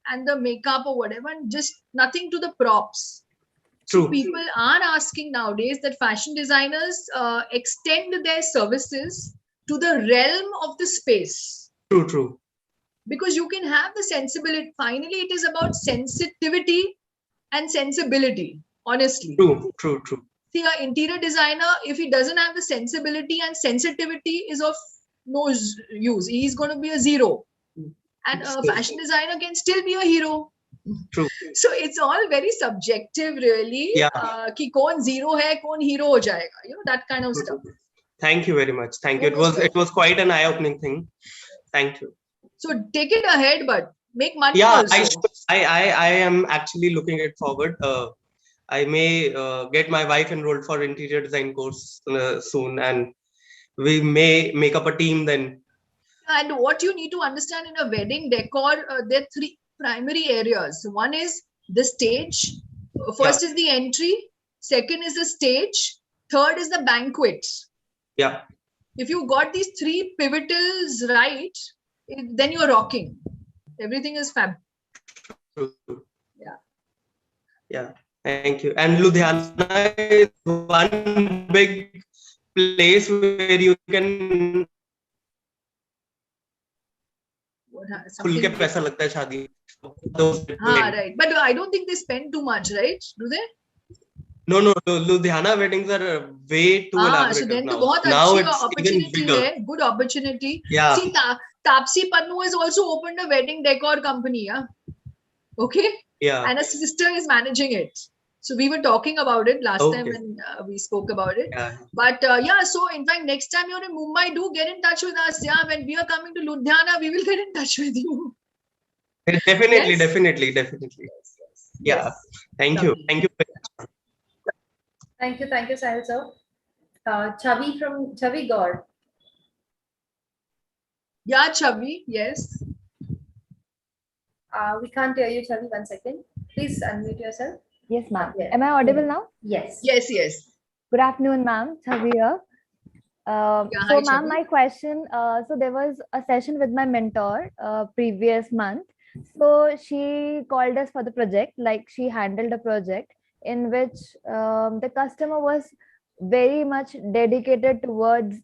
and the makeup or whatever, and just nothing to the props. So True. people are asking nowadays that fashion designers extend their services to the realm of the space. True. True. Because you can have the sensibility. Finally, it is about sensitivity and sensibility, honestly. True. True. True. See, an interior designer, if he doesn't have the sensibility and sensitivity, is of no use. He's going to be a zero. And a fashion designer can still be a hero. True. So it's all very subjective, really. Yeah. Ki kaun zero hai, kaun hero ho jayega. You know, that kind of stuff. Thank you very much. Thank you. It was quite an eye-opening thing. Thank you. So take it ahead, but make money Yeah, also. I am actually looking it forward. I may get my wife enrolled for interior design course soon, and we may make up a team then. And what you need to understand in a wedding decor, there are 3 primary areas. One is the stage. First is the entry. Second is the stage. Third is the banquet. Yeah. If you got these 3 pivotals right, then you're rocking. Everything is fab. True. Yeah. Yeah. Thank you. And Ludhiana is one big place where you can खुल के पैसा लगता है शादी में. Those weddings. Right. But I don't think they spend too much, right? Do they? No, Ludhiana weddings are way too elaborate So then now. तो बहुत Now अच्छी it's even opportunity bigger. है, good opportunity. Yeah. See, Tapsi Pannu has also opened a wedding decor company, yeah. Okay. Yeah. And a sister is managing it. So we were talking about it last time Okay. when we spoke about it. Yeah. But yeah, so in fact, next time you're in Mumbai, do get in touch with us. Yeah, when we are coming to Ludhiana, we will get in touch with you. Definitely, Yes? definitely. Yeah. Yes. Thank you. Lovely. Thank you. Thank you, Sahil sir. Chavi Gaur. Yeah, Chavi, yes. We can't hear you, Chavi. 1 second. Please unmute yourself. Yes, ma'am. Yeah. Am I audible now? Yes. Yes. Good afternoon, ma'am. Chavi here. Hi, So, ma'am, Chavi. my question, so there was a session with my mentor previous month. So she called us for the project, like she handled a project in which the customer was very much dedicated towards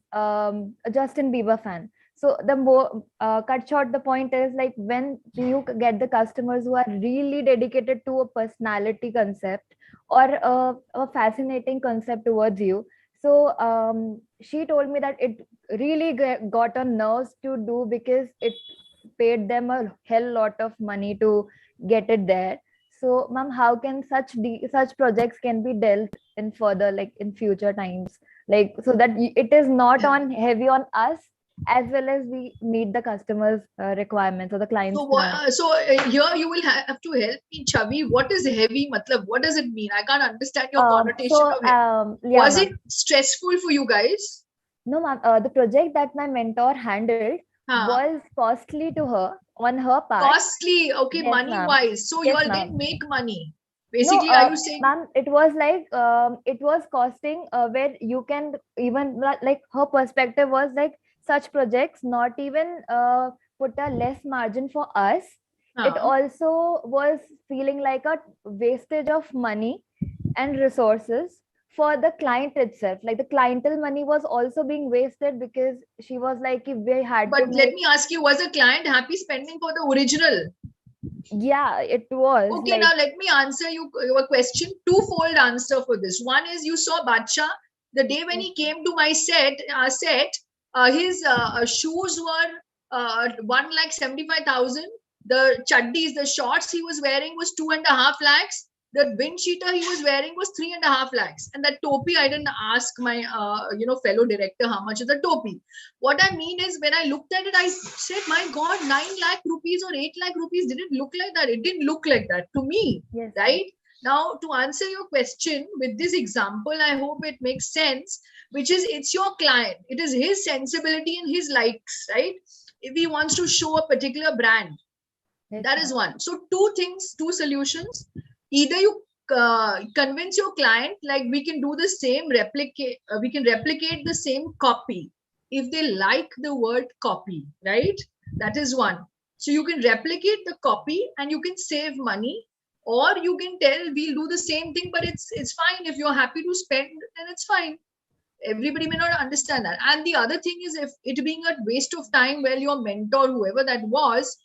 Justin Bieber fan. So the more cut short, the point is like when you get the customers who are really dedicated to a personality concept or a fascinating concept towards you. So she told me that it really got on nerves to do because it paid them a hell lot of money to get it there. So, ma'am, how can such projects can be dealt in further, like in future times, like so that it is not on heavy on us as well as we meet the customers' requirements or the clients' demand. So here you will have to help me, Chavi. What is heavy? Matlab, what does it mean? I can't understand your connotation of heavy. Yeah, Was ma'am. it stressful for you guys? No, ma'am. The project that my mentor handled was costly to her on her part. Costly, okay, Yes, money ma'am. wise. So Yes, you all ma'am. didn't make money. No, Basically, are you saying? ma'am, it was like it was costing where you can even like her perspective was like such projects not even put a less margin for us. It also was feeling like a wastage of money and resources for the client itself. Like the clientele money was also being wasted because she was like, if we had But to let make, me ask you, was the client happy spending for the original? yeah, it was. Okay, like, now let me answer your question. Twofold answer for this. One is you saw Bacha the day when he came to my set. His shoes were 1,75,000. The chaddis, the shorts he was wearing was 2.5 lakhs. The wind cheater he was wearing was 3.5 lakhs. And that topi, I didn't ask my fellow director how much is the topi. What I mean is when I looked at it, I said, my God, 9 lakh rupees or 8 lakh rupees didn't look like that. It didn't look like that to me, yes, right? Now, to answer your question with this example, I hope it makes sense, which is it's your client. It is his sensibility and his likes, right? If he wants to show a particular brand, yes, that is one. So two things, two solutions. Either you convince your client, like we can do the same replicate, we can replicate the same copy if they like the word copy, right? That is one. So you can replicate the copy and you can save money, or you can tell we'll do the same thing, but it's fine. If you're happy to spend, then it's fine. Everybody may not understand that. And the other thing is, if it being a waste of time, well, your mentor, whoever that was,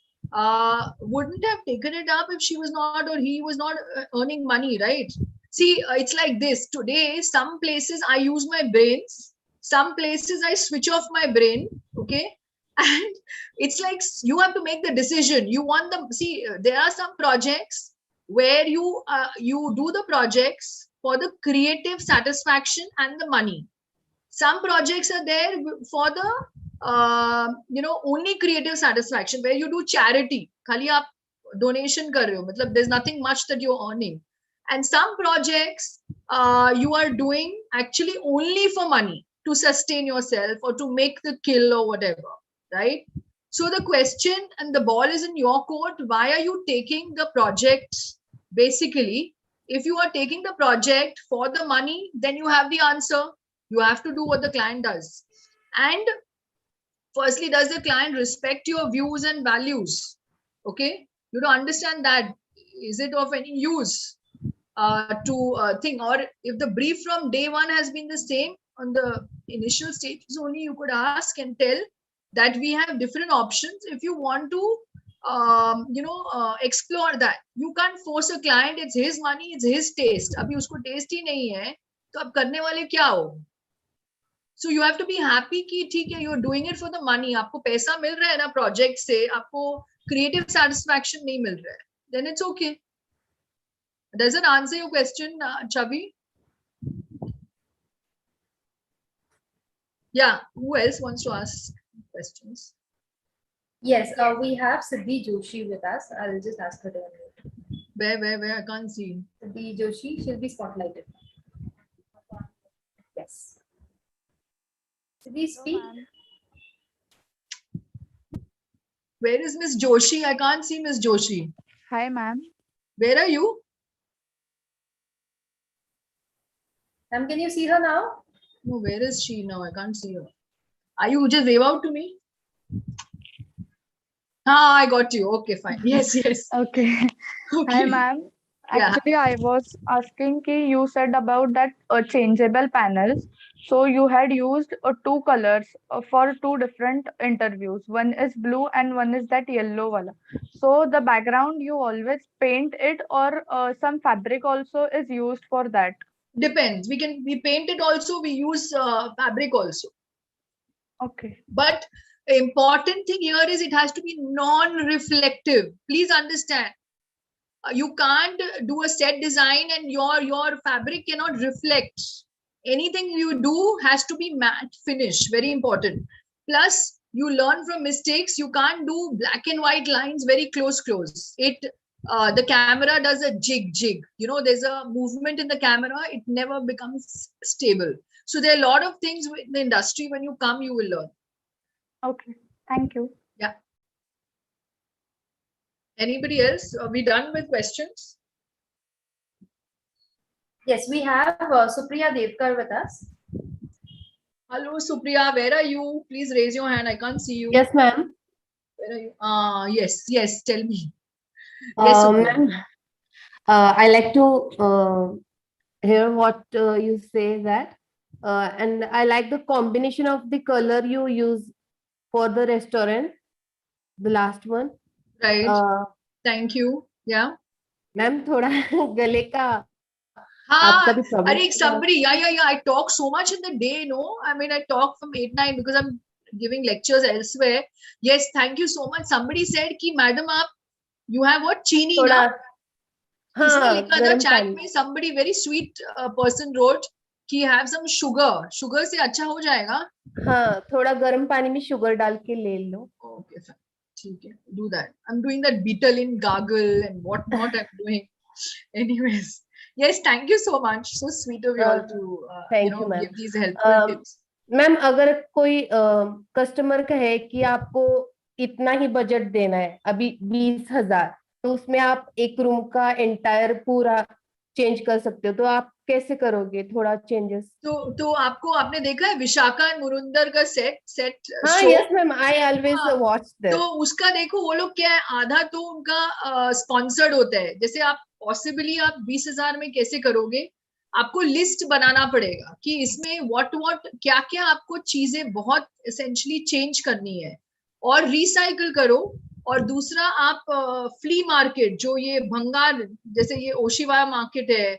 wouldn't have taken it up if she was not or he was not earning money, right? See, it's like this. Today, some places I use my brains, some places I switch off my brain, okay? And it's like you have to make the decision. You want them. See, there are some projects where you do the projects for the creative satisfaction and the money. Some projects are there for the only creative satisfaction, where you do charity. Khali aap donation kar rahe ho, matlab there's nothing much that you're earning. And some projects you are doing actually only for money, to sustain yourself or to make the kill or whatever, right? So the question and the ball is in your court. Why are you taking the project? Basically, if you are taking the project for the money, then you have the answer. You have to do what the client does. And firstly, does the client respect your views and values? Okay, you don't understand that. Is it of any use to think? Or if the brief from day one has been the same, on the initial stages only, you could ask and tell that we have different options. If you want to, explore that, you can't force a client. It's his money, it's his taste. अभी उसको taste ही नहीं है, तो अब करने वाले क्या हो? So you have to be happy कि ठीक है, you're doing it for the money. आपको पैसा मिल रहा है ना project से, आपको creative satisfaction नहीं मिल रहा है, then it's okay. Does it answer your question, Chavi? Yeah, who else wants to ask questions? Yes, we have Siddhi Joshi with us. I'll just ask her to unmute. Where? I can't see. Siddhi Joshi, she'll be spotlighted. Yes. Siddhi, speak. Where is Miss Joshi? I can't see Miss Joshi. Hi, ma'am. Where are you? Ma'am, can you see her now? No, where is she now? I can't see her. Are you just wave out to me? Ah, I got you. Okay, fine. Yes. Okay. Okay. Hi, ma'am. Yeah. Actually, I was asking ki you said about that changeable panels. So you had used two colors for two different interviews. One is blue and one is that yellow wala. So the background you always paint it, or some fabric also is used for that. Depends. We paint it also. We use fabric also. Okay. But the important thing here is it has to be non-reflective. Please understand. You can't do a set design and your fabric cannot reflect. Anything you do has to be matte finish. Very important. Plus, you learn from mistakes. You can't do black and white lines very close. The camera does a jig. There's a movement in the camera. It never becomes stable. So there are a lot of things in the industry. When you come, you will learn. Okay. Thank you. Yeah. Anybody else? Are we done with questions? Yes, we have Supriya Devkar with us. Hello, Supriya. Where are you? Please raise your hand. I can't see you. Yes, ma'am. Where are you? Yes. Tell me. Yes, Supriya. Ma'am, I like to hear what you say that, and I like the combination of the color you use for the restaurant, the last one. Right. Thank you. Yeah. Ma'am, थोड़ा गले का हाँ, आपका भी problem अरे somebody, yeah. I talk so much in the day, no? I mean, I talk from 8-9 because I'm giving lectures elsewhere. Yes, thank you so much. Somebody said कि madam you have what चीनी थोड़ा ना? किसने हाँ लिखा था गरम chat पानी में? Somebody very sweet person wrote कि have some sugar. Sugar से अच्छा हो जाएगा? हाँ थोड़ा गरम पानी में शुगर डाल के ले लो. Okay, fine. ठीक है, do that. I'm doing that Betalin gargle and whatnot I'm doing. Anyways, yes, thank you so much. So sweet of you all to thank you, ma'am. give these helpful tips. Ma'am अगर कोई customer कहे कि आपको इतना ही budget देना है अभी 20,000, तो उसमें आप एक रूम का एंटायर पूरा चेंज कर सकते हो, तो आप कैसे करोगे थोड़ा चेंजेस? तो आपको आपने देखा है विशाखा एंड मुरुंदर का सेट हाँ show? Yes ma'am, I always watch that. तो उसका देखो वो लोग क्या है, आधा तो उनका स्पॉन्सर्ड होता है. जैसे आप पॉसिबली आप 20,000 में कैसे करोगे, आपको लिस्ट बनाना पड़ेगा कि इसमें व्हाट क्या क्या आपको चीजें बहुत एसेंशियली चेंज करनी है और रिसाइकल करो. और दूसरा आप फ्ली मार्केट, जो ये भंगार, जैसे ये ओशिवा मार्केट है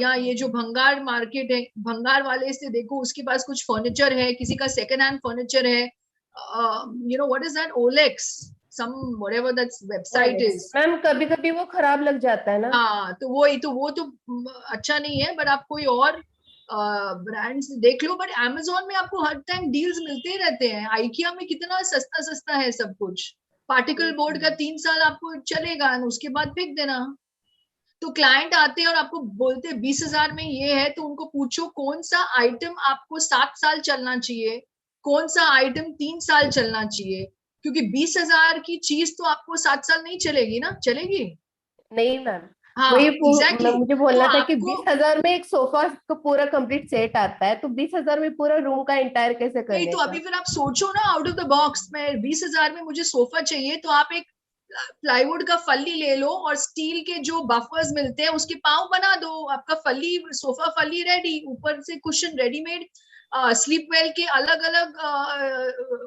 या ये जो भंगार मार्केट है, भंगार वाले से देखो उसके पास कुछ फर्नीचर है, किसी का सेकंड हैंड फर्नीचर है, what is that, OLX some whatever that website is. Ma'am कभी कभी वो खराब लग जाता है ना. हाँ, तो वो तो अच्छा नहीं है. बट आप कोई और ब्रांड्स देख लो. बट Amazon में आपको हर टाइम डील्स मिलते रहते हैं. IKEA में कितना सस्ता है सब कुछ. पार्टिकल बोर्ड का 3 साल आपको चलेगा, उसके बाद फेंक देना. तो क्लाइंट आते हैं और आपको बोलते हैं 20,000 में ये है, तो उनको पूछो कौन सा आइटम आपको 7 साल चलना चाहिए, कौन सा आइटम 3 साल चलना चाहिए. क्योंकि 20,000 की चीज तो आपको 7 साल नहीं चलेगी ना. चलेगी नहीं मैम. हाँ, exactly. मुझे बोलना तो था कि 20,000 में एक सोफा का पूरा कंप्लीट सेट आता है, तो 20,000 में पूरा रूम का एंटायर कैसे करने नहीं, तो का? अभी फिर आप सोचो ना आउट ऑफ द बॉक्स. में 20,000 में मुझे सोफा चाहिए, तो आप एक प्लाईवुड का फली ले लो और स्टील के जो बफर्स मिलते हैं उसके पाँव बना दो. आपका फली सोफा फली रेडी, ऊपर से कुशन रेडीमेड स्लीपवेल के अलग अलग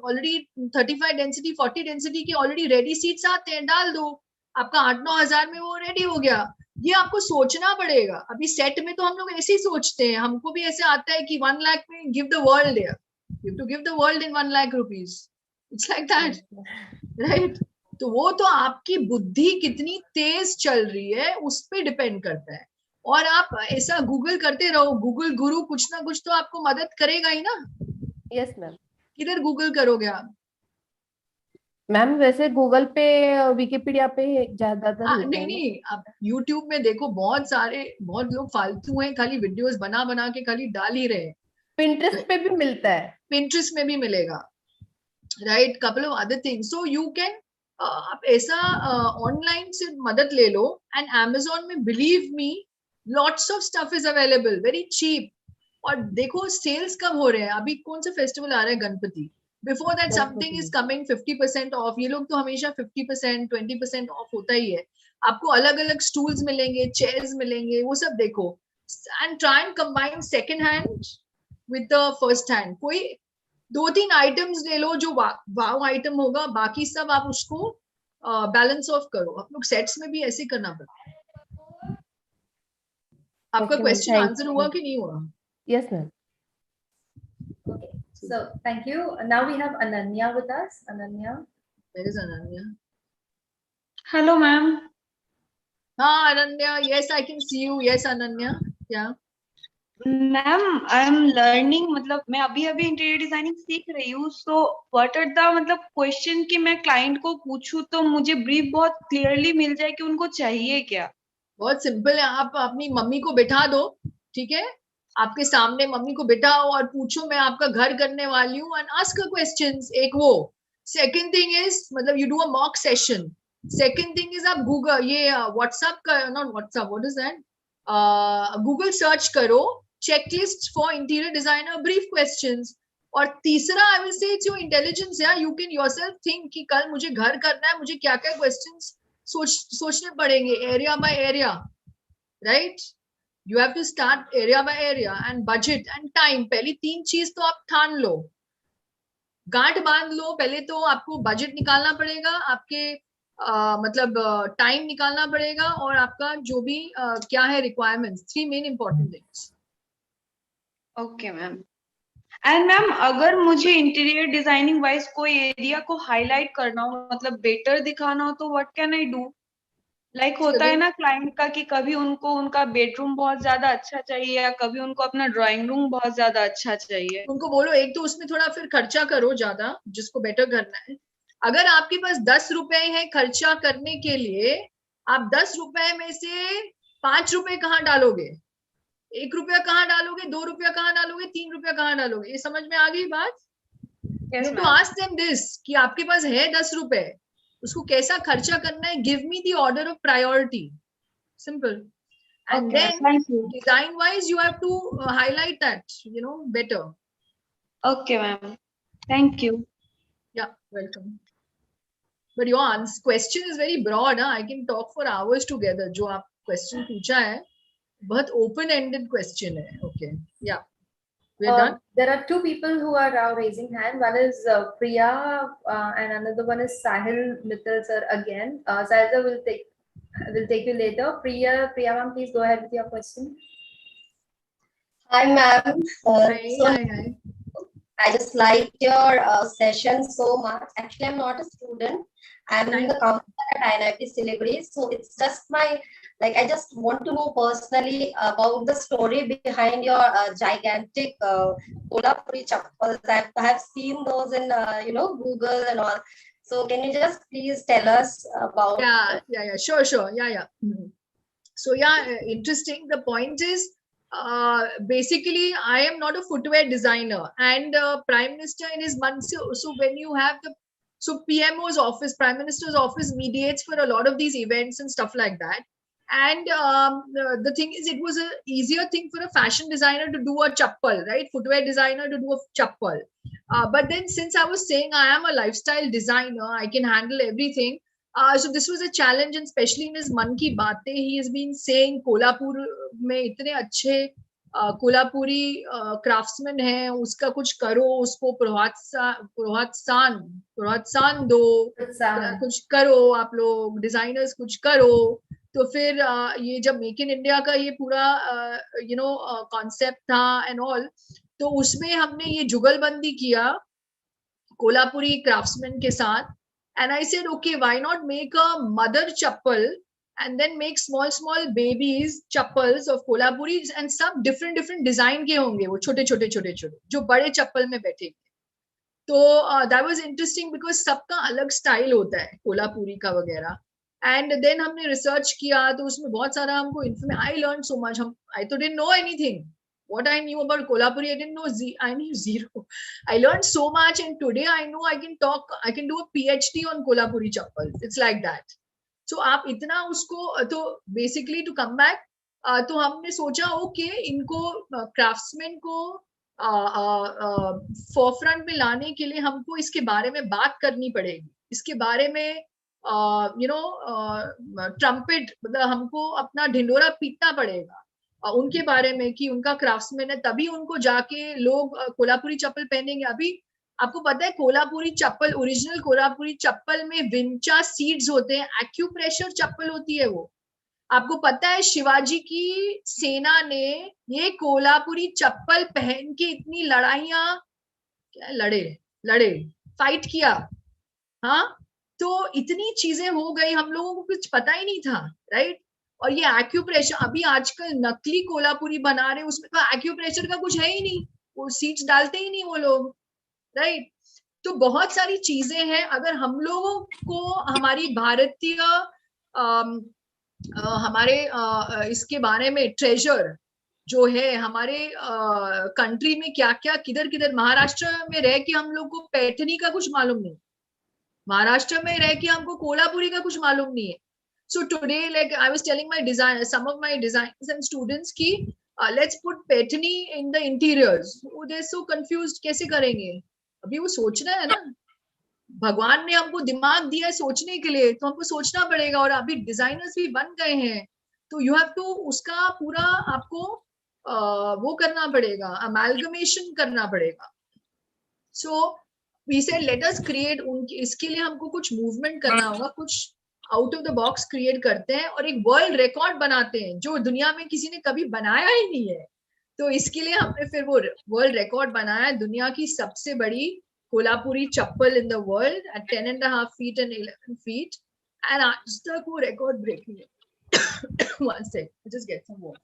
ऑलरेडी 35 डेंसिटी 40 डेंसिटी के ऑलरेडी रेडी सीट्स आते हैं, डाल दो, आपका 8-9 हजार में वो रेडी हो गया। ये आपको सोचना पड़ेगा। अभी सेट में तो हम लोग ऐसे ही सोचते हैं, हमको भी ऐसे आता है कि 1 लाख में give the world, you to give the world in 1 lakh rupees, it's like that, right? तो वो तो आपकी बुद्धि कितनी तेज चल रही है उस पर डिपेंड करता है। और आप ऐसा गूगल करते रहो, गूगल गुरु कुछ ना कुछ तो आपको मदद करेगा ही ना। Yes ma'am. किधर गूगल करोगे आप? मैम वैसे गूगल पे, विकिपीडिया पे ज्यादातर होता नहीं है ना। नहीं, आप यूट्यूब में देखो, बहुत लोग फालतू हैं, खाली वीडियोस बना बना के खाली डाल ही रहे हैं। पिंटरेस्ट पे भी मिलता है। पिंटरेस्ट में भी मिलेगा, right? Couple of other things, so you can, आप ऐसा ऑनलाइन से मदद ले लो। एंड Amazon में believe me, lots of stuff is available very cheap. और देखो सेल्स कब हो रहे हैं, अभी कौन सा फेस्टिवल आ रहा है? Ganpati. Before that something is coming 50% of. ये लोग तो हमेशा 50% 20% ऑफ होता ही है। आपको अलग अलग स्टूल्स मिलेंगे, चेयर्स मिलेंगे, वो सब देखो। And try and combine second hand with the first hand. कोई 2-3 आइटम्स ले लो जो वाव आइटम होगा, बाकी सब आप उसको बैलेंस ऑफ करो। आप लोग सेट्स में भी ऐसे करना पड़ता है। आपका क्वेश्चन आंसर हुआ कि नहीं हुआ? Yes ma'am. Okay, so thank you. Now we have Ananya with us. Ananya. Where is Ananya? Hello, ma'am. हाँ Ananya, yes I can see you. Yes Ananya, yeah. Ma'am I am learning, मतलब मैं अभी अभी interior designing सीख रही हूँ। So what are the मतलब question कि मैं क्लाइंट को पूछूं तो मुझे ब्रीफ बहुत क्लियरली मिल जाए कि उनको चाहिए क्या? बहुत सिंपल है, आप अपनी मम्मी को बिठा दो, ठीक है? आपके सामने मम्मी को बिठाओ और पूछो मैं आपका घर करने वाली हूँ, एंड आस्क क्वेश्चंस। एक वो। सेकंड थिंग इज, मतलब you do a mock session. Second thing is आप गूगल, ये व्हाट्सएप का, not WhatsApp, what is that, Google search करो checklist for interior designer brief questions. और तीसरा I will say it's your intelligence, या you can yourself think कि कल मुझे घर करना है, मुझे क्या क्या क्वेश्चंस सोचने पड़ेंगे, area by area, right? You have to start area by area, and budget and time. पहली 3 चीज तो आप ठान लो, गांठ बांध लो। पहले तो आपको बजट निकालना पड़ेगा, आपके मतलब टाइम निकालना पड़ेगा, और आपका जो भी क्या है requirements. 3 main important things. Okay ma'am. And ma'am अगर मुझे इंटीरियर डिजाइनिंग वाइज कोई एरिया को हाईलाइट करना हो, मतलब बेटर दिखाना हो, तो what can I do? Like होता है ना क्लाइंट का कि कभी उनको उनका बेडरूम बहुत ज्यादा अच्छा चाहिए, या कभी उनको अपना ड्राइंग रूम बहुत ज्यादा अच्छा चाहिए। उनको बोलो, एक तो उसमें थोड़ा फिर खर्चा करो ज्यादा, जिसको बेटर करना है। अगर आपके पास 10 रुपए है खर्चा करने के लिए, आप 10 रुपए में से 5 रुपए कहाँ डालोगे? 1 रुपया कहाँ डालोगे? 2 रुपया कहाँ डालोगे? 3 रुपया कहाँ डालोगे? ये समझ में आ गई बात? Yes, तो आस्क देम दिस कि आपके पास है 10 रुपए, उसको कैसा खर्चा करना है? Give me the order of priority, simple. And Okay, then thank you. design wise you have to highlight that, better. Okay, ma'am. Thank you. Yeah, welcome. But your question is very broad. I can talk for hours together. जो आप question पूछा है, बहुत open-ended question है. Okay, yeah. We're done. There are 2 people who are now raising hand. One is Priya, and another one is Sahil Mittal sir again. Sahil sir will take you later. Priya ma'am, please go ahead with your question. Hi ma'am. Hi. I just like your session so much. Actually, I'm not a student. I'm the counselor at INIFD Siliguri. So it's just I just want to know personally about the story behind your gigantic Kolhapuri chappals. I have seen those in Google and all. So can you just please tell us about? Yeah. Sure. Yeah. So yeah, interesting. The point is, basically, I am not a footwear designer, and Prime Minister in his month. So when you have PMO's office, Prime Minister's office mediates for a lot of these events and stuff like that. And the thing is, it was an easier thing for a fashion designer to do a chappal, right? Footwear designer to do a chappal. But then since I was saying I am a lifestyle designer, I can handle everything. So this was a challenge, and especially in his Man Ki Baatein, he has been saying Kolhapur में इतने अच्छे Kolhapuri craftsman है, उसका कुछ करो, उसको प्रोत्साहन प्रोत्साहन दो, कुछ करो, आप लोग डिजाइनर्स कुछ करो। तो फिर ये जब मेक इन इंडिया का ये पूरा कॉन्सेप्ट था एंड ऑल, तो उसमें हमने ये जुगलबंदी किया कोल्हापुरी क्राफ्ट्समैन के साथ। And I said okay, why not make a mother chappal and then make small babies chappals of Kolhapuri, and सब different design के होंगे, वो छोटे जो बड़े चप्पल में बैठेंगे। तो that was interesting because सबका अलग स्टाइल होता है कोल्हापुरी का वगैरह। एंड देन हमने रिसर्च किया, तो उसमें बहुत सारा हमको information, I learn so much. I didn't know anything. What I knew about Kolhapuri, I didn't know. I knew zero. I learned so much, and today I know I can do a PhD on Kolhapuri chappals. It's like that. So आप इतना उसको, तो basically to come back, तो हमने सोचा okay, इनको craftsman को forefront में लाने के लिए हमको इसके बारे में बात करनी पड़ेगी, इसके बारे में ट्रम्पेट, मतलब हमको अपना ढिंडोरा पीटना पड़ेगा उनके बारे में कि उनका क्राफ्ट्समैन है, तभी उनको जाके लोग कोल्हापुरी चप्पल पहनेंगे। अभी आपको पता है कोल्हापुरी चप्पल, ओरिजिनल कोल्हापुरी चप्पल में विंचा सीड्स होते हैं, एक्यूप्रेशर चप्पल होती है वो। आपको पता है शिवाजी की सेना ने ये कोल्हापुरी चप्पल पहन के इतनी लड़ाइयां लड़े फाइट किया। हाँ, तो इतनी चीजें हो गई, हम लोगों को कुछ पता ही नहीं था, राइट। और ये एक्यूप्रेशर, अभी आजकल नकली कोल्हापुरी बना रहे, उसमें तो एक्यूप्रेशर का कुछ है ही नहीं, वो सीड्स डालते ही नहीं वो लोग, राइट। तो बहुत सारी चीजें हैं, अगर हम लोगों को हमारी भारतीय हमारे इसके बारे में ट्रेजर जो है हमारे कंट्री में, क्या क्या किधर महाराष्ट्र में रह के हम लोग को पैठनी का कुछ मालूम नहीं, महाराष्ट्र में रह के हमको कोल्हापुरी का कुछ मालूम नहीं है। So today like I was telling my design, some of my designers and students की let's put paithani in the interiors. They are so confused, कैसे करेंगे? अभी वो सोचना है ना, भगवान ने हमको दिमाग दिया है सोचने के लिए, तो हमको सोचना पड़ेगा। और अभी डिजाइनर्स भी बन गए हैं, तो यू हैव टू उसका पूरा आपको वो करना पड़ेगा, अमेलगमेशन करना पड़ेगा। So we said let us create, उनके इसके लिए हमको कुछ मूवमेंट करना होगा, कुछ out of the box create करते हैं और एक वर्ल्ड रिकॉर्ड बनाते हैं जो दुनिया में किसी ने कभी बनाया ही नहीं है। तो इसके लिए हमने फिर वो वर्ल्ड रिकॉर्ड बनाया, दुनिया की सबसे बड़ी Kolhapuri chappal in the world at 10.5 feet and 11 feet, and आज तक वो रिकॉर्ड ब्रेक नहीं है। One sec, just get some water.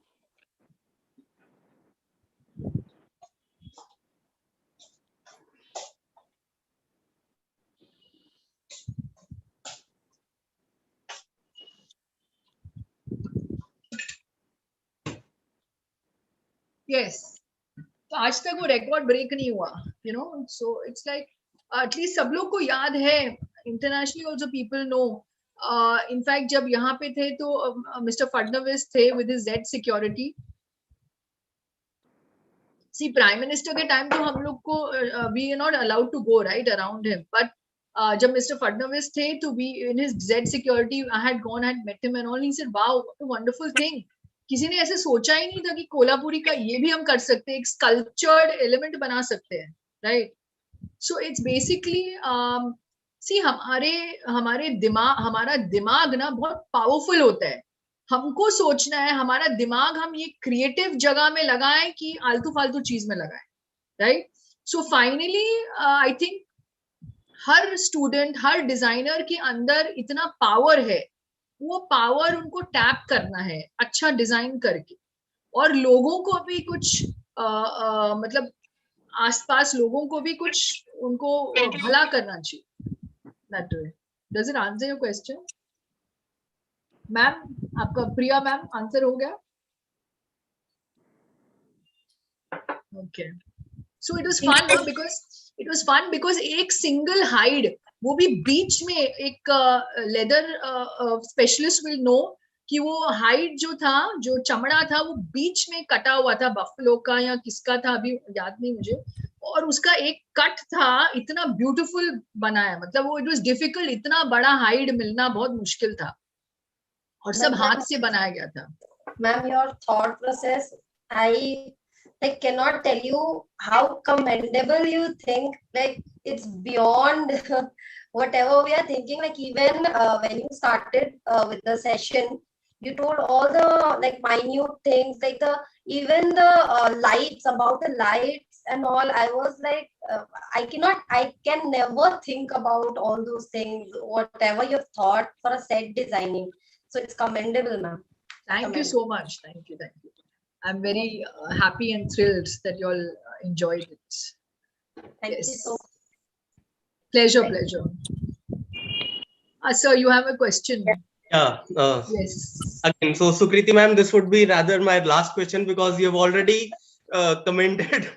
Yes. तो आज तक वो रिकॉर्ड ब्रेक नहीं हुआ, you know. So it's like at least सब लोग को याद है, internationally also people know. In fact जब यहाँ पे थे तो मिस्टर फडणवीस थे विद हिज जेड सिक्योरिटी। सी प्राइम मिनिस्टर के टाइम तो हम लोग को we are not allowed to go right around him, but जब मिस्टर फडणवीस थे तो we in his Z security, I had gone, had met him and all, he said wow what a wonderful thing. किसी ने ऐसे सोचा ही नहीं था कि कोल्हापुरी का ये भी हम कर सकते हैं, एक स्कल्पचर्ड एलिमेंट बना सकते हैं, राइट। सो इट्स बेसिकली सी हमारा दिमाग ना बहुत पावरफुल होता है। हमको सोचना है, हमारा दिमाग हम ये क्रिएटिव जगह में लगाएं कि आलतू फालतू चीज में लगाएं, right. So finally I think her student, her designer के अंदर इतना पावर है, वो पावर उनको टैप करना है अच्छा डिजाइन करके, और लोगों को भी कुछ मतलब आसपास लोगों को भी कुछ उनको भला करना चाहिए। That way. Does it answer your question? Ma'am, आपका प्रिया मैम आंसर हो गया? Okay. So it was fun because एक सिंगल हाइड, वो भी बीच में एक लेदर स्पेशलिस्ट विल नो कि वो हाइड जो था, जो चमड़ा था, वो बीच में कटा हुआ था, बफलो का या किसका था अभी याद नहीं मुझे, और उसका एक कट था, इतना ब्यूटीफुल बनाया, मतलब वो इट वाज डिफिकल्ट, इतना बड़ा हाइड मिलना बहुत मुश्किल था और सब हाथ से बनाया गया था। Ma'am, your thought process I like cannot tell you how commendable you think. Like it's beyond whatever we are thinking. Like even when you started with the session, you told all the like minute things, like the even the lights, about the lights and all. I was like, I can never think about all those things. Whatever you've thought for a set designing, so it's commendable, ma'am. Thank you so much. Thank you. Thank you. I'm very happy and thrilled that you all enjoyed it. Thank you so much. Pleasure, pleasure. Sir, you have a question. Yeah. Yes. Again, so Sukriti ma'am, this would be rather my last question because you have already commented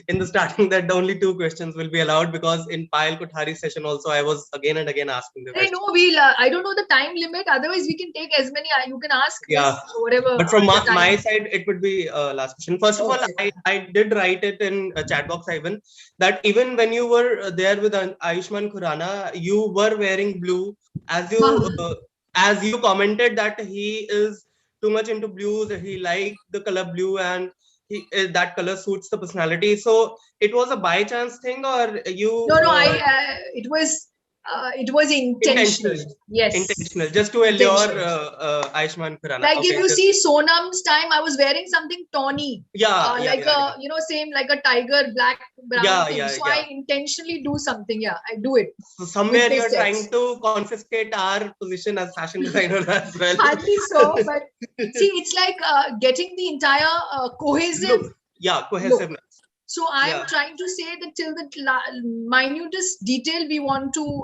in the starting that only 2 questions will be allowed, because in Payal Kothari's session also I was again and again asking the I question. know I don't know the time limit. Otherwise, we can take as many. You can ask Yeah, whatever. but from the time. my side, it would be last question. First of all, I did write it in a chat box, Ivan, that even when you were there with Ayushman Khurrana, you were wearing blue, as you commented that he is too much into blues. He liked the color blue, and that color suits the personality. So it was a by chance thing, or you? No, it was intentional. Yes, intentional, just to allure Ayushman Khurrana. Like okay, if you see Sonam's time, I was wearing something tawny. Same like a tiger, black, brown thing. So I intentionally do something. Yeah, I do it. So somewhere you're trying to confiscate our position as fashion designer as well. Hardly so, but see, it's like getting the entire cohesive. Cohesiveness. Look. So I am trying to say that till the minutest detail, we want to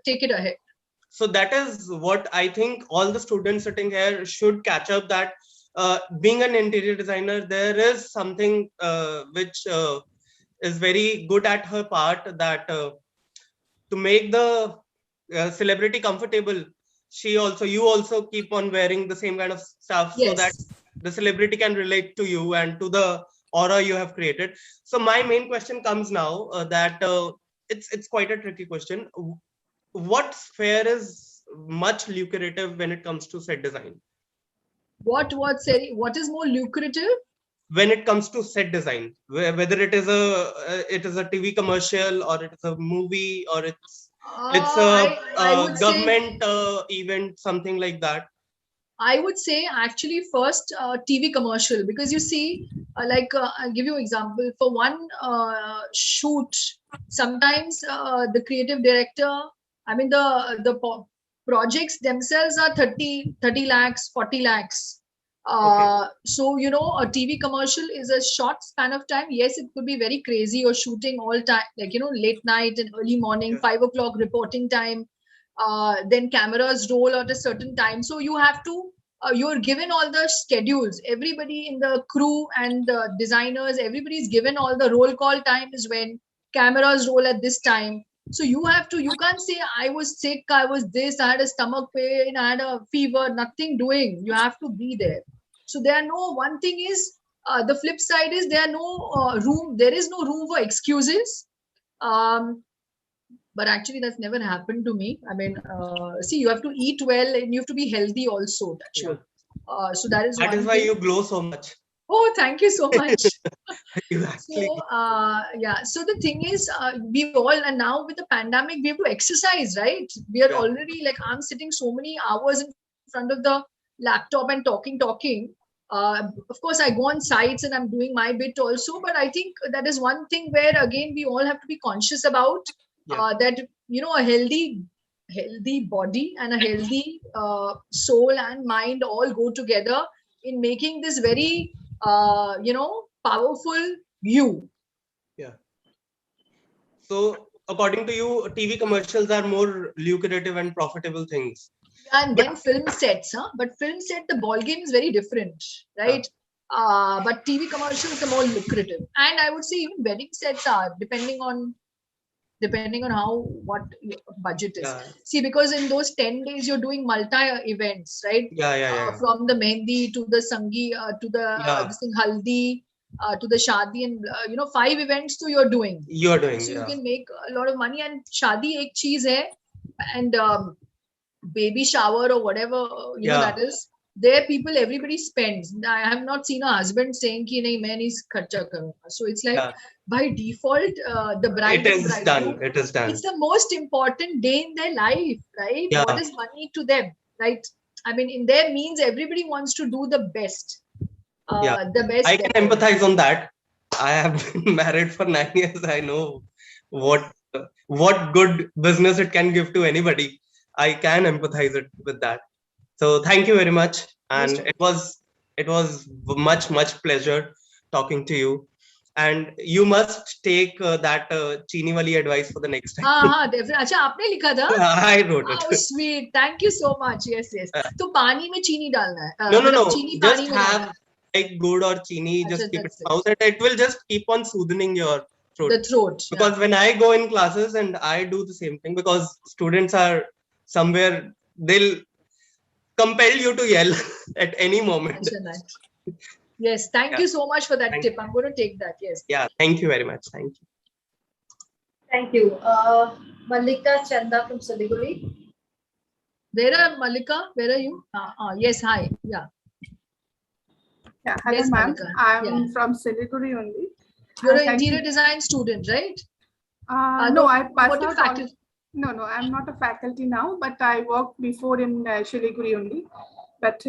take it ahead. So that is what I think all the students sitting here should catch up, that being an interior designer, there is something which is very good at her part, that to make the celebrity comfortable, you also keep on wearing the same kind of stuff, so that the celebrity can relate to you and to the aura you have created. So my main question comes now, that it's quite a tricky question. What sphere is much lucrative when it comes to set design? What is more lucrative? When it comes to set design, whether it is a TV commercial, or it is a movie, or it's a government event, something like that. I would say actually first TV commercial, because you see, I'll give you an example. For one shoot, sometimes the creative director, the projects themselves are 30 lakhs, 40 lakhs. So, a TV commercial is a short span of time. Yes, it could be very crazy. You're shooting all time, late night and early morning, 5 o'clock reporting time. Then cameras roll at a certain time. So you have to, you're given all the schedules. Everybody in the crew and the designers, everybody's given all the roll call time is when cameras roll at this time. So you can't say I was sick, I was this, I had a stomach pain, I had a fever, nothing doing. You have to be there. So one thing is, the flip side is there is no room for excuses. But actually that's never happened to me. See, you have to eat well and you have to be healthy also. So that is why you glow so much. Oh, thank you so much. So the thing is, we all, and now with the pandemic, we have to exercise, right? We are already I'm sitting so many hours in front of the laptop and talking. Of course, I go on sites and I'm doing my bit also, but I think that is one thing where again we all have to be conscious about that. A healthy body and a healthy soul and mind all go together in making this very powerful you. Yeah. So according to you, TV commercials are more lucrative and profitable things. And then film sets, but film set, the ball game is very different, right? But TV commercials are more lucrative, and I would say even wedding sets are, depending on what your budget is. See, because in those 10 days you're doing multi events, right? From the mehndi to the sangi to the haldi to the shadi, and 5 events so you're doing. So you can make a lot of money. And shadi ek cheez hai, and baby shower or whatever that is, there people, everybody spends. I have not seen a husband saying ki nahi main is kharcha karunga. So it's like by default the bride It and is bridegroom, done. It is done. it's the most important day in their life, right? Yeah. What is money to them, right? I mean, in their means, everybody wants to do the best. The best. I can empathize on that. I have been married for 9 years. I know what good business it can give to anybody. I can empathize it with that. So thank you very much, and it was much pleasure talking to you. And you must take that Chini wali advice for the next time. हाँ definitely. अच्छा आपने लिखा था? I wrote it. Oh sweet, thank you so much. Yes. तो पानी में चीनी डालना है? No. चीनी Just पानी में have डालना है. like good or chini. Just keep it in mouth, and it will just keep on soothing your throat. The throat. Because when I go in classes and I do the same thing, because students are somewhere, they'll compel you to yell at any moment. Yes, thank you so much for that tip. I'm going to take that. Yes. Yeah, thank you very much. Thank you. Thank you. Malika Chanda from Siliguri. Where are Malika? Where are you? Yes, hi. Yeah. Yeah, hello, Yes, ma'am. Malika. I'm from Siliguri only. You're an interior design student, right? No, I passed what out. faculty? No, I'm not a faculty now, but I worked before in Siliguri only. But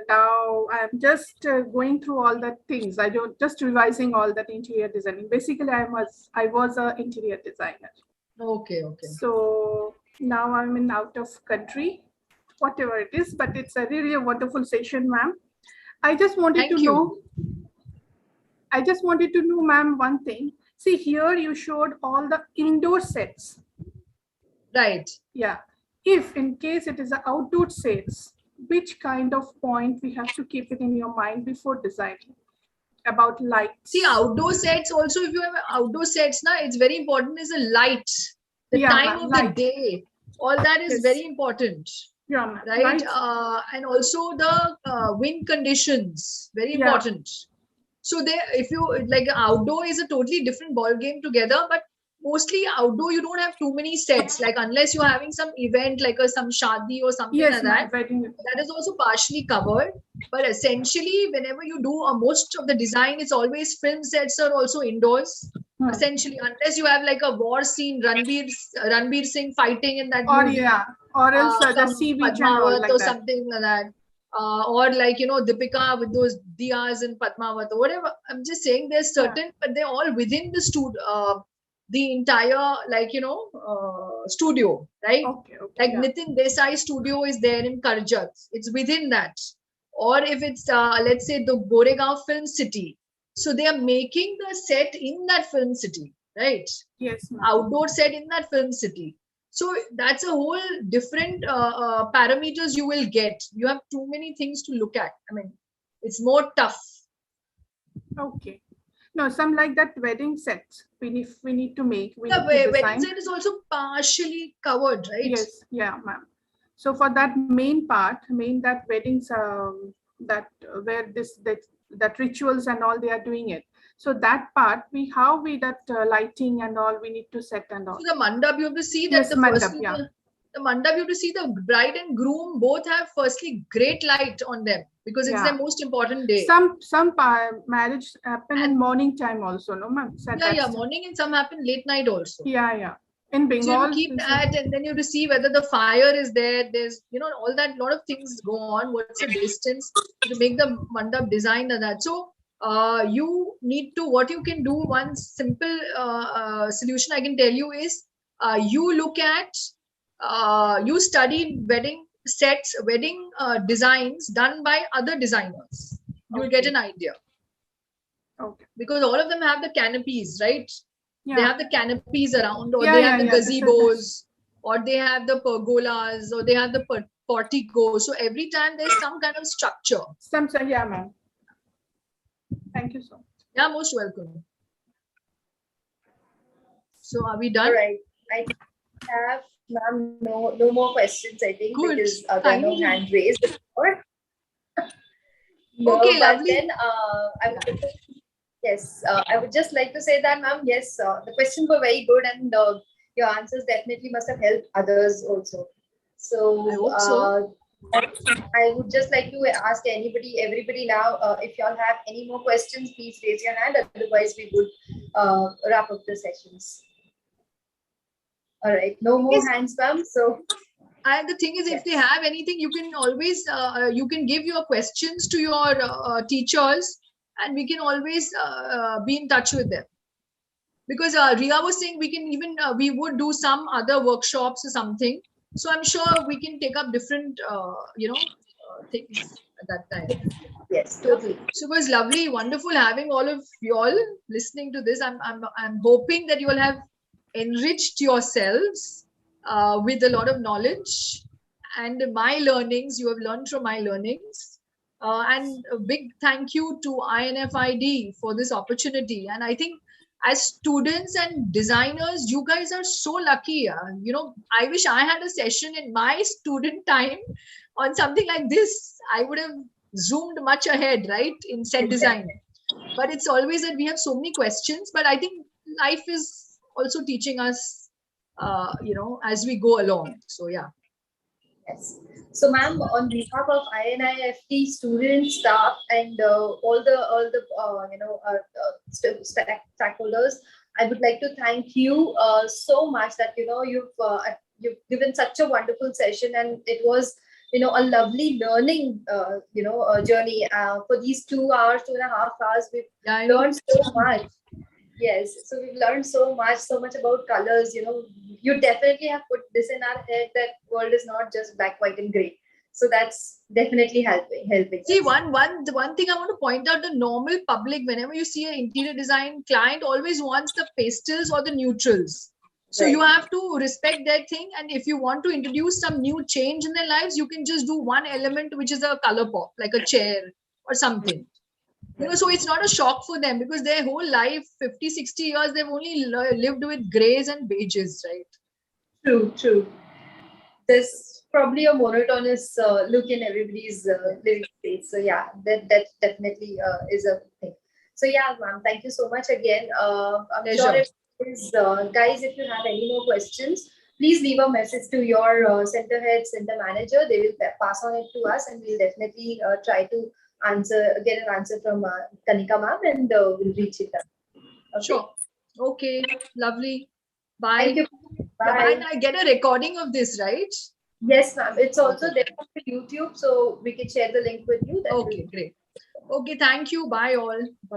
now I'm just going through all the things. I don't just revising all that interior designing. Basically, I was an interior designer. Okay. So now I'm in out of country, whatever it is. But it's a really a wonderful session, ma'am. I just wanted to know, ma'am, one thing. See, here you showed all the indoor sets. Right. Yeah. If in case it is an outdoor sets, which kind of point we have to keep it in your mind before designing about light? See, outdoor sets also, if you have outdoor sets, now it's very important is the light, the time of the day. All that is very important. Yeah, right. And also the wind conditions, very important. So there, if you like, outdoor is a totally different ball game together, but mostly outdoor you don't have too many sets, like unless you're having some event like some shadi or something like that. That is also partially covered, but essentially whenever you do most of the design, it's always film sets are also indoors. Essentially, unless you have like a war scene, Ranbir Singh fighting in that movie, or else the sea beach and all like or that. something like that, or like Deepika with those diyas in Padmavat or whatever. I'm just saying there's certain, but they're all within the the entire studio, right? Like Nitin Desai studio is there in Karjat. It's within that. Or if it's let's say the Goregaon Film City, so they are making the set in that film city, right? Yes. Outdoor set in that film city. So that's a whole different parameters you will get. You have too many things to look at. I mean, it's more tough. Okay. No, some like that wedding sets we need to make. The wedding set is also partially covered, right? Yes, yeah, ma'am. So for that main part, that weddings that where that rituals and all they are doing it. So that part that lighting and all we need to set and all. So the mandap you have to see that the mandap you have to see the bride and groom both have firstly great light on them because it's their most important day. Some marriage happen in morning time also, no ma'am? Morning, and some happen late night also. Yeah. In Bengal, so you keep that, and then you have to see whether the fire is there. There's all that, lot of things go on. What's the distance to make the mandap design and that. So you need to, what you can do, one simple solution I can tell you is you look at you study wedding sets, wedding designs done by other designers. You'll get an idea. Okay. Because all of them have the canopies, right? Yeah. They have the canopies around, or they have the gazebos, or they have the pergolas, or they have the portico. So every time there's some kind of structure. Yeah, ma'am. Thank you so much. Yeah, most welcome. So are we done? All right. I have, ma'am, no more questions, I think. Good. Because there are no hand raised before. Okay, but lovely. Then I would just like to say that, ma'am, yes, the questions were very good and your answers definitely must have helped others also. So, I hope so. I would just like to ask everybody now, if y'all have any more questions, please raise your hand. Otherwise, we would wrap up the sessions. All right, no more hands, ma'am. So. And the thing is, if they have anything, you can always you can give your questions to your teachers, and we can always be in touch with them. Because Ria was saying we can even we would do some other workshops or something. So I'm sure we can take up different things at that time. Yes, totally. So it was lovely, wonderful having all of you all listening to this. I'm hoping that you all have enriched yourselves with a lot of knowledge and my learnings. You have learned from my learnings. And a big thank you to INFID for this opportunity. And I think as students and designers, you guys are so lucky. I wish I had a session in my student time on something like this. I would have zoomed much ahead, right, in set design. But it's always that we have so many questions. But I think life is also teaching us, as we go along. So yeah. Yes. So, ma'am, on behalf of INIFD students, staff, and all the stakeholders, I would like to thank you so much that you've given such a wonderful session, and it was a lovely learning journey for these 2 hours, 2.5 hours. We've learned so much. Yes, so we've learned so much about colors. You definitely have put this in our head that world is not just black, white, and gray. So that's definitely helping. See, one thing I want to point out: the normal public, whenever you see an interior design client, always wants the pastels or the neutrals. So you have to respect their thing, and if you want to introduce some new change in their lives, you can just do one element which is a color pop, like a chair or something. So it's not a shock for them because their whole life, 50, 60 years, they've only lived with grays and beiges, right? True. There's probably a monotonous look in everybody's living space. So yeah, that definitely is a thing. So yeah, ma'am, thank you so much again. I'm sure guys, if you have any more questions, please leave a message to your center head, center manager. They will pass on it to us, and we'll definitely try to get an answer from Kanika ma'am, and we'll reach it out. Okay? Sure. Okay. Lovely. Bye. Thank you. Bye. And I get a recording of this, right? Yes, ma'am. It's also there on YouTube, so we can share the link with you. Okay, great. Okay, thank you. Bye all. Bye.